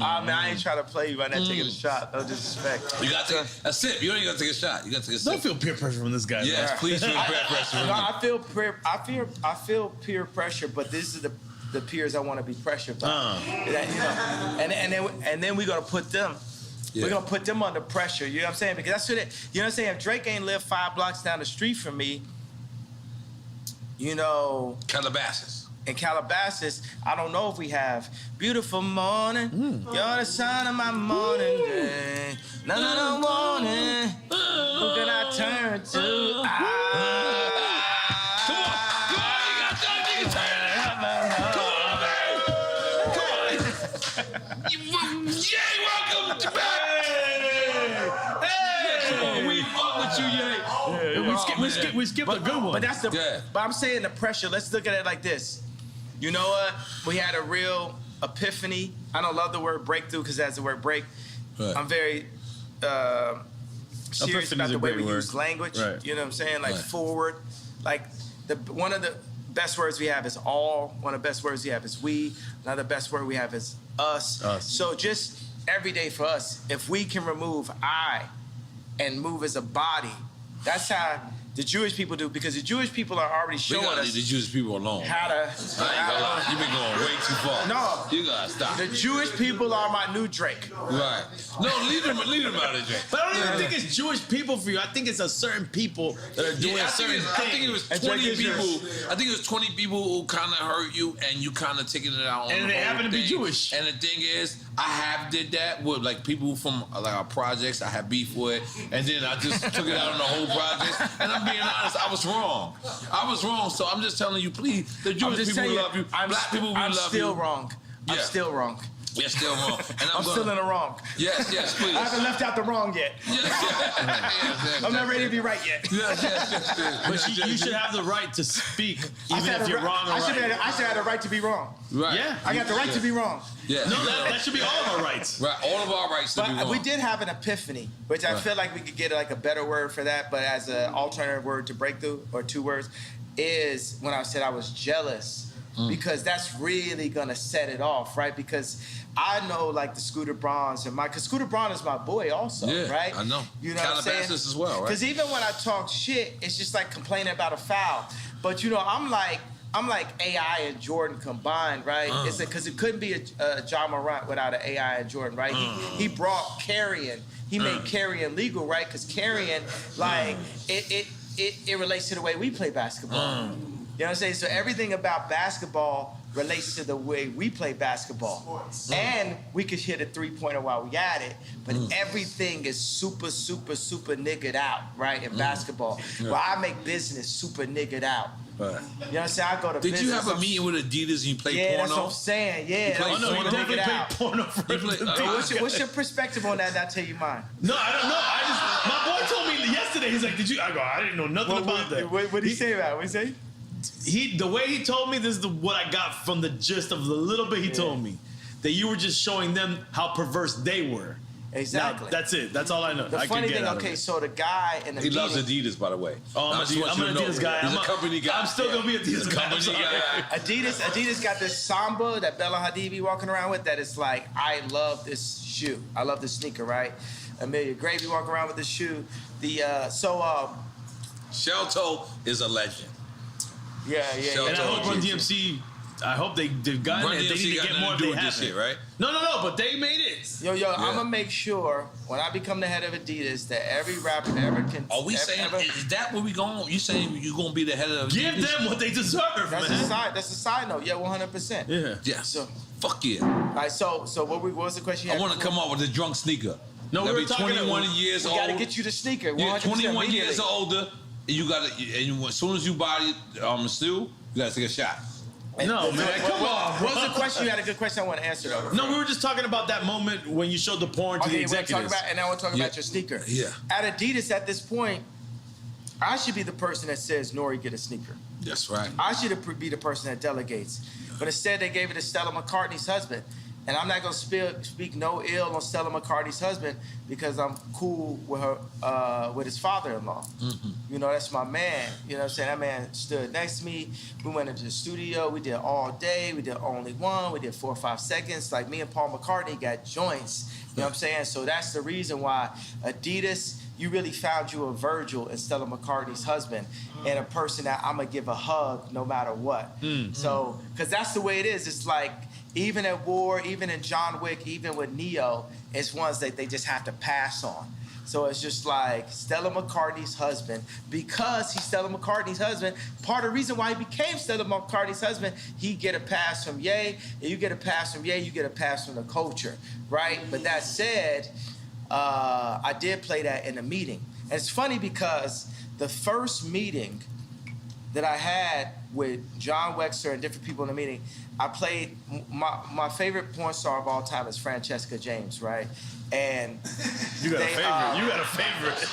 I ain't trying to play you by not taking a shot. No disrespect. You got to take a sip. You don't even got to take a shot. You got to take a sip. Don't feel peer pressure from this guy. Yes, please feel peer pressure from me. I feel peer pressure, but this is the peers I want to be pressured by. And then we're gonna put them. Yeah. We're gonna put them under pressure. You know what I'm saying? Because that's what you know what I'm saying. If Drake ain't lived 5 blocks down the street from me, Calabasas. In Calabasas, I don't know if we have beautiful morning. You're the sun of my morning day. None morning. Who can I turn to? Come on, you got that nigga turn. Come on, man. Yay, welcome back. Hey, we fuck with you, Yay. We skip a good one. But that's but I'm saying the pressure. Let's look at it like this. You know what? We had a real epiphany. I don't love the word breakthrough because that's the word break. Right. I'm very serious about the way we use language. Right. You know what I'm saying? Like forward. Like one of the best words we have is all. One of the best words we have is we. Another best word we have is us. So just every day for us, if we can remove I and move as a body, that's how The Jewish people do, because the Jewish people are already showing us. Leave the Jewish people alone. How to. I ain't gonna lie. You've been going way too far. No. You gotta stop. The Jewish people are my new Drake. Right. No, leave them out of Drake. But I don't even think it's Jewish people for you. I think it's a certain people that are doing certain things. I think it was 20 people. I think it was 20 people who kind of hurt you, and you kind of taking it out on and the they whole happen to be thing. Jewish. And the thing is, I have did that with like people from like our projects. I had beef with, and then I just took it out on the whole project. And I'm being honest, I was wrong. So I'm just telling you, please, the Jewish people will love you. Black people will love you. I'm still wrong. I'm still wrong. You're still wrong. And I'm still in the wrong. Yes, please. I haven't left out the wrong yet. Yes, I'm not ready to be right yet. Yes. But you should have the right to speak, even if you're wrong or right. I should have the right to be wrong. Right. Yeah. I got the right to be wrong. Yeah. No, that should be all of our rights. Right, all of our rights to be But wrong. we did have an epiphany, which I feel like we could get like a better word for that, but as an alternative word to breakthrough, or 2 words, is when I said I was jealous. Because that's really gonna set it off, right? Because I know like the Scooter Brauns and because Scooter Braun is my boy also, right? I know. You know what I'm saying? Calabasas as well, right? Because even when I talk shit, it's just like complaining about a foul. But you know, I'm like AI and Jordan combined, right? It's because it couldn't be a John Morant without an AI and Jordan, right? He brought carrying. He made carrying legal, right? Because carrying, like, it relates to the way we play basketball. You know what I'm saying? So everything about basketball relates to the way we play basketball. And we could hit a 3-pointer while we at it, but everything is super niggered out, right, in basketball. Well, I make business super niggered out. Right. You know what I'm saying? I go to Did business. you have a meeting with Adidas and you played porno? Yeah, that's what I'm saying. Yeah. played No, you porno? definitely played porno for What's your perspective on that? And I'll tell you mine. No, I don't know. My boy told me yesterday, he's like, I didn't know nothing about that. What did he say about it? What did he say? The way he told me, this is what I got from the gist of the little bit he told me. That you were just showing them how perverse they were. Exactly. Now, that's it. That's all I know. The funny thing, okay, so the guy in the He loves Adidas, by the way. Oh, I'm an Adidas guy. He's a company guy. I'm still gonna be Adidas guy. Company guy. Adidas got this Samba that Bella Hadid be walking around with that is like, I love this shoe. I love this sneaker, right? Amelia Gravy walking around with this shoe. Shelto is a legend. Yeah. And I hope Run DMC, I hope they've gotten it. They need to get more if they have shit, right? No, but they made it. Yo, I'm gonna make sure when I become the head of Adidas that every rapper ever can. Are we saying, is that where we going? You saying you gonna be the head of Give Adidas? them what they deserve, that's man. That's a side note. Yeah, 100%. Yeah. Yes. So, fuck yeah. all right, so what was the question? I want to come up with a drunk sneaker. No, we were be talking 21 about, years We old. gotta get you the sneaker. 100% Yeah, 21 immediately. years older. And you gotta, as soon as you buy it, still, you gotta take a shot. No, man, come on, bro. What was the question? You had a good question I want to answer, though. No, we were just talking about that moment when you showed the porn to the executives. And I want to talk about your sneaker. Yeah. At Adidas, at this point, I should be the person that says, Nori, get a sneaker. That's right. I should be the person that delegates. But instead, they gave it to Stella McCartney's husband. And I'm not going to speak no ill on Stella McCartney's husband because I'm cool with her, with his father-in-law. Mm-hmm. You know, that's my man. You know what I'm saying? That man stood next to me. We went into the studio. We did all day. We did Only One. We did 4 or 5 seconds. Like me and Paul McCartney got joints. You know what I'm saying? So that's the reason why Adidas, you really found you a Virgil in Stella McCartney's husband and a person that I'm going to give a hug no matter what. Mm-hmm. So, because that's the way it is. It's like, even at war, even in John Wick, even with Neo, it's ones that they just have to pass on. So it's just like Stella McCartney's husband, because he's Stella McCartney's husband, part of the reason why he became Stella McCartney's husband, he get a pass from Ye, and you get a pass from Ye, you get a pass from the culture, right? But that said, I did play that in a meeting. And it's funny because the first meeting that I had with John Wexler and different people in the meeting, I played, my favorite porn star of all time is Francesca James, right? And you got a favorite.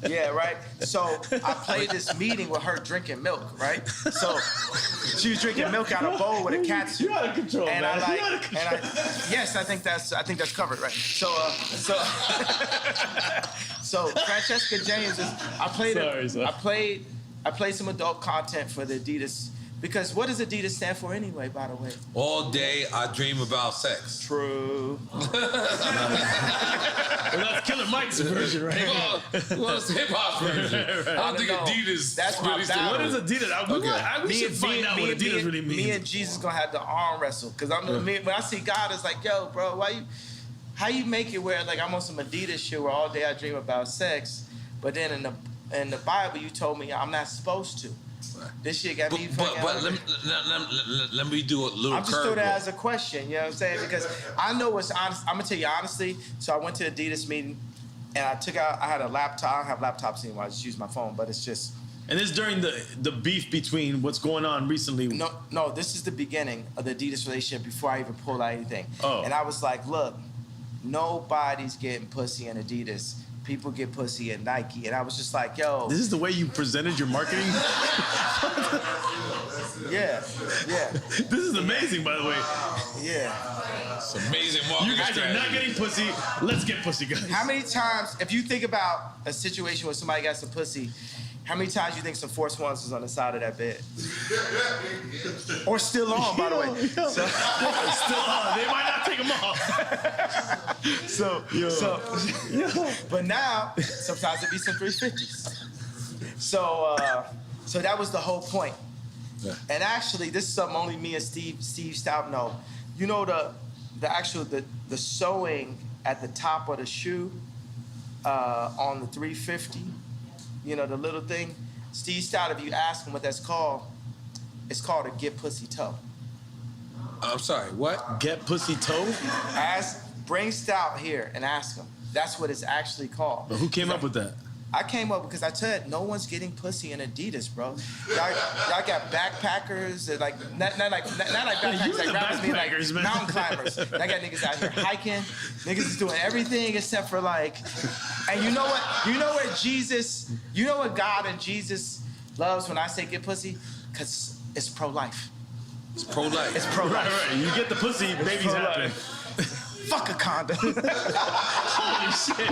Yeah, right? So I played this meeting with her drinking milk, right? So she was drinking milk out of a bowl with a catsuit. You out of control, and man. Yes, I think that's covered, right? So Francesca James is, I played some adult content for the Adidas Because what does Adidas stand for anyway, by the way? All day I dream about sex. True. Well, that's Killer Mike's version, right? Well, it's hip hop's version. I don't think Adidas. That's my really battle. What is Adidas? We should find out what Adidas really means. Me and Jesus gonna have to arm wrestle. Because when I see God, it's like, yo, bro, how you make it where like I'm on some Adidas shit where all day I dream about sex, but then in the Bible you told me I'm not supposed to. This shit got me fucking. But let me do a little. I'm just throw that as a question. You know what I'm saying? Because I know what's honest. I'm gonna tell you honestly. So I went to the Adidas meeting, and I had a laptop. I don't have laptops anymore. I just use my phone. But it's just. And this during the beef between what's going on recently. No. This is the beginning of the Adidas relationship before I even pulled out anything. Oh. And I was like, look, nobody's getting pussy in Adidas. People get pussy at Nike. And I was just like, yo. This is the way you presented your marketing? Yeah. This is amazing, by the way. Yeah. It's amazing marketing. You guys are not getting pussy. Let's get pussy, guys. How many times, if you think about a situation where somebody got some pussy, how many times you think some Force Ones was on the side of that bed? Or still on, by the way. So, still on. They might not take them off. But now, sometimes it be some 350s. So that was the whole point. Yeah. And actually, this is something only me and Steve Stout know. You know the sewing at the top of the shoe on the 350. You know, the little thing. Steve Stout, if you ask him what that's called, it's called a get pussy toe. I'm sorry, what? Get pussy toe? Bring Stout here and ask him. That's what it's actually called. But who came up with that? I came up because I said no one's getting pussy in Adidas, bro. Y'all got backpackers that like not like backpackers like rappers, mean like mountain climbers. I got niggas out here hiking. Niggas is doing everything except for like. And you know what? You know what Jesus? You know what God and Jesus loves when I say get pussy? Cause it's pro-life. It's pro-life. It's pro-life. Right. You get the pussy, babies happen. Fuck a condom. Holy shit.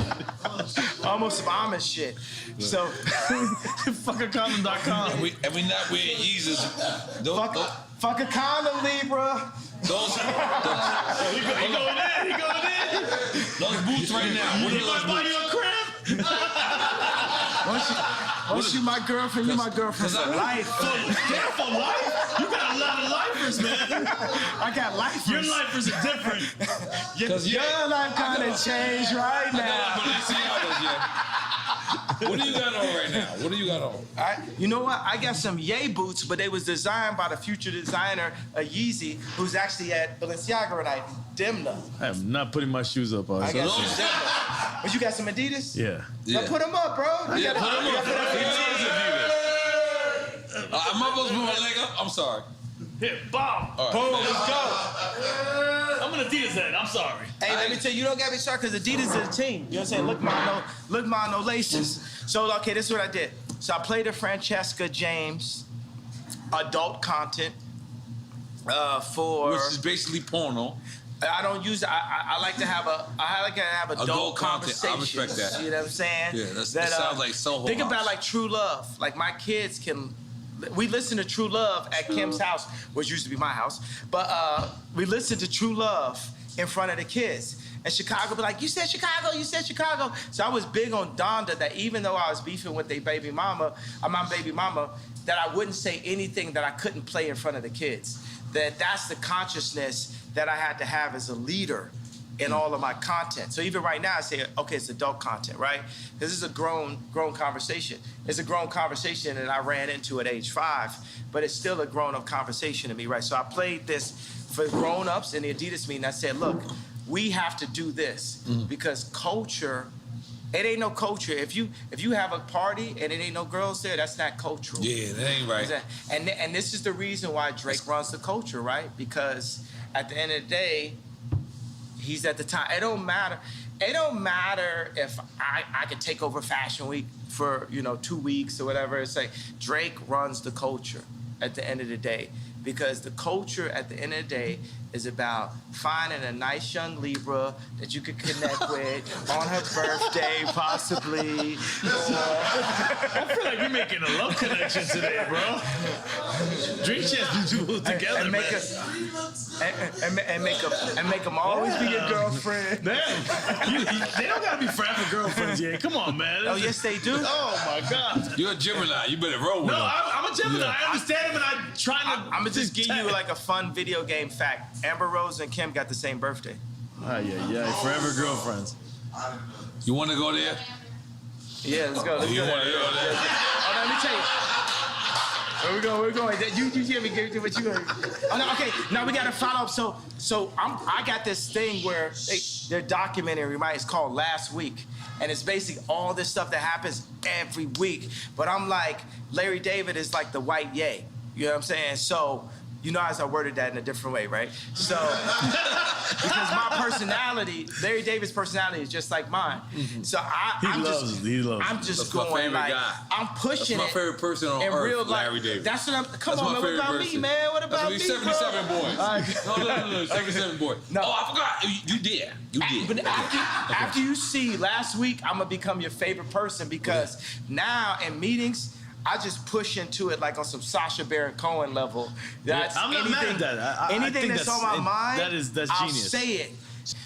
Almost some Amish shit. So, fuckacondom.com. And we not wearing Yeezys. Fuck a condom, Libra. He going in. Those boots right now. What are those buy boots? you a crib? Once you my girlfriend, you my girlfriend for life. For life? You got a lot of lifers, man. I got lifers. Your lifers are different. Your life kind of changed right now. What do you got on right now? What do you got on? You know what? I got some Ye boots, but they was designed by the future designer, Yeezy, who's actually at Balenciaga tonight, Demna. I am not putting my shoes up. I got some Demna. But you got some Adidas? Yeah. Now put them up, bro. Put them up. Am I supposed to put my leg up? I'm sorry. Here, bomb. Right. Boom, let's go. I'm an Adidas head. I'm sorry. Hey, let me tell you, you don't got me started because Adidas is a team. You know what I'm saying? Look, no laces. So, okay, this is what I did. So I played a Francesca James adult content for... Which is basically porno. I don't use. I like to have adult conversations. I respect that. You know what I'm saying? Yeah, that sounds like Soho Think House. about like True Love. Like my kids can. We listen to True Love at Kim's house, which used to be my house. But we listen to True Love in front of the kids. And Chicago be like, you said Chicago. So I was big on Donda that even though I was beefing with my baby mama, that I wouldn't say anything that I couldn't play in front of the kids. That's the consciousness that I had to have as a leader in all of my content. So even right now I say, okay, it's adult content, right? This is a grown conversation. It's a grown conversation that I ran into at age 5, but it's still a grown-up conversation to me, right? So I played this for grown-ups in the Adidas meeting. I said, look, we have to do this because culture, it ain't no culture. If you have a party and it ain't no girls there, that's not cultural. Yeah, that ain't right. And this is the reason why Drake runs the culture, right? Because at the end of the day, he's at the time. It don't matter if I could take over Fashion Week for 2 weeks or whatever. It's like Drake runs the culture at the end of the day because the culture at the end of the day is about finding a nice young Libra that you could connect with on her birthday, possibly. I feel like we're making a love connection today, bro. Dream Champs do together, and make man. make them always be your girlfriend. Damn, they don't gotta be forever girlfriends, yeah. Come on, man. Oh, yes, they do. Oh my God. You're a Gemini. You better roll with No, them. I'm a Gemini. Yeah. I understand him, and I'm trying to. I'm gonna just give you like a fun video game fact. Amber Rose and Kim got the same birthday. Yeah. Forever girlfriends. You want to go there? Yeah, let's go. Let's You go. want to go there? Oh, no, let me tell you. Where we going? You hear me? Give what you heard. Oh no, okay. Now we gotta follow up. So I got this thing where they're documentary, right? It's called Last Week, and it's basically all this stuff that happens every week. But I'm like, Larry David is like the white Ye. You know what I'm saying? So. You know, as I worded that in a different way, right? So, because my personality, Larry David's personality is just like mine. So I'm just That's going my favorite like, guy. I'm pushing That's my favorite person on in earth, real life. Larry David. That's what I'm. Come That's on, my man. What favorite about person. me, man? What about me, 77 bro? boys. No, 77 boys. No. Oh, I forgot. You did. You did. But after you see Last Week, I'm gonna become your favorite person because now in meetings. I just push into it like on some Sacha Baron Cohen level. That's I'm not mad at that. Anything that's on my mind, that's I'll genius. say it.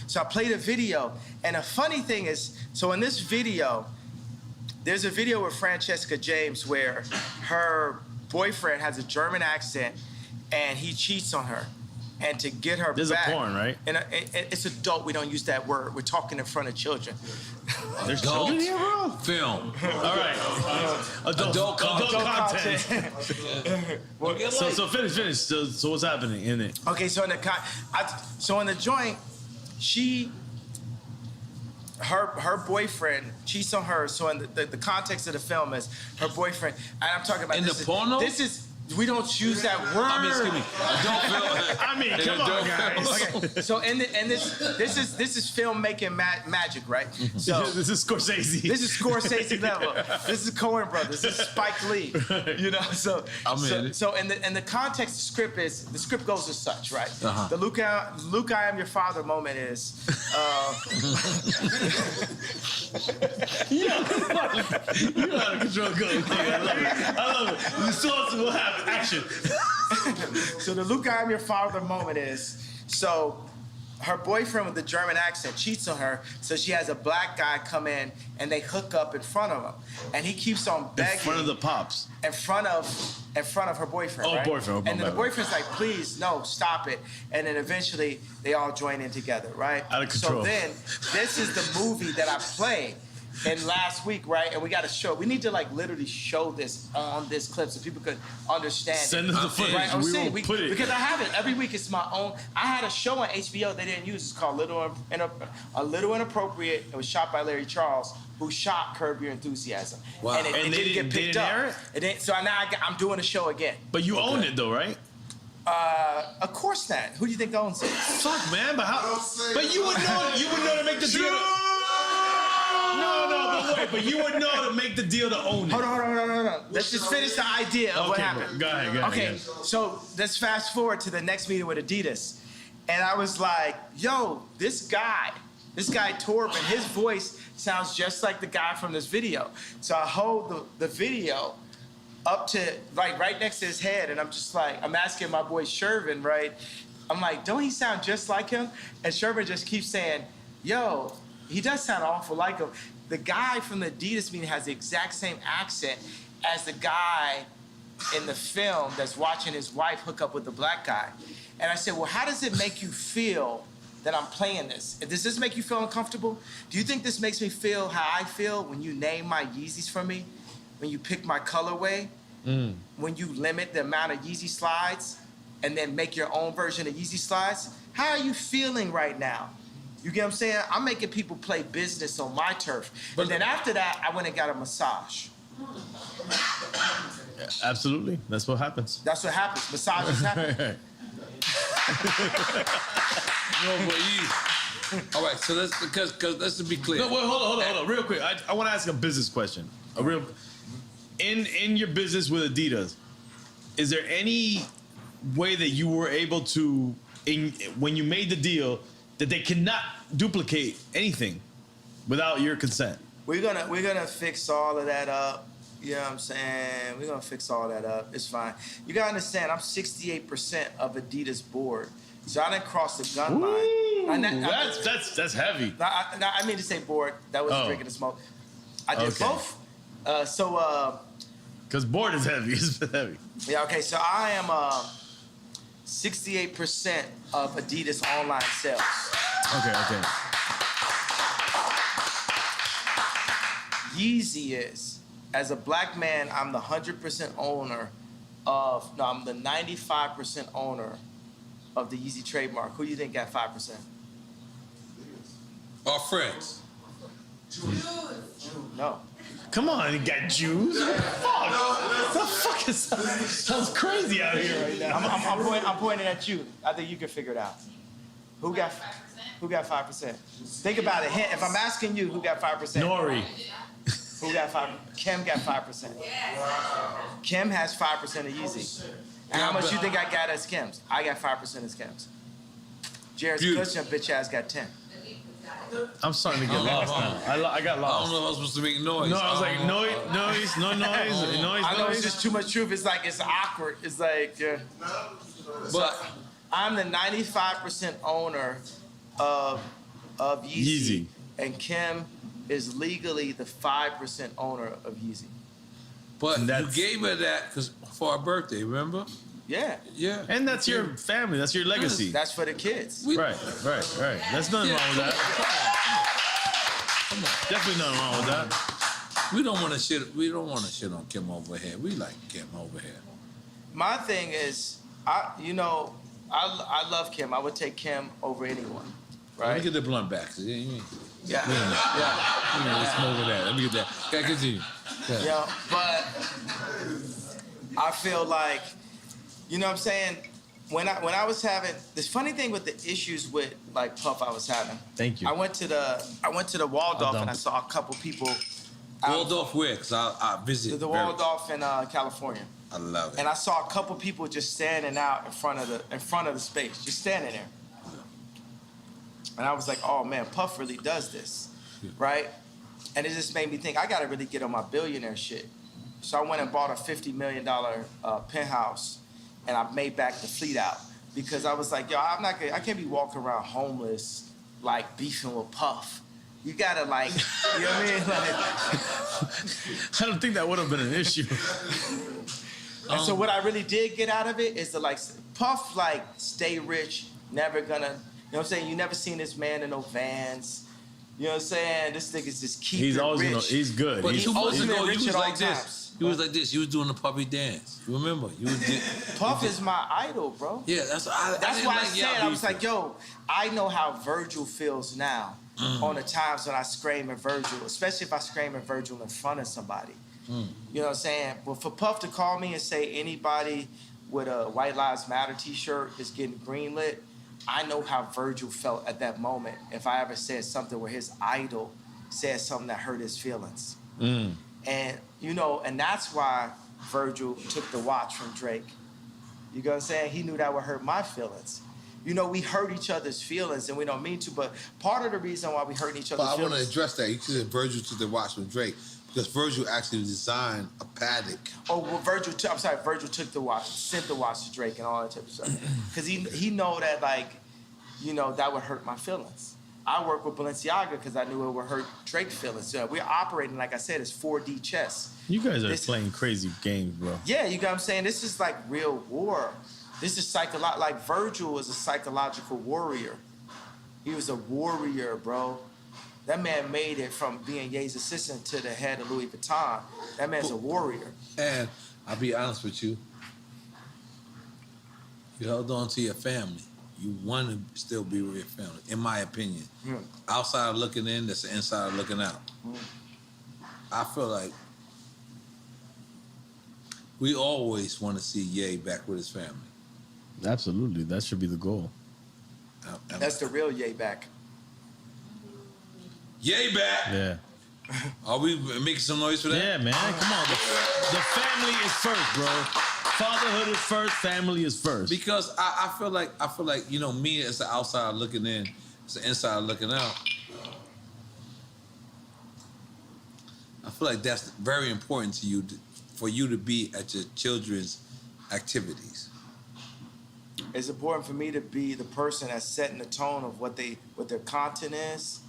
So I played a video, and the funny thing is, so in this video, there's a video with Francesca James where her boyfriend has a German accent, and he cheats on her. And to get her There's back. a porn, right? And it's adult. We don't use that word. We're talking in front of children. There's children here, bro? Film. All right. Adult content. So finish. So what's happening in it? Okay, so in the joint, her boyfriend cheats on her. So in the context of the film is her boyfriend, and I'm talking about In the porno? This is. We don't use that word. I mean, excuse me. Adult film. I mean, come on, guys. Okay, so this is filmmaking magic, right? So this is Scorsese. This is Scorsese level. This is Coen Brothers. This is Spike Lee. You know, so in the context of the script goes as such, right? Uh-huh. The Luke, I am your father moment is. You know how to control good. I love it. The source will happen. Action. So the Luke, I am your father moment is, so her boyfriend with the German accent cheats on her, so she has a black guy come in and they hook up in front of him. And he keeps on begging. In front of the pops. In front of her boyfriend, Oh, right? boyfriend. And then the boyfriend's like, please, no, stop it. And then eventually they all join in together, right? Out of control. So then, this is the movie that I played in Last Week, right? And we got to show. We need to like literally show this on this clip so people could understand. Send us the footage. Right? I'm We saying, will put it. because I have it every week. It's my own. I had a show on HBO they didn't use. It's called A Little Inappropriate. It was shot by Larry Charles, who shot Curb Your Enthusiasm. Wow. And it didn't get picked up. air it? It didn't, so now I'm doing a show again. But you own it though, right? Of course not. Who do you think owns it? Fuck, man. But how? But you would know. You would know to make the deal. No, but wait. But you would know to make the deal to own it. Hold on. Let's just finish the idea of what Okay, happened. go ahead. Okay, so let's fast forward to the next meeting with Adidas. And I was like, yo, this guy Torben, his voice sounds just like the guy from this video. So I hold the video up to, like, right next to his head, and I'm just like, I'm asking my boy Shervin, right? I'm like, don't he sound just like him? And Shervin just keeps saying, yo, he does sound awful like him. The guy from the Adidas meeting has the exact same accent as the guy in the film that's watching his wife hook up with the black guy. And I said, well, how does it make you feel that I'm playing this? Does this make you feel uncomfortable? Do you think this makes me feel how I feel when you name my Yeezys for me? When you pick my colorway? When you limit the amount of Yeezy slides and then make your own version of Yeezy slides? How are you feeling right now? You get what I'm saying? I'm making people play business on my turf. But then after that, I went and got a massage. Absolutely. That's what happens. That's what happens. Massages happen. No, but all right, so let's because let's be clear. No, wait, hold on, real quick. I want to ask a business question. In your business with Adidas, is there any way that you were able to, when you made the deal, that they cannot duplicate anything without your consent? We're gonna fix all of that up. You know what I'm saying? We're gonna fix all that up. It's fine. You gotta understand, I'm 68% of Adidas board. So I didn't cross the gun line. That's heavy. I mean to say board. That was drinking the smoke. I did both. Because board is heavy. It's heavy. Yeah, okay. So I am 68% of Adidas online sales. Okay. Yeezy is, as a black man, I'm the 100% owner of, no, I'm the 95% owner of the Yeezy trademark. Who do you think got 5%? Our friends. No. Come on, you got Jews. Fuck. The fuck is sounds crazy out here right now. I'm pointing at you. I think you can figure it out. Who got 5%? Think about it. If I'm asking you, who got 5%? Nori. Who got 5%? Kim got 5%. Kim has 5% of Yeezy. And how much you think I got as Kim's? I got 5% as Kim's. Jared's cushion bitch ass got 10. I'm starting to get lost now. I got lost. I don't know if I was supposed to make noise. No, I was like, noise. I know it's just too much truth. It's like, it's awkward. It's like, But I'm the 95% owner of Yeezy. And Kim is legally the 5% owner of Yeezy. But you gave her that for our birthday, remember? Yeah. Yeah. And that's your family. That's your legacy. That's for the kids. Right. There's nothing wrong with that. Come on. Definitely nothing wrong with that. We don't want to shit on Kim over here. We like Kim over here. My thing is, I love Kim. I would take Kim over anyone. Right? Let me get the blunt back. Yeah. Let's smoke with that. Let me get that. Okay, continue. Yeah, but I feel like, you know what I'm saying? When I was having this funny thing with the issues with like Puff I was having. Thank you. I went to the Waldorf and I saw a couple people. Waldorf where? Because I visit. The Waldorf in California. I love it. And I saw a couple people just standing out in front of the space, just standing there. And I was like, oh man, Puff really does this, right? And it just made me think, I gotta really get on my billionaire shit. So I went and bought a $50 million penthouse, and I made back the fleet out because I was like, yo, I can't be walking around homeless, like beefing with Puff. You gotta like, you know what I mean? Like, I don't think that would have been an issue. And so what I really did get out of it is to like, Puff like stay rich, never gonna, you know what I'm saying? You never seen this man in no Vans. You know what I'm saying? This nigga's just keep He's it always rich. he's good. But He's 2 months ago, rich you was at all like this. times. You was like this. You was doing the puppy dance. You remember? Puff is my idol, bro. Yeah, that's why I said, I was like, yo, I know how Virgil feels now on the times when I scream at Virgil, especially if I scream at Virgil in front of somebody. You know what I'm saying? But for Puff to call me and say anybody with a White Lives Matter t-shirt is getting greenlit, I know how Virgil felt at that moment if I ever said something where his idol said something that hurt his feelings. And, you know, and that's why Virgil took the watch from Drake. You know what I'm saying? He knew that would hurt my feelings. You know, we hurt each other's feelings and we don't mean to, but part of the reason why we hurt each other's feelings... I want to address that. You said Virgil took the watch from Drake because Virgil actually designed a paddock. Oh, well, Virgil took the watch, sent the watch to Drake and all that type of stuff. Because he know that, like, you know, that would hurt my feelings. I work with Balenciaga because I knew it would hurt Drake's feelings. We're operating, like I said, as 4D chess. You guys are playing crazy games, bro. Yeah, you know what I'm saying? This is like real war. This is like Virgil is a psychological warrior. He was a warrior, bro. That man made it from being Ye's assistant to the head of Louis Vuitton. That man's a warrior. And I'll be honest with you. You held on to your family. You want to still be with your family, in my opinion. Outside looking in, that's the inside looking out. I feel like we always want to see Ye back with his family. Absolutely. That should be the goal. That's the real Ye back. Ye back! Yeah. Are we making some noise for that? Yeah, man. Come on. The family is first, bro. Fatherhood is first, family is first. Because I feel like me as an outsider looking in, as an insider looking out. I feel like that's very important to you, for you to be at your children's activities. It's important for me to be the person that's setting the tone of what their content is,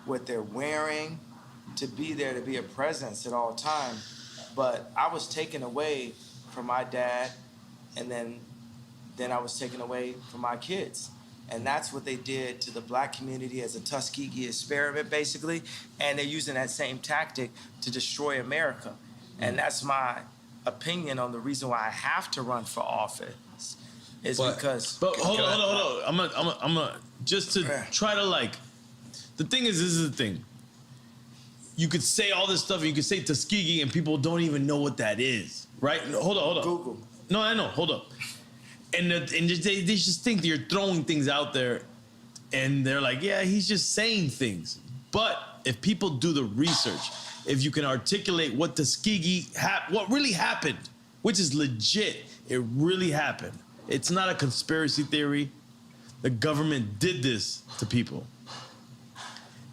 what they're wearing, to be there, to be a presence at all times. But I was taken away from my dad, and then I was taken away from my kids. And that's what they did to the black community as a Tuskegee experiment, basically. And they're using that same tactic to destroy America. And that's my opinion on the reason why I have to run for office. Because. But hold on. I'm gonna just to try to like. The thing is, this is the thing. You could say all this stuff, and you could say Tuskegee, and people don't even know what that is, right? No, hold on. Google. No, I know. Hold up. And they just think that you're throwing things out there, and they're like, yeah, he's just saying things. But if people do the research, if you can articulate what Tuskegee, what really happened, which is legit, it really happened. It's not a conspiracy theory. The government did this to people.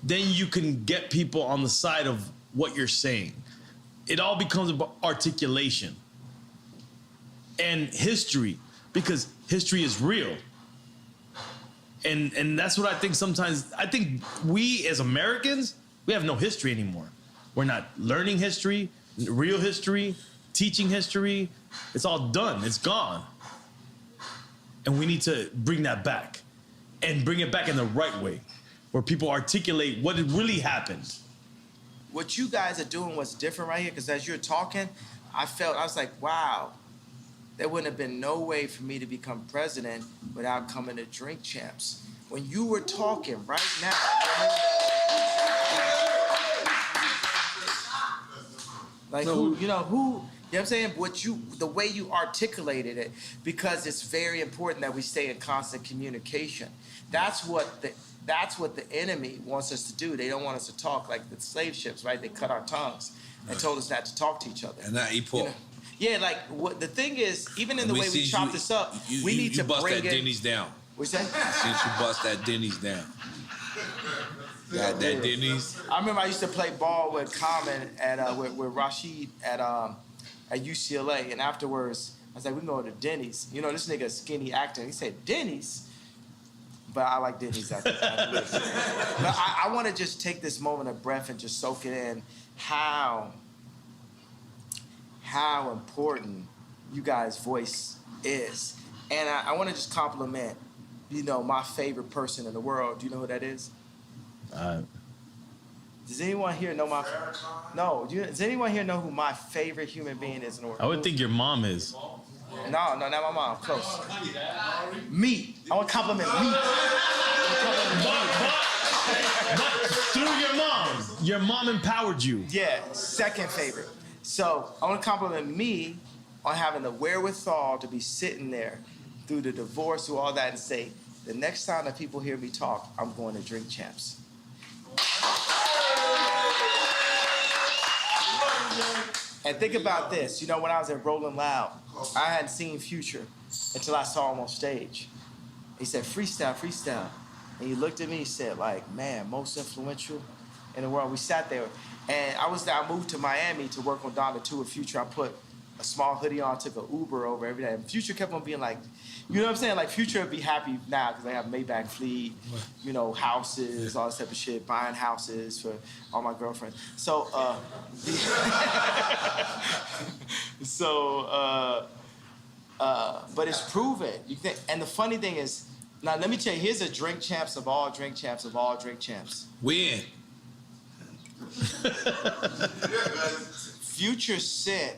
Then you can get people on the side of what you're saying. It all becomes about articulation and history, because history is real. And that's what I think sometimes. I think we as Americans, we have no history anymore. We're not learning history, real history, teaching history. It's all done. It's gone. And we need to bring that back, and bring it back in the right way, where people articulate what really happened. What you guys are doing was different right here, because as you're talking, I was like, wow, there wouldn't have been no way for me to become president without coming to Drink Champs. When you were talking right now, like who, you know what I'm saying? The way you articulated it, because it's very important that we stay in constant communication. That's what the enemy wants us to do. They don't want us to talk like the slave ships, right? They cut our tongues and told us not to talk to each other. And not eat pork. Yeah, like what the thing is, even in the way we chop this up, we need to bust bring that Denny's down. What's that? Since you bust that Denny's down. Got that Denny's. I remember I used to play ball with Common with Rashid at UCLA, and afterwards I was like, we can go to Denny's. You know, this nigga skinny actor. He said Denny's, but I like Denny's after that. But I want to just take this moment of breath and just soak it in how important you guys' voice is, and I want to just compliment, my favorite person in the world. Do you know who that is? Does anyone here know does anyone here know who my favorite human being is in the world? I would think your mom is. No, not my mom. Close. Me. I want to compliment me. But through your mom. Your mom empowered you. Yeah, second favorite. So I want to compliment me on having the wherewithal to be sitting there through the divorce, through all that, and say, the next time that people hear me talk, I'm going to Drink Champs. And think about this. When I was at Rolling Loud, I hadn't seen Future until I saw him on stage. He said, freestyle, freestyle. And he looked at me, he said, like, man, most influential in the world. We sat there. And I moved to Miami to work on Donda 2 with Future. I put a small hoodie on, took an Uber over every day. And Future kept on being like, you know what I'm saying? Like, Future would be happy now because they have Maybach fleet, houses, all this type of shit, buying houses for all my girlfriends. So, but it's proven. And the funny thing is, now let me tell you, here's a Drink Champs of all Drink Champs of all Drink Champs. We in. Future said,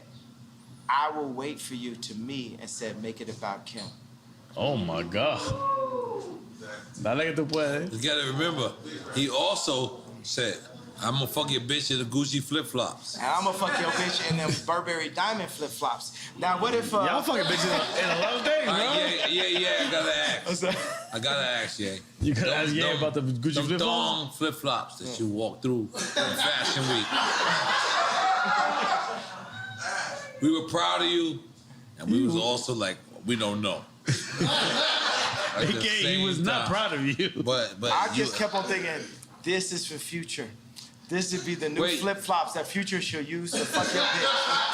I will wait for you to me, and said, make it about Kim. Oh my God. Dale que tú puedes. You gotta remember, he also said, I'm gonna fuck your bitch in the Gucci flip-flops. And I'm gonna fuck your bitch in them Burberry diamond flip-flops. Now, what if... Y'all fucking bitches in a lot of things, bro. Yeah, I gotta ask. I gotta ask, yeah. You gotta ask, yeah, about the Gucci flip-flops? Thong flip-flops that you walk through in Fashion Week. We were proud of you, And we was also like, we don't know. He was not proud of you. But I just kept on thinking, this is for Future. This would be the new flip-flops that Future should use to fuck your bitch.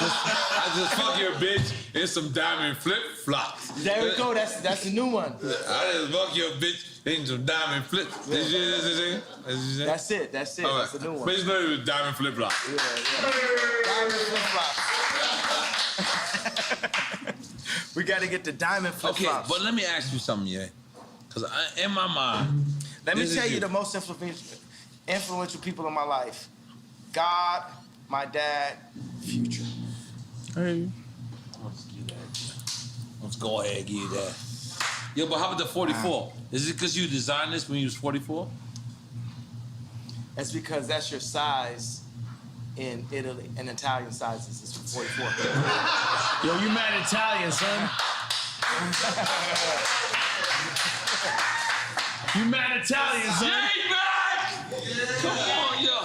I just fuck your bitch in some diamond flip-flops. There we go. That's the new one. I just fuck your bitch in some diamond flip. Yeah. That's it. That's All right. That's the new one. But it's better with diamond flip-flops. Yeah. Diamond flip-flops. We got to get the diamond flip-flops. Okay, but let me ask you something, yeah. Because in my mind, let me tell you the most influential people in my life: God, my dad, Future. Hey. Let's go ahead and give you that. Yo, but how about the 44? Is it because you designed this when you was 44? That's because that's your size in Italy, and Italian sizes is 44. Yo, you mad Italian, son? You mad Italian, son? Come on, yo.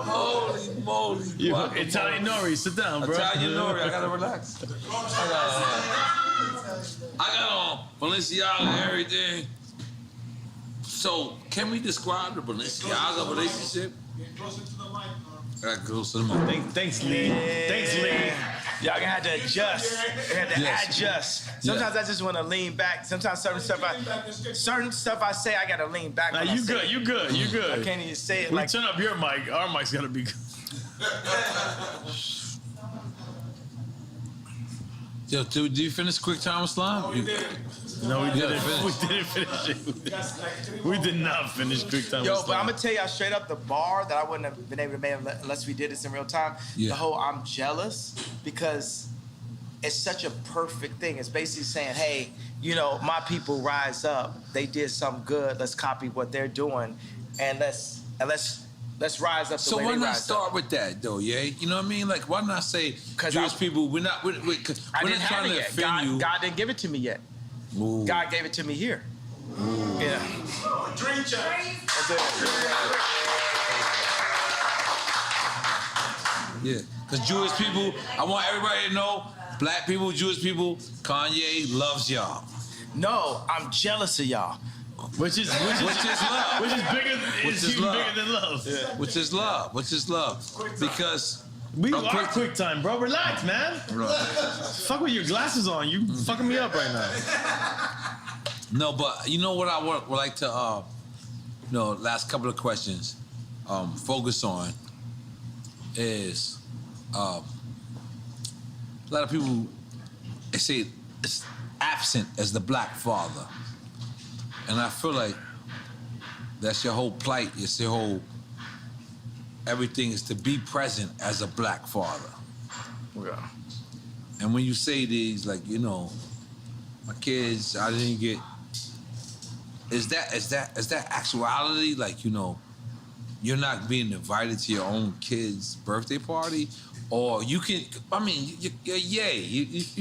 Holy moly. Italian Nori, sit down, bro. Italian Nori, I gotta relax. I got on Balenciaga and everything. So, can we describe the Balenciaga relationship? I got close to the mic. Thanks, Lee. Thanks, Lee. Y'all gonna have to adjust. You have to adjust. Sometimes I just want to lean back. Sometimes certain stuff I say, I gotta lean back. Nah, you good. I can't even say it. We turn up your mic. Our mic's gotta be good. Yo, did you finish Quick Time Slime? No, we didn't finish it. We did not finish Quick Time. Yo, but I'm gonna tell y'all straight up, the bar that I wouldn't have been able to make unless we did this in real time. Yeah. The whole I'm jealous because it's such a perfect thing. It's basically saying, hey, you know, my people rise up. They did something good. Let's copy what they're doing, and let's rise up. So why not start with that though, yeah? You know what I mean? Like, why not say Jewish people? We're not trying to offend you. God didn't give it to me yet. Ooh. God gave it to me here. Ooh. Yeah. Dream check. Yeah, because Jewish people, I want everybody to know, black people, Jewish people, Kanye loves y'all. No, I'm jealous of y'all. Which is love. Which is bigger. Bigger than love. Yeah. Which is love. Because we are quick time, bro. Relax, man. Right. Fuck with your glasses on. You fucking me up right now. No, but you know what I would like to, last couple of questions, focus on is a lot of people say it's absent as the black father. And I feel like that's your whole plight. It's your whole, everything is to be present as a black father. Yeah. And when you say these, like, you know, my kids, I didn't get, is that actuality? Like, you know, you're not being invited to your own kid's birthday party? Or you can, I mean, you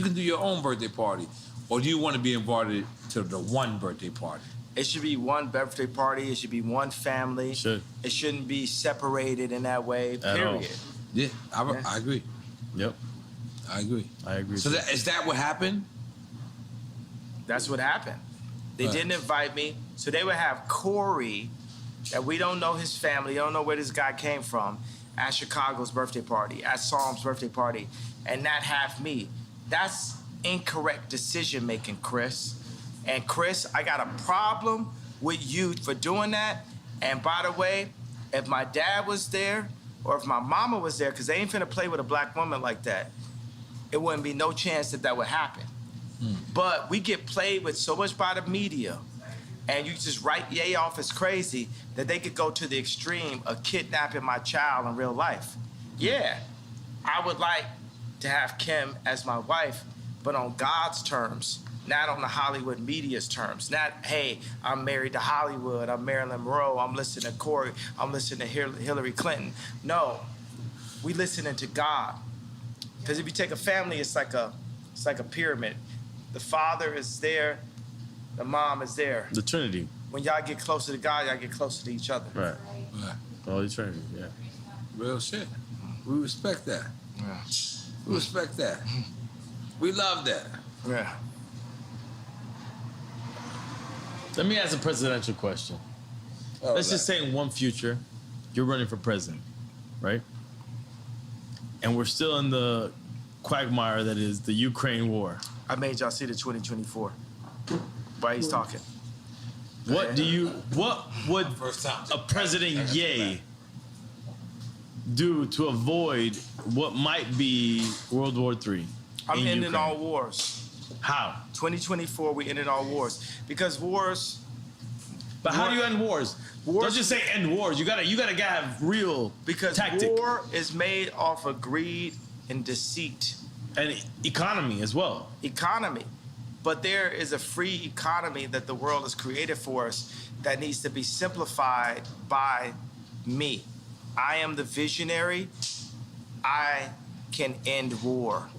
can do your own birthday party. Or do you want to be invited to the one birthday party? It should be one birthday party. It should be one family. It shouldn't be separated in that way, period. Yeah, I agree. Yep. I agree. So is that what happened? That's what happened. They didn't invite me. So they would have Corey, that we don't know his family, don't know where this guy came from, at Chicago's birthday party, at Psalm's birthday party, and not have me. That's incorrect decision making, Chris. And Chris, I got a problem with you for doing that. And by the way, if my dad was there or if my mama was there, because they ain't finna play with a black woman like that, it wouldn't be no chance that would happen. But we get played with so much by the media, and you just write Ye off as crazy, that they could go to the extreme of kidnapping my child in real life. Yeah, I would like to have Kim as my wife, but on God's terms, not on the Hollywood media's terms. Not, hey, I'm married to Hollywood, I'm Marilyn Monroe, I'm listening to Corey, I'm listening to Hillary Clinton. No, we listening to God. Because if you take a family, it's like a pyramid. The father is there, the mom is there. The Trinity. When y'all get closer to God, y'all get closer to each other. Right. Oh, the Trinity, yeah. Real shit. We respect that. Yeah. We respect that. We love that. Yeah. Let me ask a presidential question. Let's just say in one future, you're running for president, right? And we're still in the quagmire that is the Ukraine war. I made y'all see the 2024. Why he's talking? What would a President Ye do to avoid what might be World War III? I'm ending Ukraine? all wars. How? 2024, we ended all wars. Because wars... But how do you end wars? Don't just say end wars. You gotta have real tactic. War is made off of greed and deceit. And economy as well. Economy. But there is a free economy that the world has created for us that needs to be simplified by me. I am the visionary. I can end war.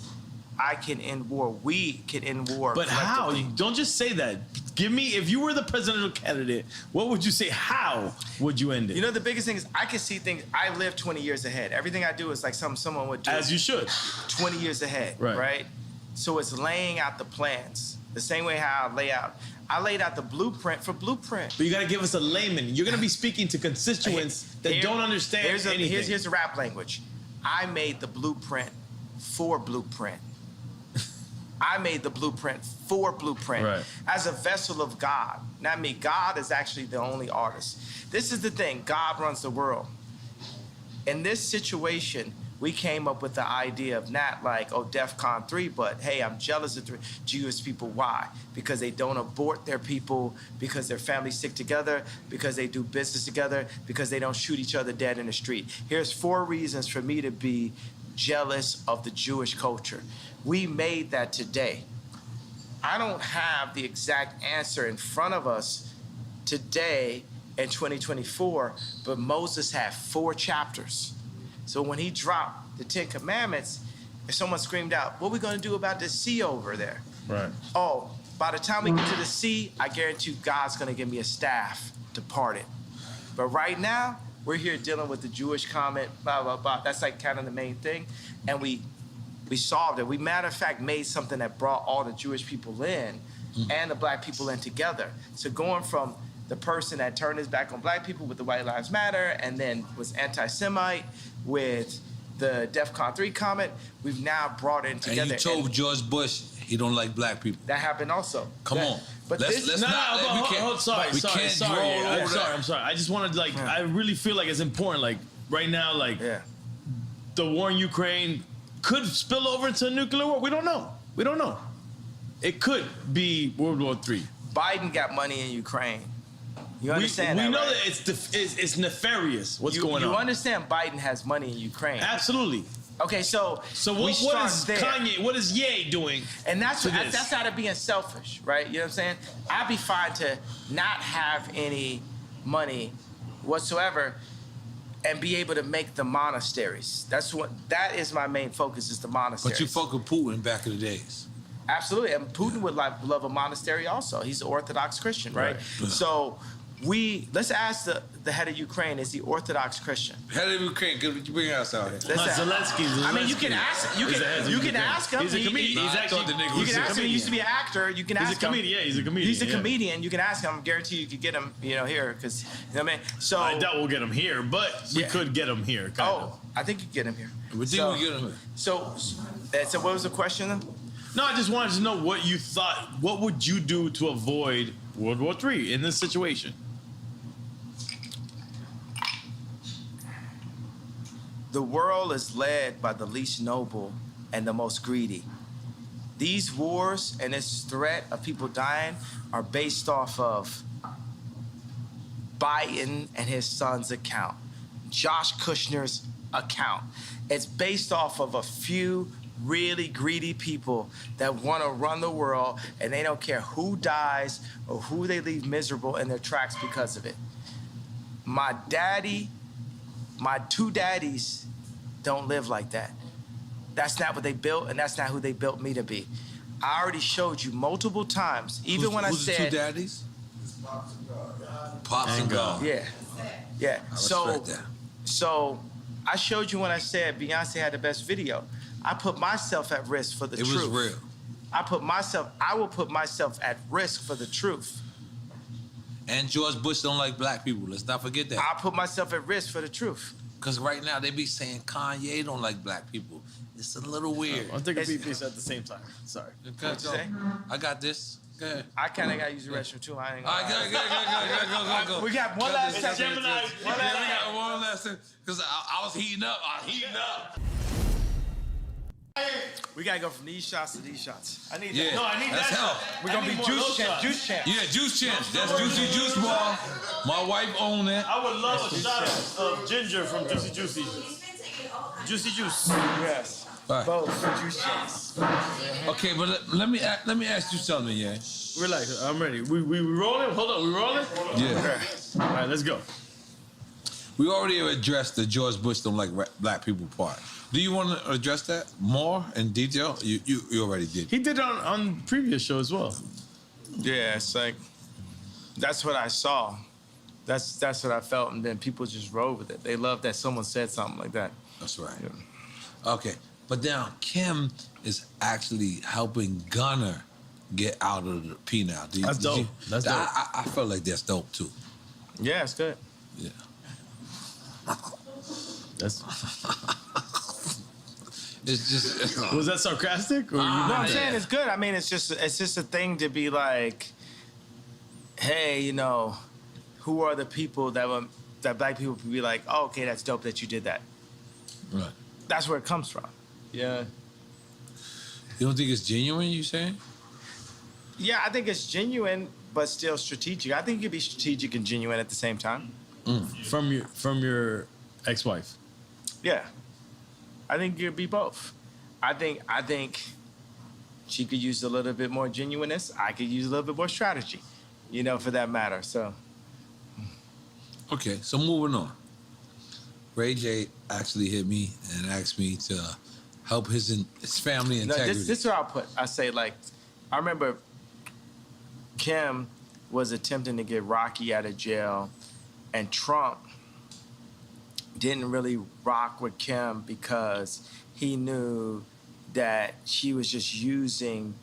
I can end war. We can end war. But how? Don't just say that. Give me, if you were the presidential candidate, what would you say? How would you end it? You know, the biggest thing is I can see things. I live 20 years ahead. Everything I do is like something someone would do. As you should. 20 years ahead, right? So it's laying out the plans. The same way how I laid out the blueprint for Blueprint. But you got to give us a layman. You're going to be speaking to constituents that don't understand anything. Here's the rap language. I made the blueprint for Blueprint. I made the blueprint for Blueprint. Right. As a vessel of God. Not me. God is actually the only artist. This is the thing. God runs the world. In this situation, we came up with the idea of not like, oh, DEFCON 3, but hey, I'm jealous of Jewish people. Why? Because they don't abort their people, because their families stick together, because they do business together, because they don't shoot each other dead in the street. Here's 4 reasons for me to be jealous of the Jewish culture. We made that today. I don't have the exact answer in front of us today in 2024, but Moses had 4 chapters. So when he dropped the 10 Commandments, if someone screamed out, what are we going to do about this sea over there? Right. Oh, by the time we get to the sea, I guarantee you God's going to give me a staff to part it. But right now, we're here dealing with the Jewish comment, blah, blah, blah. That's like kind of the main thing. And we solved it. We, matter of fact, made something that brought all the Jewish people in and the black people in together. So going from the person that turned his back on black people with the White Lives Matter and then was anti-Semite with the DEFCON 3 comment, we've now brought it together. And you told George Bush he don't like black people. That happened also. Come on. But I'm sorry. I just wanted to, I really feel like it's important, like, right now, like, the war in Ukraine could spill over into a nuclear war. We don't know. It could be World War III. Biden got money in Ukraine. You understand we that, know right? that it's nefarious what's going on. You understand Biden has money in Ukraine. Absolutely. Okay, so what is Kanye, what is Ye doing? And that's out of being selfish, right? You know what I'm saying? I'd be fine to not have any money whatsoever and be able to make the monasteries. That is my main focus, is the monasteries. But you fuck with Putin back in the days. Absolutely, and Putin would love a monastery also. He's an Orthodox Christian, right? So let's ask the head of Ukraine, is he Orthodox Christian? Head of Ukraine, could you bring us out here? Zelensky. I mean, you can ask him. You can ask him. He's a comedian. You can ask him. He used to be an actor. You can ask him. He's a comedian. He's a comedian. You can ask him. I guarantee you could get him, here, because, you know what I mean? So I doubt we'll get him here, but we could get him here. Kind of. I think you get him here. We think we'll get him here. So what was the question then? No, I just wanted to know what you thought. What would you do to avoid World War III in this situation? The world is led by the least noble and the most greedy. These wars and this threat of people dying are based off of Biden and his son's account, Josh Kushner's account. It's based off of a few really greedy people that want to run the world, and they don't care who dies or who they leave miserable in their tracks because of it. My 2 daddies don't live like that. That's not what they built, and that's not who they built me to be. I already showed you multiple times, even when I said... Who's the 2 daddies? Pops and God. Yeah. I respect that. So I showed you when I said Beyonce had the best video. I put myself at risk for the truth. It was real. I will put myself at risk for the truth. And George Bush don't like black people. Let's not forget that. I'll put myself at risk for the truth. Because right now they be saying Kanye don't like black people. It's a little weird. I'm taking a piece at the same time. Sorry. What'd you say? I got this. Go ahead. I kind of got to use the restroom too. I ain't All right, go. We got one last session. We got one last because I was heating up. We gotta go from these shots to these shots. I need Yeah. that. No, I need That's that. help. We're gonna be juice champ. Yeah, Juice Champs. That's Juicy Juice Bar. My wife owned it. I would love a shot of ginger from Juicy Juicy. Juicy Juice. Yes. Right. Both juice champs. Okay, but let me ask you something, yeah. Relax, I'm ready. We rolling? Hold on, we rolling? Yeah. All right, let's go. We already addressed the George Bush don't like black people part. Do you want to address that more in detail? You already did. He did it on previous show as well. Yeah, it's like that's what I saw. That's what I felt, and then people just rode with it. They loved that someone said something like that. That's right. Yeah. Okay, but now Kim is actually helping Gunner get out of the penal. That's dope. That's dope. I felt like that's dope too. Yeah, it's good. Yeah. That's. It's just. Was that sarcastic? Or No, I'm saying it's good. I mean, it's just a thing to be like, hey, you know, who are the people that black people would be like, oh, okay, that's dope that you did that. Right. That's where it comes from. Yeah. You don't think it's genuine? You saying? Yeah, I think it's genuine, but still strategic. I think you can be strategic and genuine at the same time. From your ex-wife. Yeah. I think you could be both. I think she could use a little bit more genuineness. I could use a little bit more strategy, you know, for that matter. So. Okay, so moving on. Ray J actually hit me and asked me to help his family integrity. No, this is what I'll put. I say, like, I remember Kim was attempting to get Rocky out of jail, and Trump didn't really rock with Kim because he knew that she was just using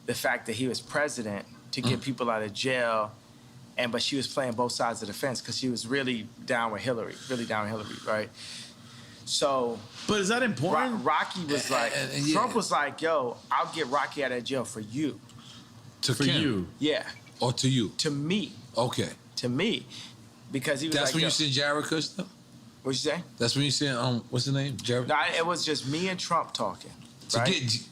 the fact that he was president to get people out of jail, but she was playing both sides of the fence because she was really down with Hillary, right? So, but is that important? Rocky was like, Trump was like, yo, I'll get Rocky out of jail for you. For you? Yeah. Or to you? To me. Okay. To me. Because he was That's like, when you seen Jared Kushner? What'd you say? That's when you seen, what's his name? Jared? No, it was just me and Trump talking. To right? get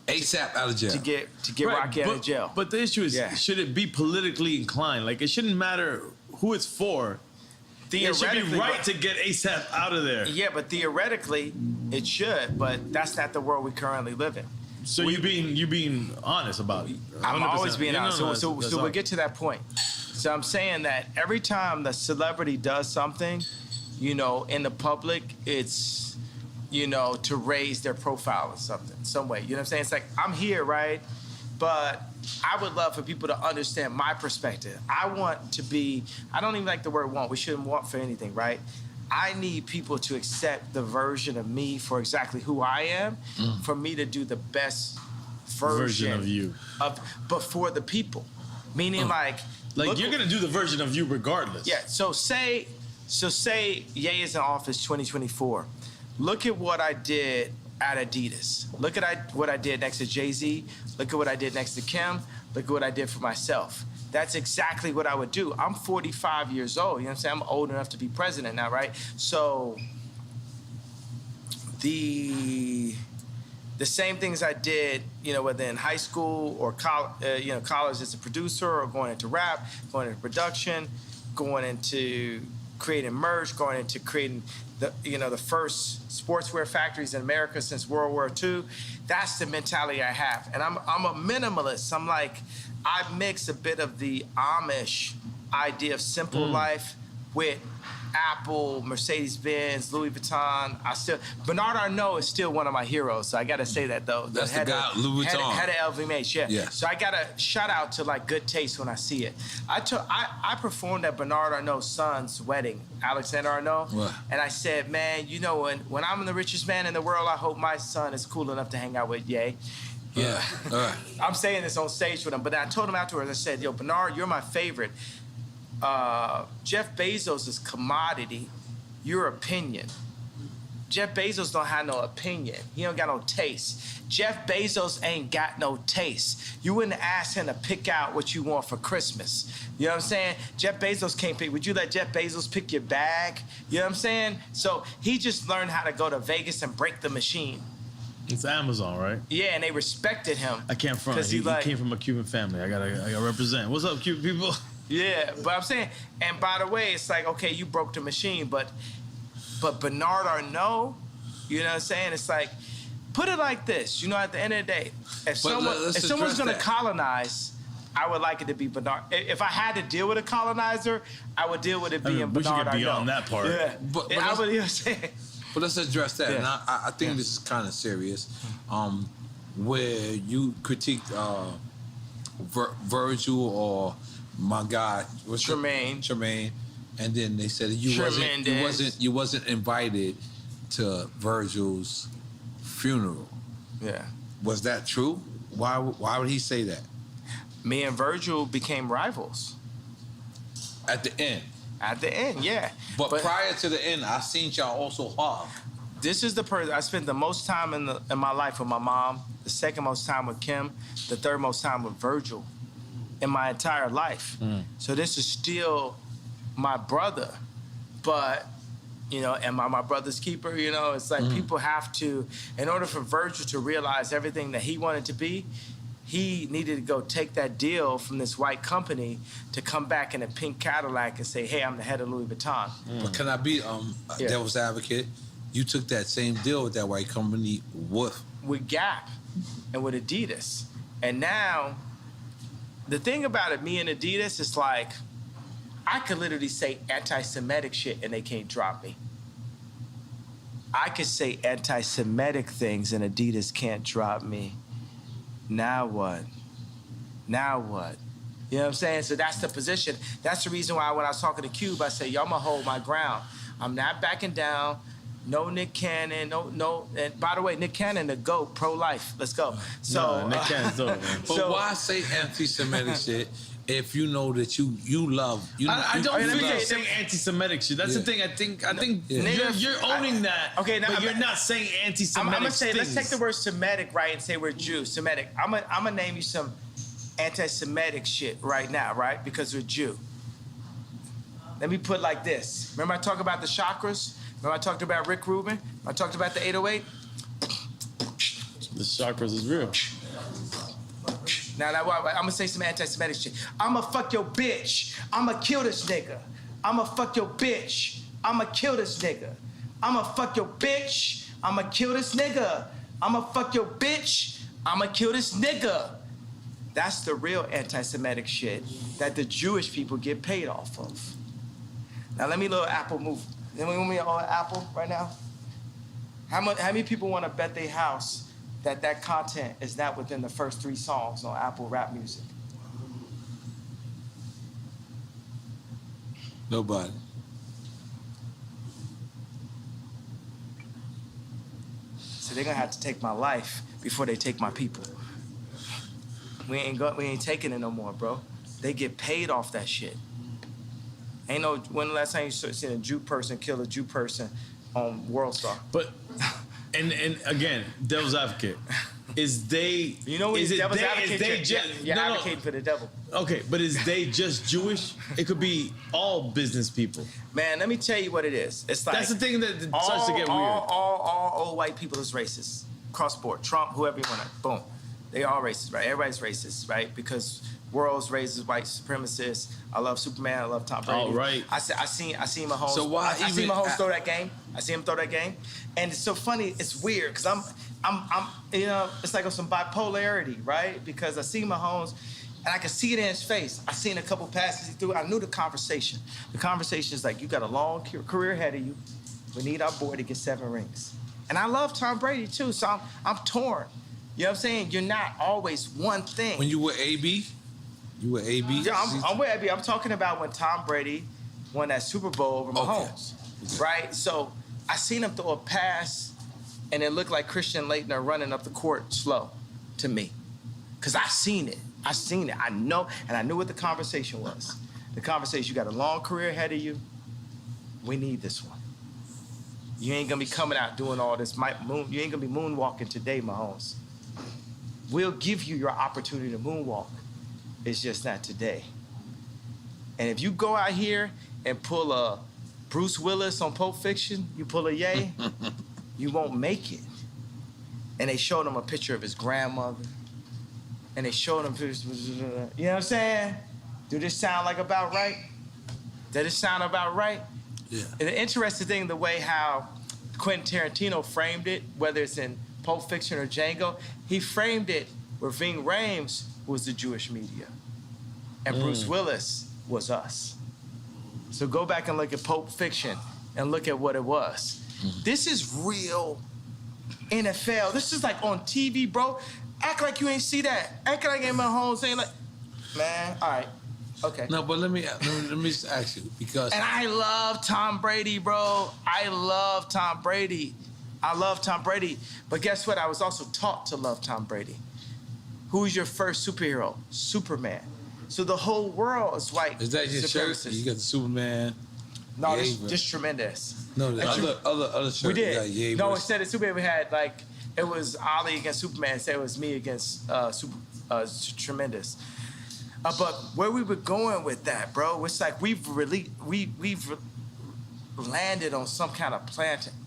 ASAP out of jail. To get Rocky out of jail. But the issue is, should it be politically inclined? Like, it shouldn't matter who it's for. It should be right to get ASAP out of there. Yeah, but theoretically, it should. But that's not the world we currently live in. So you're being honest about it. 100%. I'm always being honest. So that's we'll get to that point. So I'm saying that every time the celebrity does something, you know, in the public, it's, you know, to raise their profile or something, some way. You know what I'm saying? It's like, I'm here, right? But I would love for people to understand my perspective. I want to be, I don't even like the word want. We shouldn't want for anything, right? I need people to accept the version of me for exactly who I am, for me to do the best version of you. But for the people. Meaning like you're gonna do the version of you regardless. Yeah, so say Ye is in office 2024. Look at what I did at Adidas. Look at what I did next to Jay-Z. Look at what I did next to Kim. Look at what I did for myself. That's exactly what I would do. I'm 45 years old. You know what I'm saying? I'm old enough to be president now, right? So the same things I did, you know, whether in high school or college as a producer, or going into rap, going into production, going into creating merch, going into creating the first sportswear factories in America since World War II. That's the mentality I have. And I'm a minimalist. I'm like, I mix a bit of the Amish idea of simple life with Apple, Mercedes-Benz, Louis Vuitton. Bernard Arnault is still one of my heroes, so I gotta say that though. That's the guy, Louis Vuitton. Head of LVMH, yeah. So I gotta shout out to like good taste when I see it. I performed at Bernard Arnault's son's wedding, Alexander Arnault, and I said, man, you know, when I'm the richest man in the world, I hope my son is cool enough to hang out with Ye. Yeah. I'm saying this on stage with him, but I told him afterwards, I said, yo, Bernard, you're my favorite. Jeff Bezos is commodity. Your opinion. Jeff Bezos don't have no opinion. He don't got no taste. Jeff Bezos ain't got no taste. You wouldn't ask him to pick out what you want for Christmas. You know what I'm saying? Jeff Bezos can't pick. Would you let Jeff Bezos pick your bag? You know what I'm saying? So he just learned how to go to Vegas and break the machine. It's Amazon, right? Yeah, and they respected him. I can't front. He came from a Cuban family. I gotta represent. What's up, Cuban people? Yeah, but I'm saying, and by the way, it's like, okay, you broke the machine, but Bernard Arnault, you know what I'm saying? It's like, put it like this, you know, at the end of the day, if someone's gonna colonize, I would like it to be Bernard. If I had to deal with a colonizer, I would deal with it being Bernard Arnault. We should get beyond that part. Yeah, but I would, you know what I'm saying? But let's address that. Yeah. And I think this is kind of serious, where you critiqued Virgil or my guy, Tremaine, and then they said you wasn't invited to Virgil's funeral. Yeah. Was that true? Why would he say that? Me and Virgil became rivals. At the end. At the end, yeah. But prior to the end, I seen y'all also hug. This is the person I spent the most time in my life with my mom, the second most time with Kim, the third most time with Virgil in my entire life. So this is still my brother, but, you know, am I my brother's keeper? You know, it's like people have to, in order for Virgil to realize everything that he wanted to be, he needed to go take that deal from this white company to come back in a pink Cadillac and say, hey, I'm the head of Louis Vuitton. But can I be devil's advocate? You took that same deal with that white company with Gap and with Adidas. And now, the thing about it, me and Adidas, is like, I could literally say anti-Semitic shit and they can't drop me. I could say anti-Semitic things and Adidas can't drop me. Now what? Now what? You know what I'm saying? So that's the position. That's the reason why when I was talking to Cube, I said, yo, I'm gonna hold my ground. I'm not backing down. No Nick Cannon, no. And by the way, Nick Cannon, the GOAT, pro-life. Let's go. So Nick Cannon's dope, man. But why say anti-Semitic shit if you know that you love? I don't think you're saying anti-Semitic shit. That's the thing. I think you're owning that. Okay, now, but you're not saying anti-Semitic. I'm gonna say, things. let's take the word Semitic, right, and say we're Jews. Semitic. I'm gonna name you some anti-Semitic shit right now, right? Because we're Jew. Let me put it like this. Remember I talked about the chakras? Remember I talked about Rick Rubin? I talked about the 808? The chakras is real. Now, I'm gonna say some anti-Semitic shit. I'ma fuck your bitch. I'ma kill this nigga. I'ma fuck your bitch. I'ma kill this nigga. I'ma fuck your bitch. I'ma kill this nigga. I'ma fuck your bitch. I'ma kill this nigga. That's the real anti-Semitic shit that the Jewish people get paid off of. Now let me little Apple move. Then we want me on Apple right now. How many people want to bet their house that content is not within the first 3 songs on Apple Rap Music? Nobody. So they're gonna have to take my life before they take my people. We ain't taking it no more, bro. They get paid off that shit. Ain't no, when the last time you seen a Jew person kill a Jew person on World Star? But, and again, devil's advocate. Is they, you know, is devil's advocate? You're advocating for the devil. Okay, but is they just Jewish? It could be all business people. Man, let me tell you what it is. It's like, that's the thing that starts to get weird. All old white people is racist. Cross board. Trump, whoever you want to, boom. They all racist, right? Everybody's racist, right? Because world's raised white supremacists. I love Superman. I love Tom Brady. All right. I seen Mahomes. So why I see Mahomes throw that game. I see him throw that game, and it's so funny. It's weird because I'm you know, it's like some bipolarity, right? Because I see Mahomes, and I can see it in his face. I seen a couple passes he threw. I knew the conversation. The conversation is like, you got a long career ahead of you. We need our boy to get 7 rings. And I love Tom Brady too, so I'm torn. You know what I'm saying? You're not always one thing. When you were AB? You were AB? Yeah, I'm with AB. I'm talking about when Tom Brady won that Super Bowl over Mahomes, right? So I seen him throw a pass, and it looked like Christian Laettner running up the court slow. to me. Because I seen it. I know, and I knew what the conversation was. The conversation, you got a long career ahead of you. We need this one. You ain't gonna be coming out doing all this you ain't gonna be moonwalking today, Mahomes. We'll give you your opportunity to moonwalk. It's just not today. And if you go out here and pull a Bruce Willis on Pulp Fiction, you pull a Ye, you won't make it. And they showed him a picture of his grandmother. And they showed him pictures, you know what I'm saying? Do this sound like about right? Does it sound about right? Yeah. And the interesting thing, the way how Quentin Tarantino framed it, whether it's in Pulp Fiction or Django, he framed it where Ving Rhames was the Jewish media. And Bruce Willis was us. So go back and look at Pulp Fiction and look at what it was. This is real NFL. This is like on TV, bro. Act like you ain't see that. Act like I ain't my home saying like, man, all right, okay. No, but let me just ask you, because... And I love Tom Brady, bro. I love Tom Brady. But guess what? I was also taught to love Tom Brady. Who's your first superhero? Superman. So the whole world is white. Is that your shirt? You got the Superman. No, this tremendous. No, the other shirt. We did. Yeah, no, instead of Superman, we had like, it was Ali against Superman. Instead, it was me against Tremendous. But where we were going with that, bro, it's like we've landed on some kind of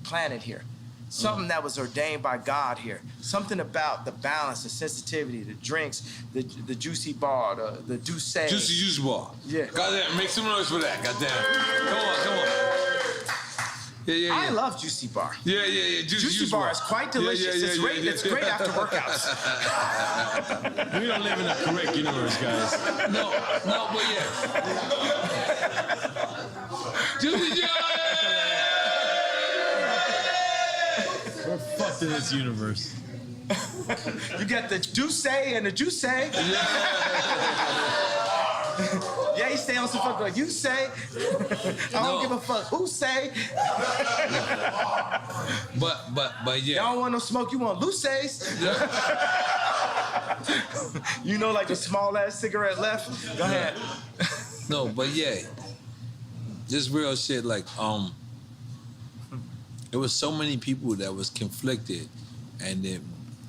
planet here. Something that was ordained by God here. Something about the balance, the sensitivity, the drinks, the juicy bar, the douce. Juicy bar. Yeah. Goddamn, make some noise for that. Goddamn. Come on. Yeah. I love Juicy Bar. Yeah. Juicy Bar is quite delicious. It's great after workouts. We don't live in a correct universe, guys. No, but yeah. Juicy Jar! We're fucked in this universe. You got the Douce and the Juice. Yeah, he stay on some fuck like you say. I don't give a fuck who say. But yeah. Y'all don't want no smoke, you want Luces. You know, like the small ass cigarette left. Go ahead. No, but yeah. Just real shit, like, there was so many people that was conflicted and then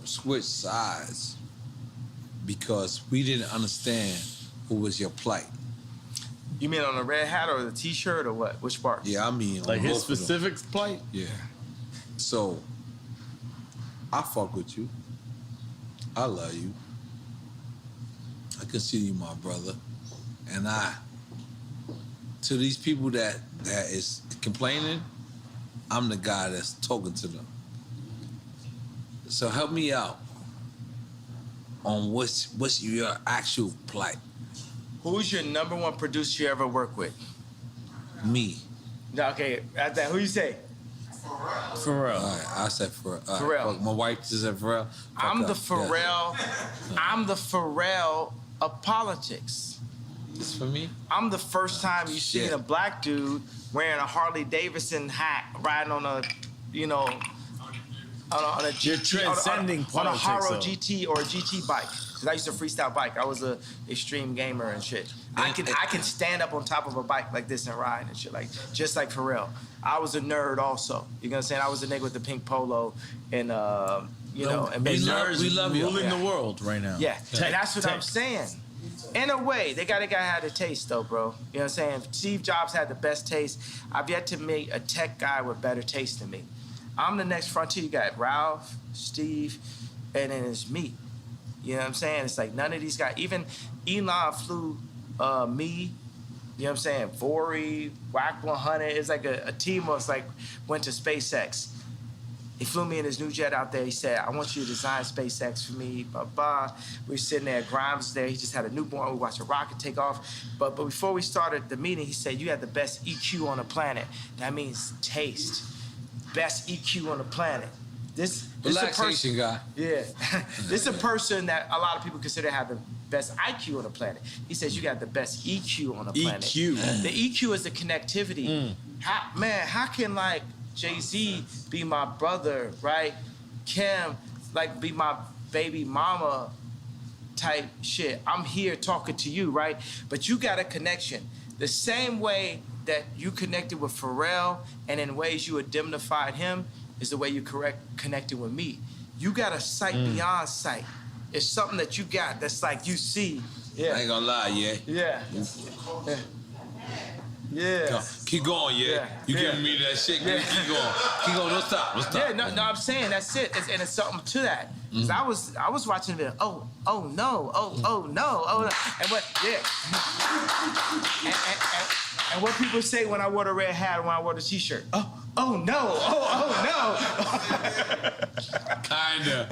switched sides because we didn't understand who was your plight. You mean on the red hat or the t-shirt or what? Which part? Yeah, I mean like his specific plight? Yeah. So, I fuck with you. I love you. I consider you my brother. And to these people that is complaining, I'm the guy that's talking to them. So help me out on what's your actual plight. Who's your number one producer you ever worked with? Me. Okay, at that, who you say? Pharrell. All right, I said Pharrell. Pharrell. My wife just said Pharrell. I'm the Pharrell of politics. It's for me? I'm the first time you see a black dude wearing a Harley Davidson hat, riding on a, on a GT, You're transcending on a Haro politics, GT or a GT bike. Cause I used to freestyle bike. I was a extreme gamer and shit. I can stand up on top of a bike like this and ride and shit, like just like Pharrell. I was a nerd also. You know what I'm saying? I was a nigga with the pink polo and and we love you. Ruling the world right now. Yeah, and that's what I'm saying. In a way, they gotta have a taste though, bro. You know what I'm saying? Steve Jobs had the best taste. I've yet to meet a tech guy with better taste than me. I'm the next frontier. You got Ralph, Steve, and then it's me. You know what I'm saying? It's like none of these guys, even Elon flew me, you know what I'm saying? Vori, Wack 100. It's like a team was like went to SpaceX. He flew me in his new jet out there. He said, I want you to design SpaceX for me, blah, blah. We were sitting there, Grimes was there. He just had a newborn. We watched a rocket take off. But before we started the meeting, he said, you have the best EQ on the planet. That means taste. Best EQ on the planet. This relaxation guy. Yeah. This is a person that a lot of people consider to have the best IQ on the planet. He says you got the best EQ on the planet. EQ. The EQ is the connectivity. How can like Jay-Z be my brother, right? Kim, like be my baby mama type shit. I'm here talking to you, right? But you got a connection. The same way that you connected with Pharrell and in ways you indemnified him is the way you connected with me. You got a sight beyond sight. It's something that you got that's like you see. Yeah. I ain't gonna lie, Yeah. Yeah. Keep going, You giving me that shit, keep going. Keep going, don't stop. Yeah, no, I'm saying that's it. And it's something to that. Cause I was watching the video, oh no. And what and what people say when I wore the red hat, when I wore the t-shirt. Oh no. Kinda.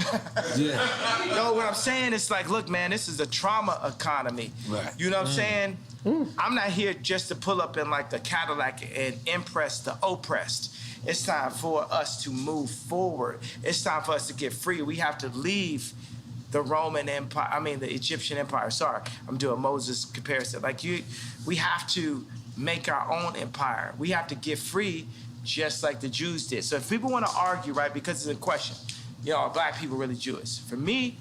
Yeah. No, what I'm saying is like, look, man, this is a trauma economy. Right. You know what I'm saying? I'm not here just to pull up in like the Cadillac and impress the oppressed. It's time for us to move forward. It's time for us to get free. We have to leave the Roman Empire, the Egyptian Empire. Sorry, I'm doing Moses comparison. We have to make our own empire. We have to get free just like the Jews did. So if people want to argue, right, because it's a question, are black people really Jewish? For me,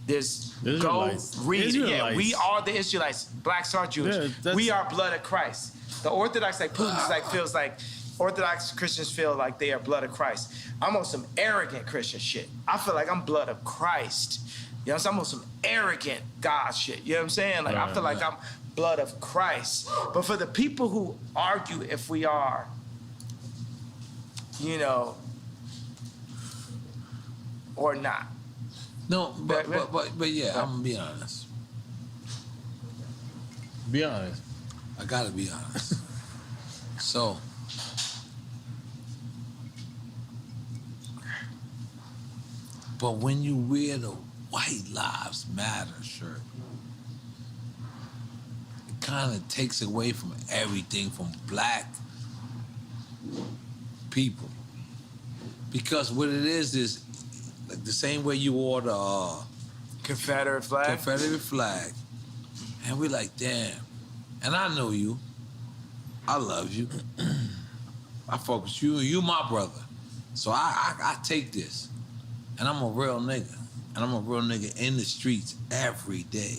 go read it. Yeah, we are the Israelites. Blacks are Jewish. Yeah, we are blood of Christ. The Orthodox, like Putin, feels like Orthodox Christians feel like they are blood of Christ. I'm on some arrogant Christian shit. I feel like I'm blood of Christ. You know what I'm saying? I'm on some arrogant God shit. You know what I'm saying? I feel like I'm blood of Christ. But for the people who argue if we are, or not. No, but yeah, I'm gonna be honest. Be honest. I gotta be honest. So, but when you wear the White Lives Matter shirt, it kind of takes away from everything from black people. Because what it is like the same way you wore the Confederate flag. And we're like, damn. And I know you. I love you. I fuck with you. You my brother. So I take this. And I'm a real nigga. And I'm a real nigga in the streets every day.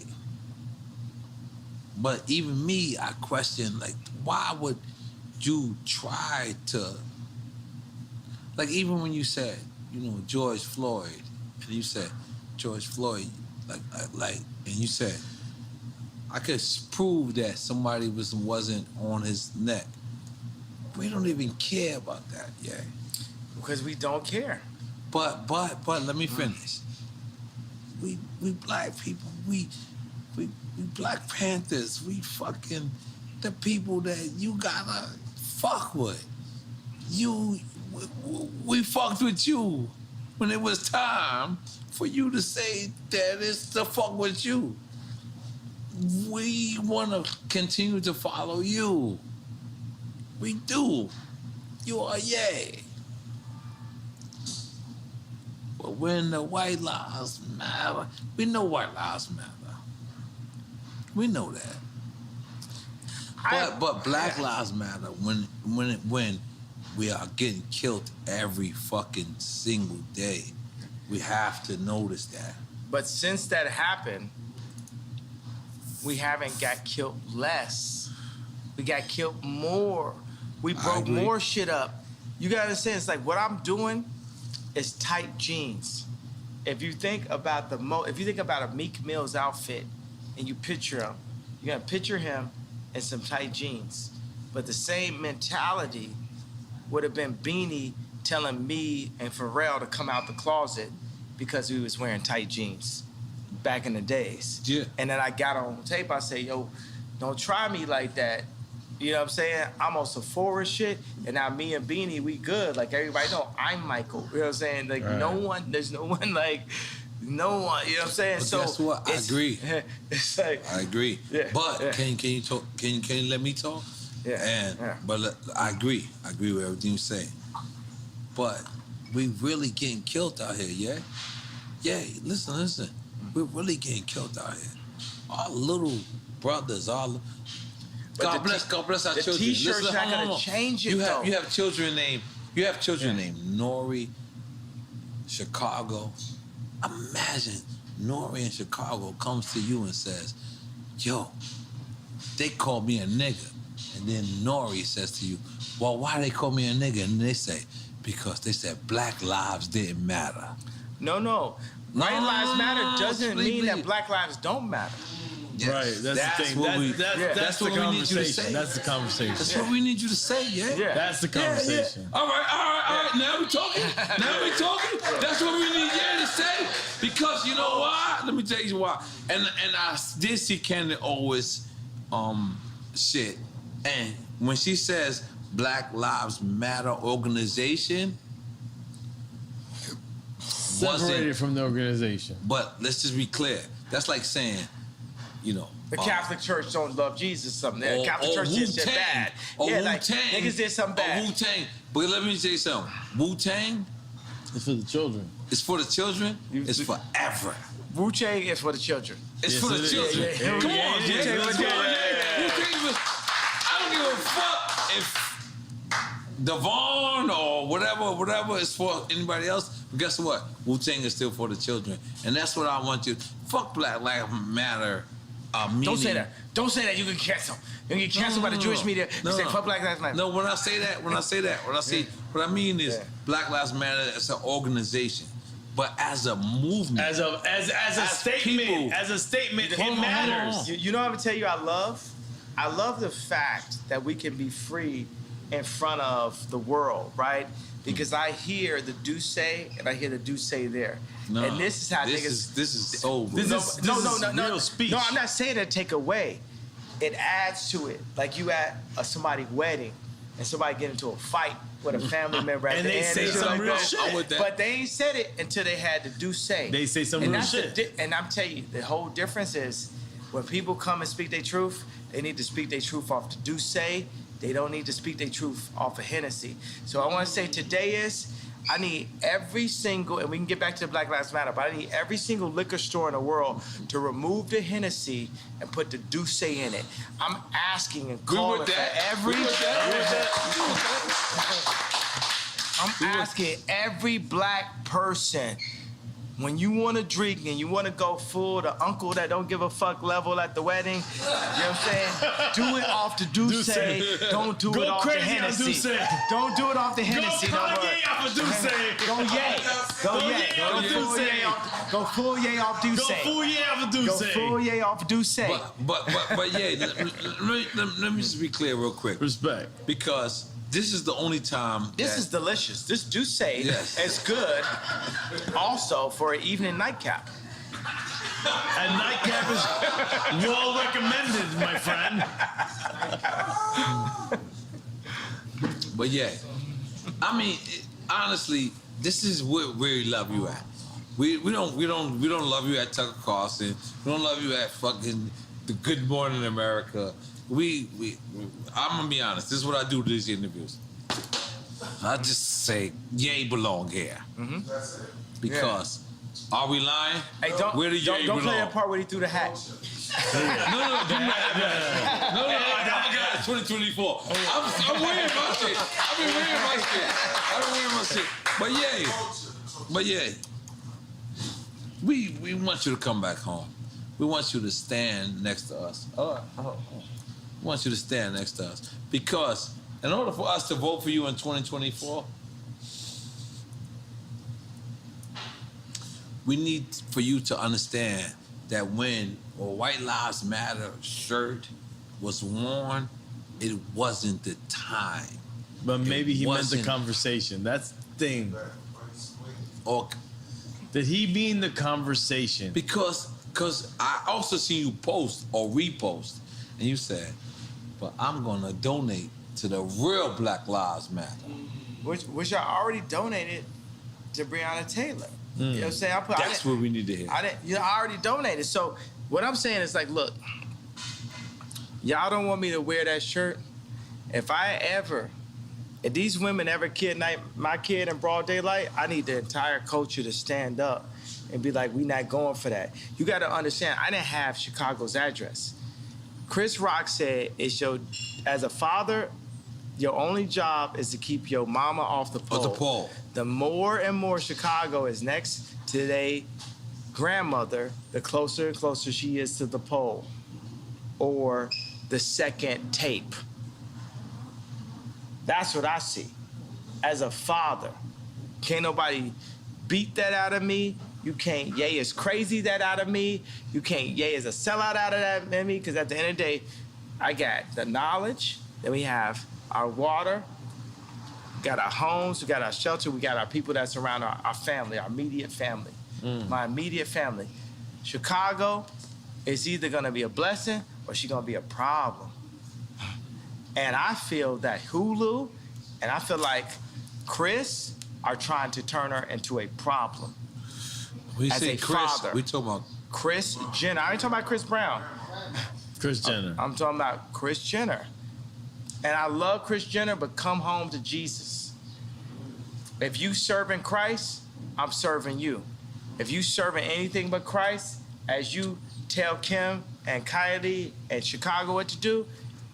But even me, I question, why would you try to... even when you said, George Floyd, and you said, George Floyd, and you said, I could prove that somebody wasn't on his neck. We don't even care about that, because we don't care. But let me finish. We black people, we Black Panthers, we fucking the people that you gotta fuck with. We fucked with you when it was time for you to say that it's to fuck with you. We want to continue to follow you. We do. You are yay. But when the White Lives Matter, we know White Lives Matter. We know that. But Black Lives Matter when we are getting killed every fucking single day. We have to notice that. But since that happened, we haven't got killed less. We got killed more. We broke more shit up. You gotta understand, it's like what I'm doing is tight jeans. If you think about a Meek Mill's outfit and you picture him, you're gonna picture him in some tight jeans. But the same mentality would have been Beanie telling me and Pharrell to come out the closet because we was wearing tight jeans back in the days. Yeah. And then I got on tape, I say, yo, don't try me like that. You know what I'm saying? I'm on Sephora shit, and now me and Beanie, we good. Like, everybody know I'm Michael. You know what I'm saying? Like, there's no one, you know what I'm saying? But so guess what? I agree. It's like, I agree. Yeah, but yeah. Can you talk? Can you let me talk? Yeah. But I agree. I agree with everything you say. But we really getting killed out here, yeah? Yeah, listen. We're really getting killed out here. Our little brothers, God bless our children. The T-shirt's not gonna change it, though. You have children named Nori, Chicago. Imagine Nori in Chicago comes to you and says, yo, they call me a nigga. And then Nori says to you, well, why they call me a nigga? And they say, because they said black lives didn't matter. No. White lives matter doesn't mean that black lives don't matter. Yes. Right, that's the thing. That's the conversation. That's the conversation. That's what we need you to say, yeah? That's the conversation. Yeah. All right. Now we talking. That's what we need to say. Because you know why? Let me tell you why. And I did see Candy always shit. And when she says Black Lives Matter organization, separated from the organization. But let's just be clear. That's like saying, you know, the Catholic Church don't love Jesus. Something. The Catholic Church did shit bad. Like niggas did something bad. Wu-Tang. But let me tell you something. Wu-Tang. It's for the children. It's for the children. It's forever. Wu-Tang is for the children. It's for the children. Come on, Jay. Wu-Tang. I don't give a fuck if Devon or whatever is for anybody else. But guess what? Wu-Tang is still for the children. And that's what I want you. Fuck Black Lives Matter. Don't say that. Don't say that. You can cancel. You can get canceled by the Jewish media. You say fuck Black Lives Matter. No, when I say that, what I mean is Black Lives Matter as an organization. But as a movement, as a statement, it matters. You know what I'm gonna tell you? I love the fact that we can be free in front of the world, right? Because I hear the do say and I hear the do say there. No, and this is how niggas. This is so. No. Real speech. No, I'm not saying to take away. It adds to it. Like you at somebody's wedding and somebody get into a fight with a family member at and the they end. say some real shit. But they ain't said it until they had to do say. They say some real shit. And I'm telling you, the whole difference is when people come and speak their truth, they need to speak their truth off the do say. They don't need to speak their truth off of Hennessy. So I want to say today is, I need every single, and we can get back to the Black Lives Matter, but I need every single liquor store in the world to remove the Hennessy and put the Douce in it. I'm asking and calling for every... I'm asking every black person, when you want to drink and you want to go full the uncle that don't give a fuck level at the wedding, you know what I'm saying? Do it off the Douce. Don't do it off the Hennessy. Don't do it off the Hennessy. Go Kanye off of Douce. Go yay. Go full yay off Douce. Go full yay off of Douce. Go full yay off Douce. But yeah, let me just be clear real quick. Respect. Because this is the only time. This is delicious. This Douce is good also for an evening nightcap. And nightcap is well recommended, my friend. But yeah, I mean, honestly, this is where we love you at. We don't love you at Tucker Carlson. We don't love you at fucking the Good Morning America. I'm gonna be honest. This is what I do to these interviews. I just say, Ye belong here. Mm-hmm. Because are we lying? Hey, don't play that part where he threw the hat. No, I forgot 2024. I'm wearing my shit. I've been wearing my shit. But yeah, we want you to come back home. We want you to stand next to us. We want you to stand next to us. Because in order for us to vote for you in 2024, we need for you to understand that when a White Lives Matter shirt was worn, it wasn't the time. But maybe he meant the conversation. That's the thing. Or did he mean the conversation? Because I also see you post or repost, and you said, but I'm gonna donate to the real Black Lives Matter. Which I already donated to Breonna Taylor. You know what I'm saying? That's what we need to hear. I already donated. So what I'm saying is like, look, y'all don't want me to wear that shirt. If these women ever kidnap my kid in broad daylight, I need the entire culture to stand up and be like, we not going for that. You got to understand, I didn't have Chicago's address. Chris Rock said, as a father, your only job is to keep your mama off the pole. The pole. The more and more Chicago is next to their grandmother, the closer and closer she is to the pole, or the second tape. That's what I see. As a father, can't nobody beat that out of me. You can't Ye is crazy that out of me. You can't Ye is a sellout out of that in me, because at the end of the day, I got the knowledge, then we have our water, we got our homes, we got our shelter, we got our people that surround our family, our immediate family. My immediate family. Chicago is either gonna be a blessing or she's gonna be a problem. And I feel that Hulu and I feel like Chris are trying to turn her into a problem. When you as say a Chris, father. we talking about Chris Jenner. I ain't talking about Chris Brown. Kris Jenner. I'm talking about Kris Jenner. And I love Kris Jenner, but come home to Jesus. If you serving Christ, I'm serving you. If you serving anything but Christ, as you tell Kim and Kylie and Chicago what to do,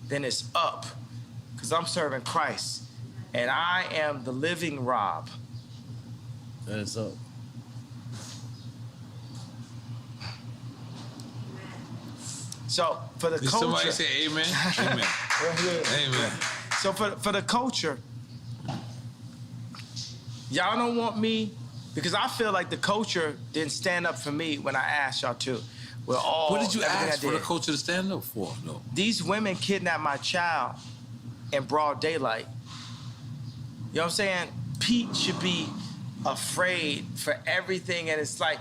then it's up. Because I'm serving Christ. And I am the living Rob. That is up. So for the Did culture. somebody say amen? Amen. Amen. So for the culture, y'all don't want me, because I feel like the culture didn't stand up for me when I asked y'all to. We're all. What did you everything ask I for the did. culture to stand up for? No. These women kidnapped my child in broad daylight. You know what I'm saying? Pete should be afraid for everything, and it's like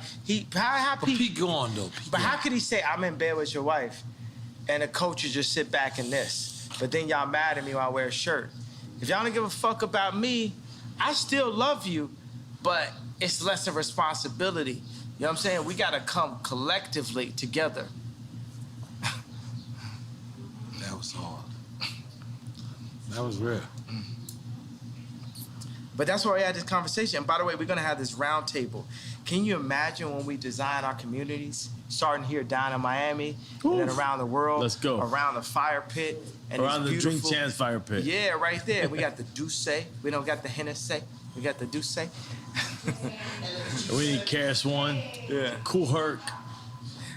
how But Pete go on though. But how could he say I'm in bed with your wife, and the culture just sit back in this? But then y'all mad at me when I wear a shirt. If y'all don't give a fuck about me, I still love you, but it's less of responsibility. You know what I'm saying? We gotta come collectively together. That was hard. That was real. But that's why we had this conversation. And by the way, we're gonna have this round table. Can you imagine when we design our communities, starting here down in Miami, and then around the world, Let's go. around the fire pit, and Around the these Drink beautiful, Champs fire pit. Yeah, right there. We got the Douce. We don't got the Hennessy. We got the Douce. We need Karis One. Yeah. Cool Herc.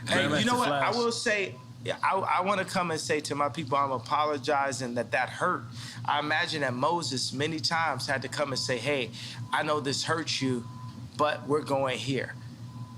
Hey, you know what? Flash. I will say, I want to come and say to my people, I'm apologizing that hurt. I imagine that Moses many times had to come and say, hey, I know this hurts you, but we're going here.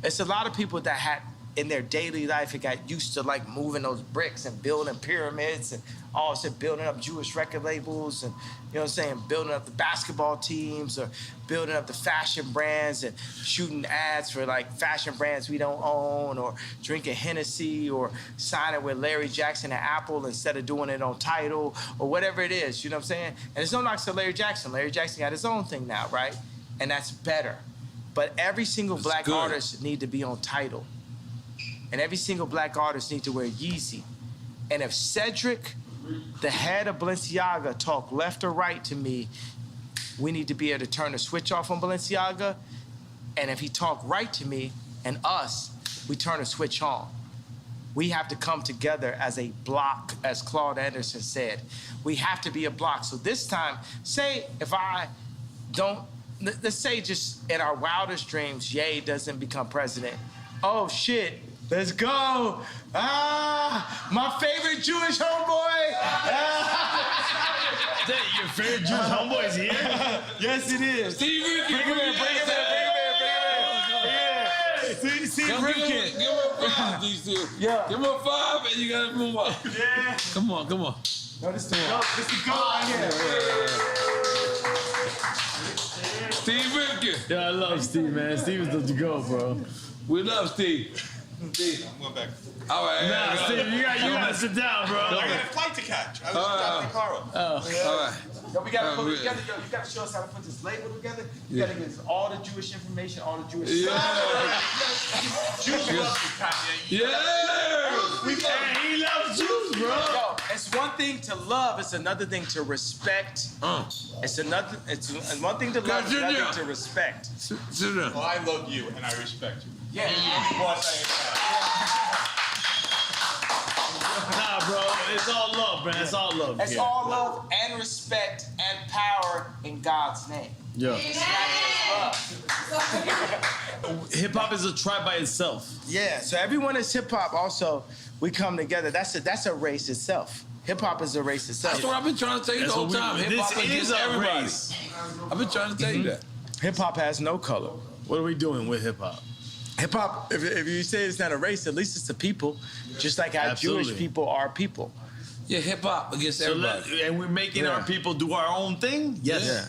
It's a lot of people that had in their daily life, it got used to like moving those bricks and building pyramids and also building up Jewish record labels and, you know what I'm saying, building up the basketball teams or building up the fashion brands and shooting ads for like fashion brands we don't own or drinking Hennessy or signing with Larry Jackson and Apple instead of doing it on Tidal or whatever it is, you know what I'm saying? And it's no knocks to Larry Jackson. Larry Jackson got his own thing now, right? And that's better. But every single black artist need to be on Tidal. And every single black artist needs to wear Yeezy. And if Cedric, the head of Balenciaga, talk left or right to me, we need to be able to turn the switch off on Balenciaga. And if he talk right to me and us, we turn the switch on. We have to come together as a block, as Claude Anderson said. We have to be a block. So this time, say if I don't, let's say just in our wildest dreams, Ye doesn't become president. Oh shit. Let's go. My favorite Jewish homeboy. Your favorite Jewish homeboy is here? Yes, it is. Steve Rifkin. Bring him in. Steve Rifkin. Give him a 5, these two. Yeah. Give him a 5 and you gotta move up. Yeah. Come on. No, this the goat. This the goat right here. Steve Rifkin. Yeah, I love Steve, man. Steve is the go, bro. We love Steve. Steve. I'm going back. All right. Nah, Steve, you gotta sit down, bro. I got a flight to catch. I was dropping the car up. All right. Yo, we gotta put together. Yo, you gotta show us how to put this label together. You gotta give us all the Jewish information, all the Jewish stuff. Jews love you, Kanye. Yeah. Man, he loves Jews, bro. Yo, it's one thing to love, it's another thing to respect. It's one thing to love, it's another thing to respect. Sit down. Well, I love you and I respect you. Yeah. Nah, bro, it's all love, man. It's all love. It's all love and respect and power in God's name. Yeah. Hip hop is a tribe by itself. Yeah, so everyone is hip hop. Also, we come together. That's a race itself. Hip hop is a race itself. That's what I've been trying to tell you the whole time. Hip hop against everybody. I've been trying to tell you that. Hip hop has no color. What are we doing with hip hop? Hip hop, if you say it's not a race, at least it's a people. Just like how Jewish people are people. Yeah, hip hop against everybody. And we're making our people do our own thing? Yes. Yeah.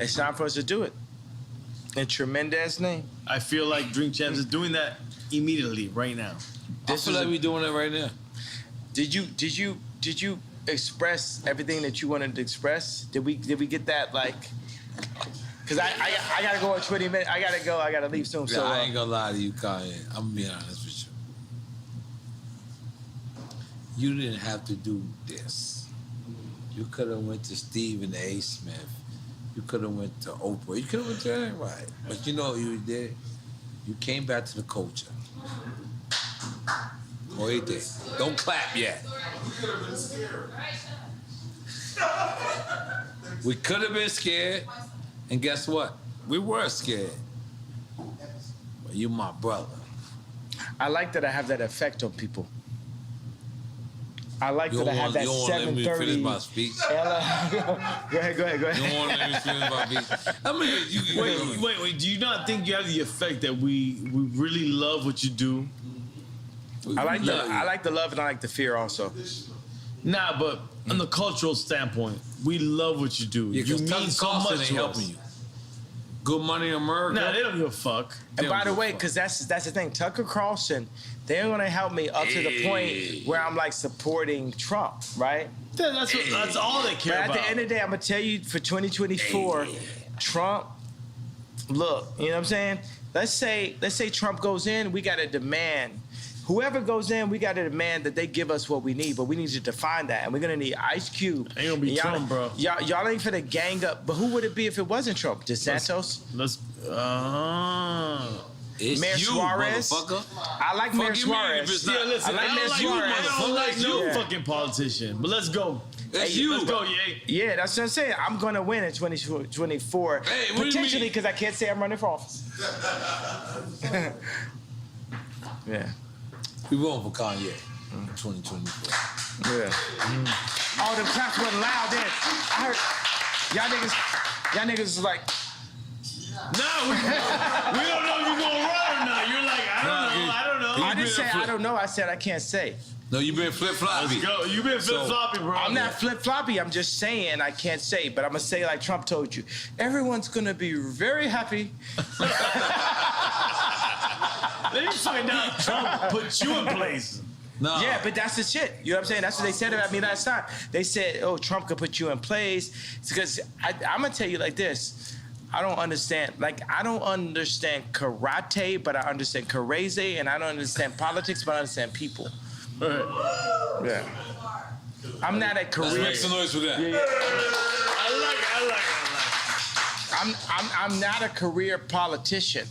It's time for us to do it. In tremendous name. I feel like Drink Champs is doing that immediately, right now. I feel like we're doing it right now. Did you express everything that you wanted to express? Did we get that, like? Because I gotta go in 20 minutes. I gotta leave soon. Yeah, So I ain't gonna lie to you, Kanye. I'm gonna be honest with you. You didn't have to do this. You could have went to Stephen A. Smith. You could have went to Oprah. You could have went to anybody. But you know what you did? You came back to the culture. Oh, he did. Don't clap yet. We could have been scared. And guess what? We were scared. But you my brother. I like that I have that effect on people. I like that I have that 7:30. Let me finish my speech. Go ahead. You don't want to let me finish my speech. I mean, Wait. Do you not think you have the effect that we really love what you do? I like the love and I like the fear also. Nah, but on the cultural standpoint, we love what you do. Yeah, you mean so much ain't to helping us. you. Good Money America. Nah, they don't give a fuck. And by the way, because that's the thing, Tucker Carlson, they're gonna help me up to the point where I'm like supporting Trump, right? That's all they care but about. At the end of the day, I'm gonna tell you for 2024, Trump. Look, you know what I'm saying? Let's say Trump goes in, we gotta demand. Whoever goes in, we got to demand that they give us what we need, but we need to define that. And we're going to need Ice Cube. Ain't going to be Trump, bro. Y'all ain't finna gang up. But who would it be if it wasn't Trump? DeSantos? It's Mayor you, Suarez? Motherfucker. I like Mayor Suarez. Yeah, listen, I don't like no fucking politician. But let's go. It's you. Let's go, yeah. Yeah, that's what I'm saying. I'm going to win in 2024. Hey, what potentially, do you mean? because I can't say I'm running for office. Yeah. We voting for Kanye in 2024. Yeah. All them claps wasn't loud then. I heard y'all niggas was like, No, we don't know if you're going to run or not. You're like, I don't know. I didn't say I don't know. I said I can't say. No, you been flip-floppy. Let's go. You been flip-floppy, bro. I'm not flip-floppy. I'm just saying I can't say, but I'm going to say like Trump told you. Everyone's going to be very happy. Let me find out Trump put you in place. No. Yeah, but that's the shit. You know what I'm saying? That's what they said about me last time. They said, oh, Trump could put you in place. It's because I'm going to tell you like this. I don't understand karate, but I understand karate, and I don't understand politics, but I understand people. Yeah. I'm not a career. Let's make some noise for that. Yeah. I like it. I'm not a career politician.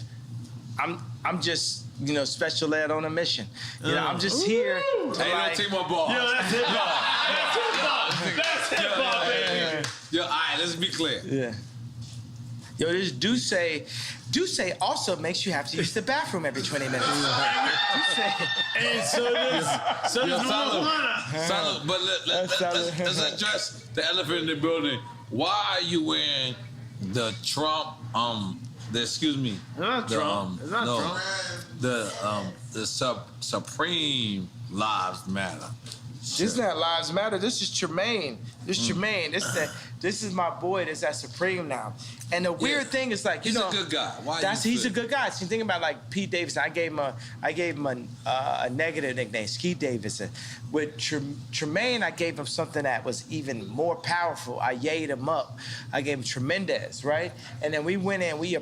I'm just, you know, special ed on a mission. You know, I'm just here to Hey, like. don't take my ball. Yo, that's hip hop. That's hip hop, baby. Yo, all right, let's be clear. Yeah. Yo, this Duce also makes you have to use the bathroom every 20 minutes. And so does marijuana. Solid, but let's address the elephant in the building. Why are you wearing the Trump, excuse me. It's not Trump. It's not Trump. The Supreme Lives Matter. This is not Lives Matter. This is Tremaine. Tremaine. This is my boy that's at Supreme now. And the weird thing is like, you know, he's a good guy. He's a good guy. So you think about like Pete Davidson. I gave him a negative nickname, Ski Davidson. With Tremaine, I gave him something that was even more powerful. I yayed him up. I gave him Tremendous, right? And then we went in, we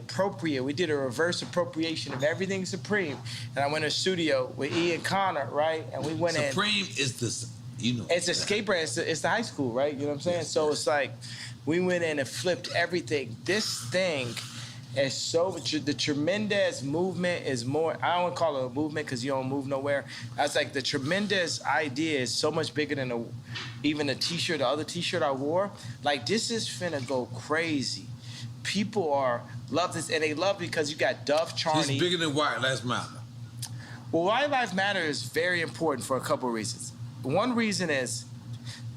did a reverse appropriation of everything Supreme. And I went to the studio with Ian Connor, right? And we went in. Supreme is this, you know. It's a skate brand. It's the high school, right? You know what I'm saying? So it's like, we went in and flipped everything. This thing is so, the Tremendous movement is more, I don't want to call it a movement because you don't move nowhere. I was like, the Tremendous idea is so much bigger than even the other t-shirt I wore. Like, this is finna go crazy. people love this, and they love it because you got Dove Charney. It's bigger than White Lives Matter. Well, White Lives Matter is very important for a couple of reasons. One reason is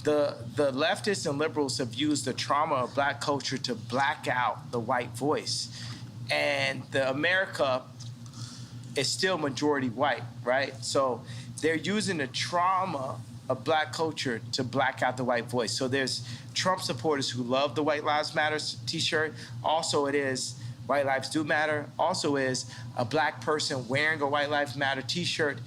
the leftists and liberals have used the trauma of black culture to black out the white voice. And America is still majority white, right? So they're using the trauma of black culture to black out the white voice. So there's Trump supporters who love the White Lives Matter t-shirt. Also it is White Lives Do Matter. Also is a black person wearing a White Lives Matter t-shirt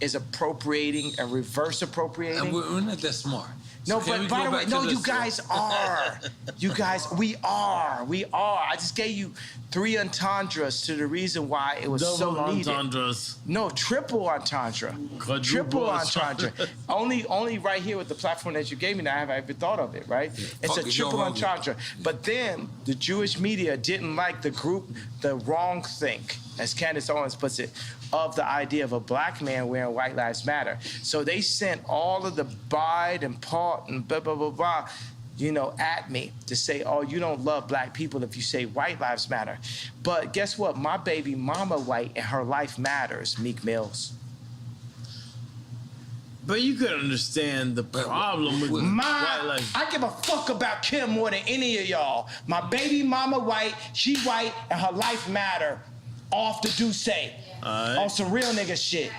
is appropriating and reverse appropriating. And we're not that smart. No, So but by the way, no, you guys are. You guys, we are. I just gave you 3 entendres to the reason why it was Double so needed. entendres. No, triple entendre. Triple entendre. only right here with the platform that you gave me now have I ever thought of it, right? It's a triple entendre. But then the Jewish media didn't like the group, the wrong think, as Candace Owens puts it, of the idea of a black man wearing White Lives Matter. So they sent all of the Bide and Paul and blah, blah, blah, blah, at me to say, oh, you don't love black people if you say White Lives Matter. But guess what? My baby mama white and her life matters, Meek Mills. But you could understand the problem with white life. I give a fuck about Kim more than any of y'all. My baby mama white, she white, and her life matter. Off the Duce. On some real nigga shit.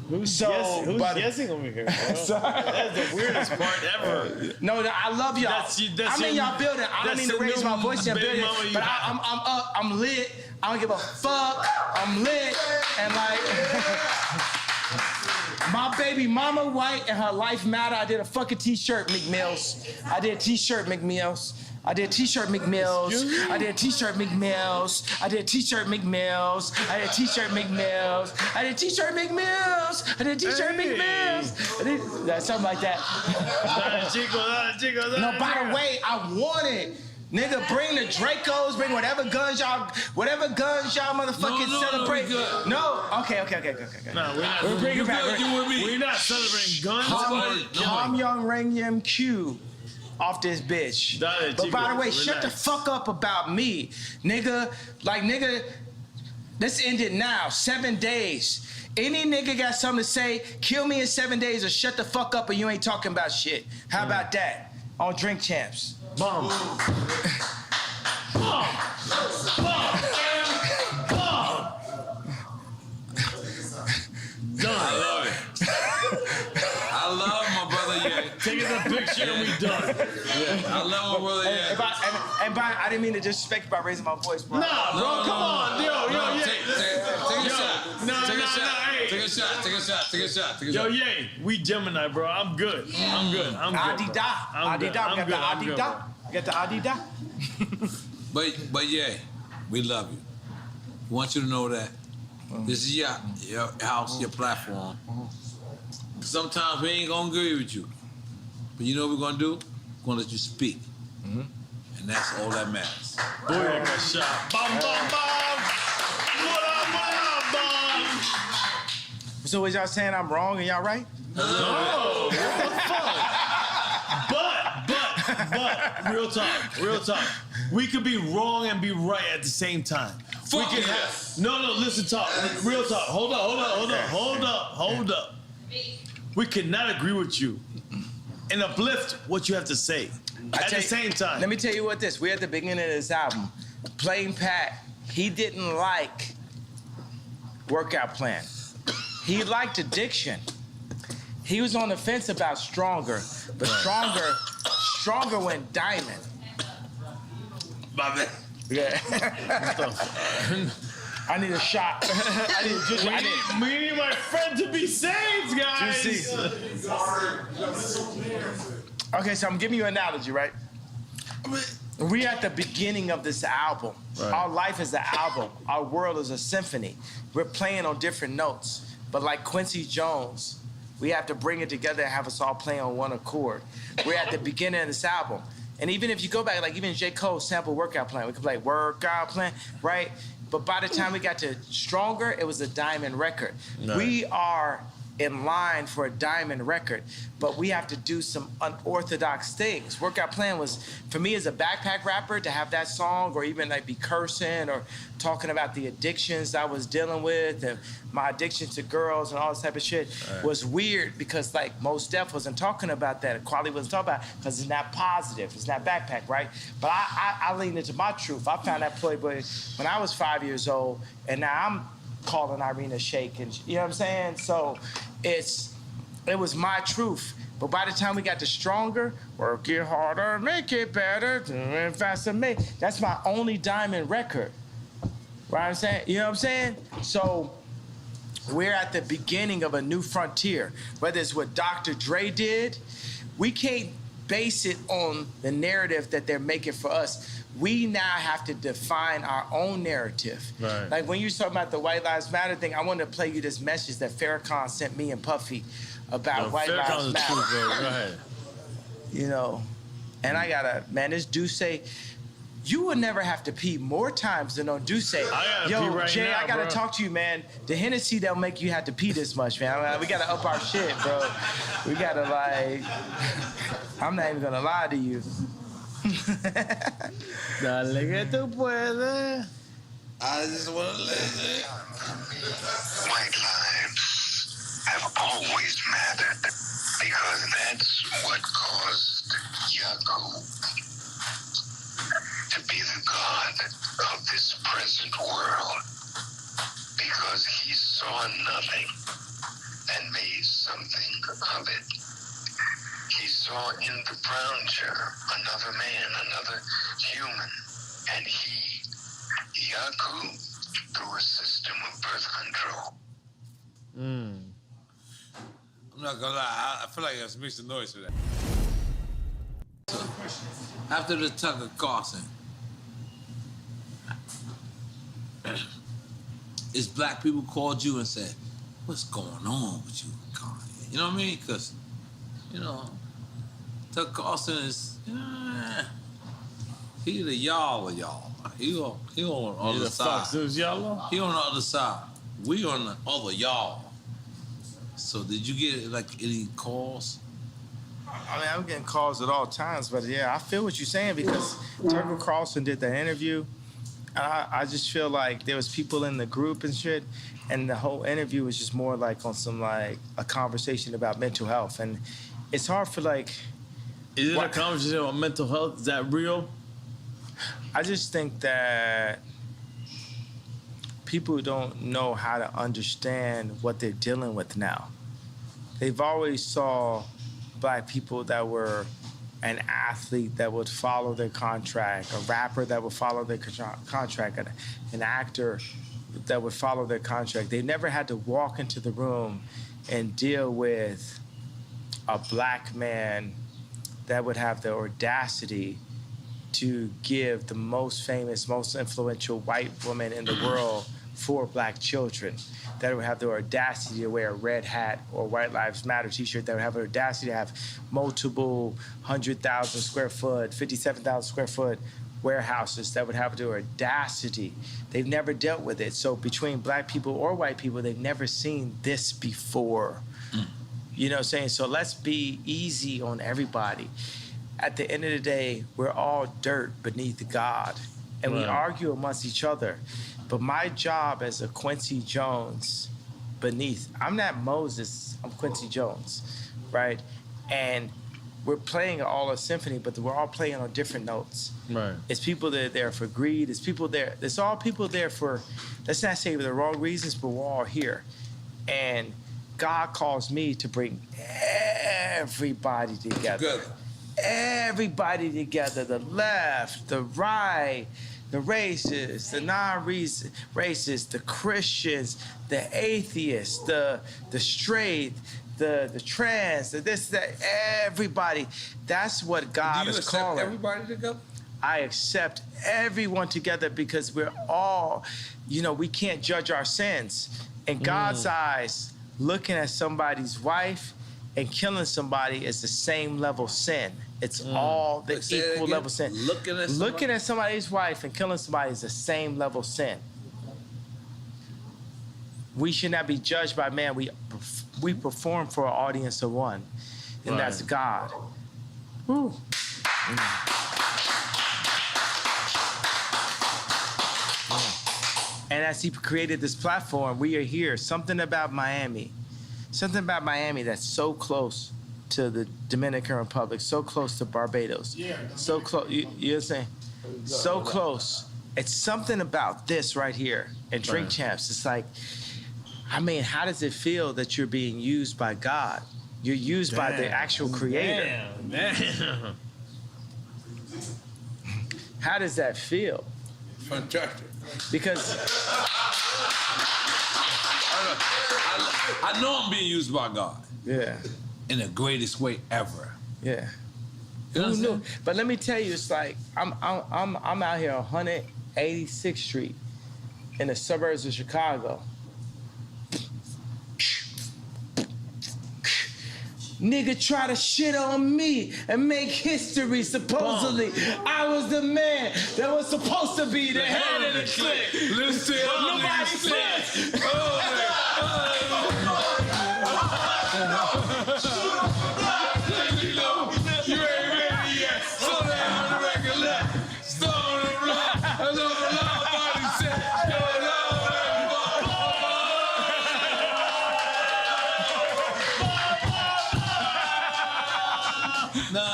Who's guessing over here, bro? That's the weirdest part ever. No, I love y'all. I'm in y'all building. I don't mean to raise my voice in your building, but I'm up. I'm lit. I don't give a fuck. I'm lit. And like, my baby mama white and her life matter. I did a fucking t-shirt, Meek Mills. I did a t-shirt, Meek Mills. I did a t-shirt, Meek Mills. I did a t-shirt, Meek Mills. I did a t-shirt, Meek Mills. I did a t-shirt, Meek Mills. I did a t-shirt, Meek Mills. I did a t-shirt, Meek Mills. Something like that. No, by the way, I want it. Nigga, bring the Dracos, bring whatever guns y'all motherfucking celebrate. No, okay. No, we're not. We're bringing back. We're not celebrating guns. Ham Young Ring Yim Q. Off this bitch. But by the way, shut the fuck up about me. Nigga, let's end it now. 7 days. Any nigga got something to say, kill me in 7 days or shut the fuck up and you ain't talking about shit. How about that? On Drink Champs. Bomb. Done. I love my brother, yeah. Taking a picture and we done. I love my brother, yeah. And I didn't mean to disrespect you by raising my voice, bro. Nah, bro, come on. Yo, Take a shot. Take a shot. Yo, Ye, we Gemini, bro. I'm good. I'm good. Adida. We got the Adida. But yeah, we love you. We want you to know that this is your house, your platform. Sometimes we ain't gonna agree with you. But you know what we're gonna do? We're gonna let you speak. And that's all that matters. Boy, I got shot. Bum, bum, bum. What up, bum? So was y'all saying I'm wrong and y'all right? No, what the fuck? But, real talk. We could be wrong and be right at the same time. Fuck we can listen, talk. Real talk. Hold up. We cannot agree with you and uplift what you have to say at the same time. Let me tell you what we're at the beginning of this album. Plain Pat, he didn't like workout plan. He liked addiction. He was on the fence about Stronger, but Stronger went diamond. My man. Yeah. I need a shot. We need my friend to be saved, guys. Okay, so I'm giving you an analogy, right? We're at the beginning of this album. Right. Our life is an album. Our world is a symphony. We're playing on different notes. But like Quincy Jones, we have to bring it together and have us all play on one accord. We're at the beginning of this album. And even if you go back, like even J. Cole sample Workout Plan, we could play Workout Plan, right? But by the time we got to Stronger, it was a diamond record. No. We are in line for a diamond record, but we have to do some unorthodox things. Workout Plan was, for me as a backpack rapper, to have that song or even like be cursing or talking about the addictions I was dealing with and my addiction to girls and all this type of shit was weird because like Mos Def wasn't talking about that. Quality wasn't talking about it because it's not positive. It's not backpack, right? But I leaned into my truth. I found that Playboy when I was 5 years old, and now I'm calling Irina Shayk, and you know what I'm saying? So it was my truth. But by the time we got to Stronger, work it harder, make it better, and faster, that's my only diamond record. Right? I'm saying, you know what I'm saying? So we're at the beginning of a new frontier. Whether it's what Dr. Dre did, we can't base it on the narrative that they're making for us. We now have to define our own narrative. Right. Like when you talking about the White Lives Matter thing, I wanted to play you this message that Farrakhan sent me and Puffy about White Lives Matter. Right. You know, and I gotta, man, this Duce, you would never have to pee more times than on Duce. Yo, right Jay, now, I gotta bro. talk to you, man. The Hennessy don't make you have to pee this much, man. We gotta up our shit, bro. We gotta like, I'm not even gonna lie to you. Dale que tú puedes. I just want to listen. White lives have always mattered because that's what caused Yaku to be the god of this present world, because he saw nothing and made something of it. He saw in the brown chair another man, another human, and he, Yaku, through a system of birth control. I'm not gonna lie, I feel like I make some noise for that. So, after the Tucker Carlson, is black people called you and said, what's going on with you, Kanye? You know what I mean? Because, you know, Tucker Carlson is, he the y'all of y'all. He on the other side. Y'all? He on the other side. We on the other y'all. So did you get like any calls? I mean, I'm getting calls at all times, but yeah, I feel what you're saying because Tucker Carlson did that interview. I just feel like there was people in the group and shit, and the whole interview was just more like on some like a conversation about mental health, and it's hard for like. Is it a conversation about mental health? Is that real? I just think that people don't know how to understand what they're dealing with now. They've always saw black people that were an athlete that would follow their contract, a rapper that would follow their contract, an actor that would follow their contract. They never had to walk into the room and deal with a black man that would have the audacity to give the most famous, most influential white woman in the world 4 black children, that would have the audacity to wear a red hat or White Lives Matter t-shirt, that would have the audacity to have multiple 100,000 square foot, 57,000 square foot warehouses, that would have the audacity. They've never dealt with it. So between black people or white people, they've never seen this before. You know what I'm saying? So let's be easy on everybody. At the end of the day, we're all dirt beneath God, and we argue amongst each other. But my job as a Quincy Jones beneath, I'm not Moses, I'm Quincy Jones, right? And we're playing all a symphony, but we're all playing on different notes. Right. It's people that are there for greed. It's people there. It's all people there for, let's not say for the wrong reasons, but we're all here. And God calls me to bring everybody together. Good. Everybody together, the left, the right, the racists, the non-racists, the Christians, the atheists, the straight, the trans, the this, that, everybody. That's what God is calling. Do you accept everybody together? I accept everyone together because we're all, we can't judge our sins. In God's eyes, looking at somebody's wife and killing somebody is the same level sin. It's all the equal level sin. Looking at somebody's wife and killing somebody is the same level sin. we should not be judged by man. We perform for an audience of one, and that's God. Woo. And as he created this platform, we are here. Something about Miami that's so close to the Dominican Republic, so close to Barbados, so close. You know what I'm saying? So close. It's something about this right here and Drink Champs. It's like, I mean, how does it feel that you're being used by God? You're used by the actual creator. Man. How does that feel? Fantastic. Because I know I'm being used by God. Yeah. In the greatest way ever. Yeah. You know Who knew? But let me tell you, it's like I'm out here on 186th Street in the suburbs of Chicago. Nigga try to shit on me and make history. Supposedly, I was the man that was supposed to be the head of the clique. Listen, nobody said. You ain't ready yet. Slow down on the record left. Stone and rock. That's all the loud body said. No.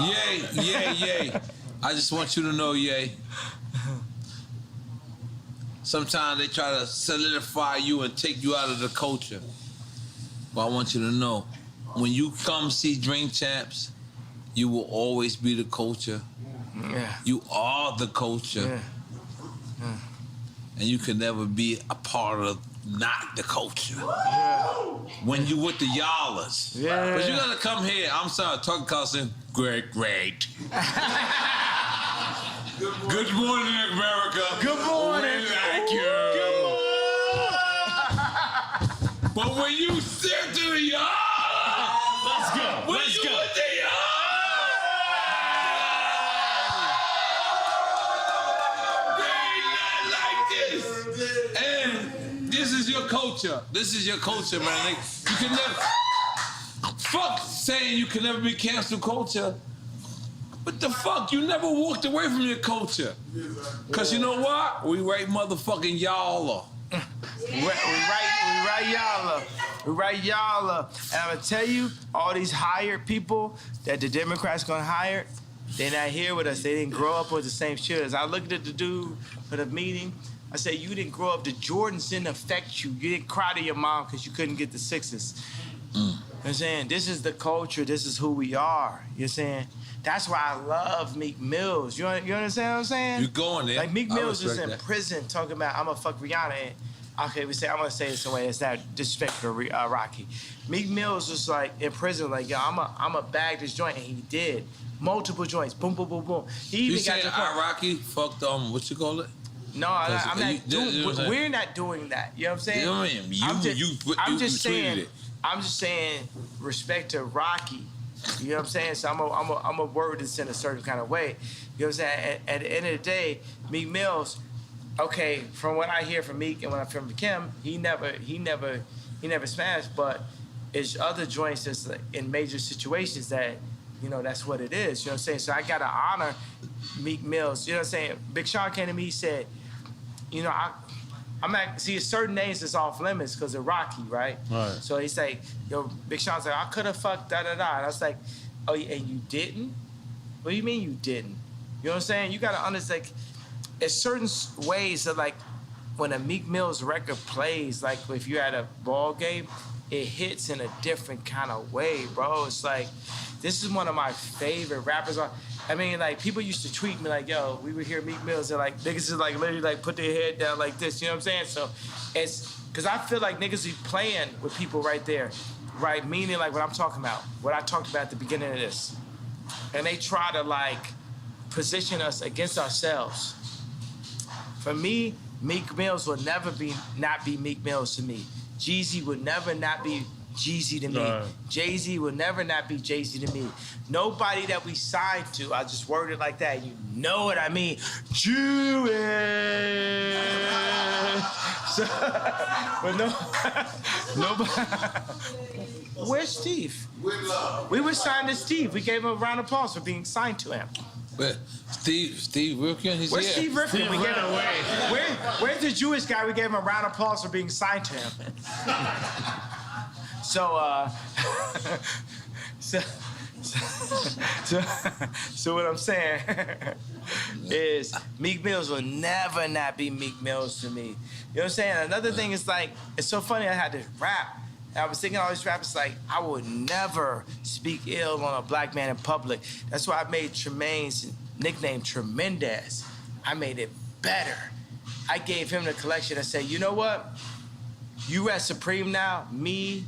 Yay. I just want you to know, Yay. Sometimes they try to solidify you and take you out of the culture. But I want you to know, when you come see Drink Champs, you will always be the culture. Yeah. You are the culture. Yeah. And you can never be a part of not the culture. Yeah. When you with the y'allers. Yeah. But you gotta come here. I'm sorry, talking cussing. Great. Good morning, America. Good morning. Thank you. Good morning. But when you sit to the y'all, Let's go. when you with the this is your culture. This is your culture, man. Like, you can never... Fuck saying you can never be cancel culture. What the fuck? You never walked away from your culture. Because you know what? We right motherfucking y'all. We right y'all. And I'm gonna tell you, all these hired people that the Democrats gonna hire, they're not here with us. They didn't grow up with the same shit. As I looked at the dude for the meeting, I said, you didn't grow up. The Jordans didn't affect you. You didn't cry to your mom because you couldn't get the sixes. You know what I'm saying? This is the culture. This is who we are. You know what I'm saying? That's why I love Meek Mills. You understand what I'm saying? You going there. Like Meek Mills is in that. prison talking about, I'm gonna fuck Rihanna. And, okay, I'm gonna say this in a way it's not disrespectful to Rocky. Meek Mills was like in prison, like, yo, I'm a bag this joint, and he did. Multiple joints, boom, boom, boom, boom. He even You got saying to the point. Rocky fucked what you call it? No, I'm not doing. you know what I'm We're not doing that. You know what I'm saying? You know what I mean? I'm just tweeted saying. it. I'm just saying respect to Rocky. You know what I'm saying? So I'm a word this in a certain kind of way. You know what I'm saying? At the end of the day, Meek Mills. Okay, from what I hear from Meek and when I hear from Kim, he never smashed. But it's other joints that's like in major situations that, you know, that's what it is. You know what I'm saying? So I gotta honor Meek Mills. You know what I'm saying? Big Sean came to me, he said, you know, I'm at, see, certain names is off limits because of Rocky, right? Right. So he's like, yo, Big Sean's like, I could have fucked da-da-da. And I was like, oh, and you didn't? What do you mean you didn't? You know what I'm saying? You gotta understand, like, there's certain ways that, like, when a Meek Mill's record plays, like, if you're at a ball game, it hits in a different kind of way, bro. It's like, this is one of my favorite rappers. I mean, like, people used to tweet me like, yo, we would hear Meek Mills and, like, niggas is, like, literally, like, put their head down like this, you know what I'm saying? So it's, because I feel like niggas be playing with people right there, right? Meaning, like, what I'm talking about, what I talked about at the beginning of this. And they try to, like, position us against ourselves. For me, Meek Mills will never not be Meek Mills to me. Jeezy would never not be Jeezy to me. Jay-Z will never not be Jay-Z to me. Nobody that we signed to, I just word it like that, you know what I mean. Jewish. So, but nobody. Where's Steve? We were signed to Steve. We gave him a round of applause for being signed to him. Where? Steve Rifkin? He's Where's here. Steve Rifkin? Where's the Jewish guy? We gave him a round of applause for being signed to him. So what I'm saying is Meek Mills will never not be Meek Mills to me. You know what I'm saying? Another thing is like, it's so funny I had to rap. And I was thinking all these rappers like, I would never speak ill on a black man in public. That's why I made Tremaine's nickname Tremendous. I made it better. I gave him the collection and said, you know what? You at Supreme now, me,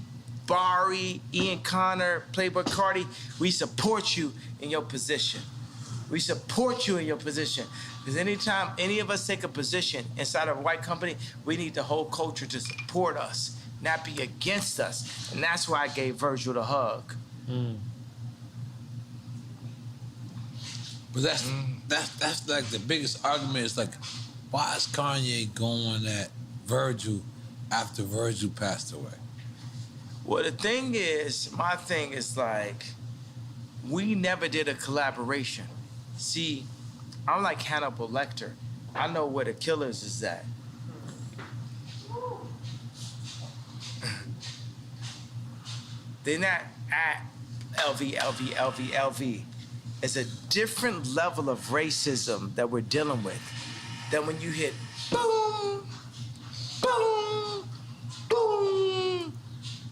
Barry, Ian Connor, Playboy Cardi, we support you in your position. We support you in your position. Because anytime any of us take a position inside of a white company, we need the whole culture to support us, not be against us. And that's why I gave Virgil the hug. But that's like the biggest argument is like, why is Kanye going at Virgil after Virgil passed away? Well, the thing is, my thing is like, we never did a collaboration. See, I'm like Hannibal Lecter. I know where the killers is at. They're not at LV. It's a different level of racism that we're dealing with than when you hit boom, boom, boom.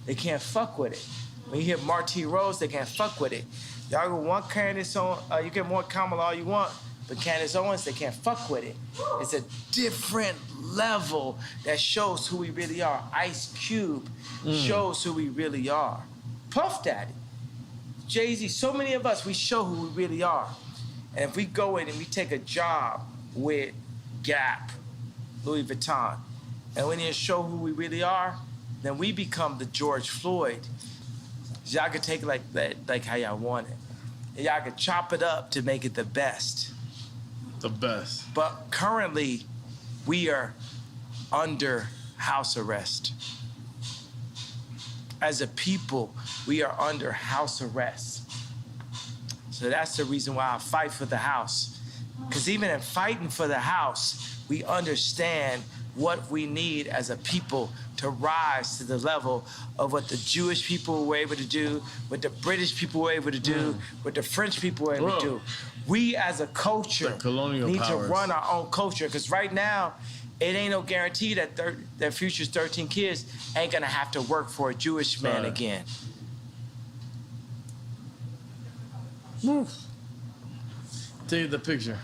They can't fuck with it. When you hit Marty Rose, they can't fuck with it. Y'all go one Candace on, you get more Kamala all you want, but Candace Owens, they can't fuck with it. It's a different level that shows who we really are. Ice Cube shows who we really are. Puff Daddy, Jay-Z, so many of us, we show who we really are. And if we go in and we take a job with Gap, Louis Vuitton, and we need to show who we really are, then we become the George Floyd. Y'all can take it like that, like how y'all want it. And y'all can chop it up to make it the best. The best. But currently, we are under house arrest. As a people, we are under house arrest. So that's the reason why I fight for the house. Because even in fighting for the house, we understand what we need as a people to rise to the level of what the Jewish people were able to do, what the British people were able to do, what the French people were able to do. We as a culture need to run our own culture, because right now, it ain't no guarantee that that Future's 13 kids ain't gonna have to work for a Jewish man again. Take the picture.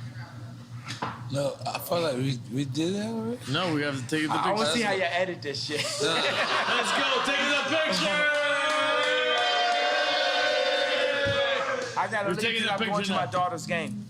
No, I felt like we did that already. No, we have to take the picture. I want to see how you edit this shit. Let's go, take the picture! I gotta leave because I'm going to my daughter's game.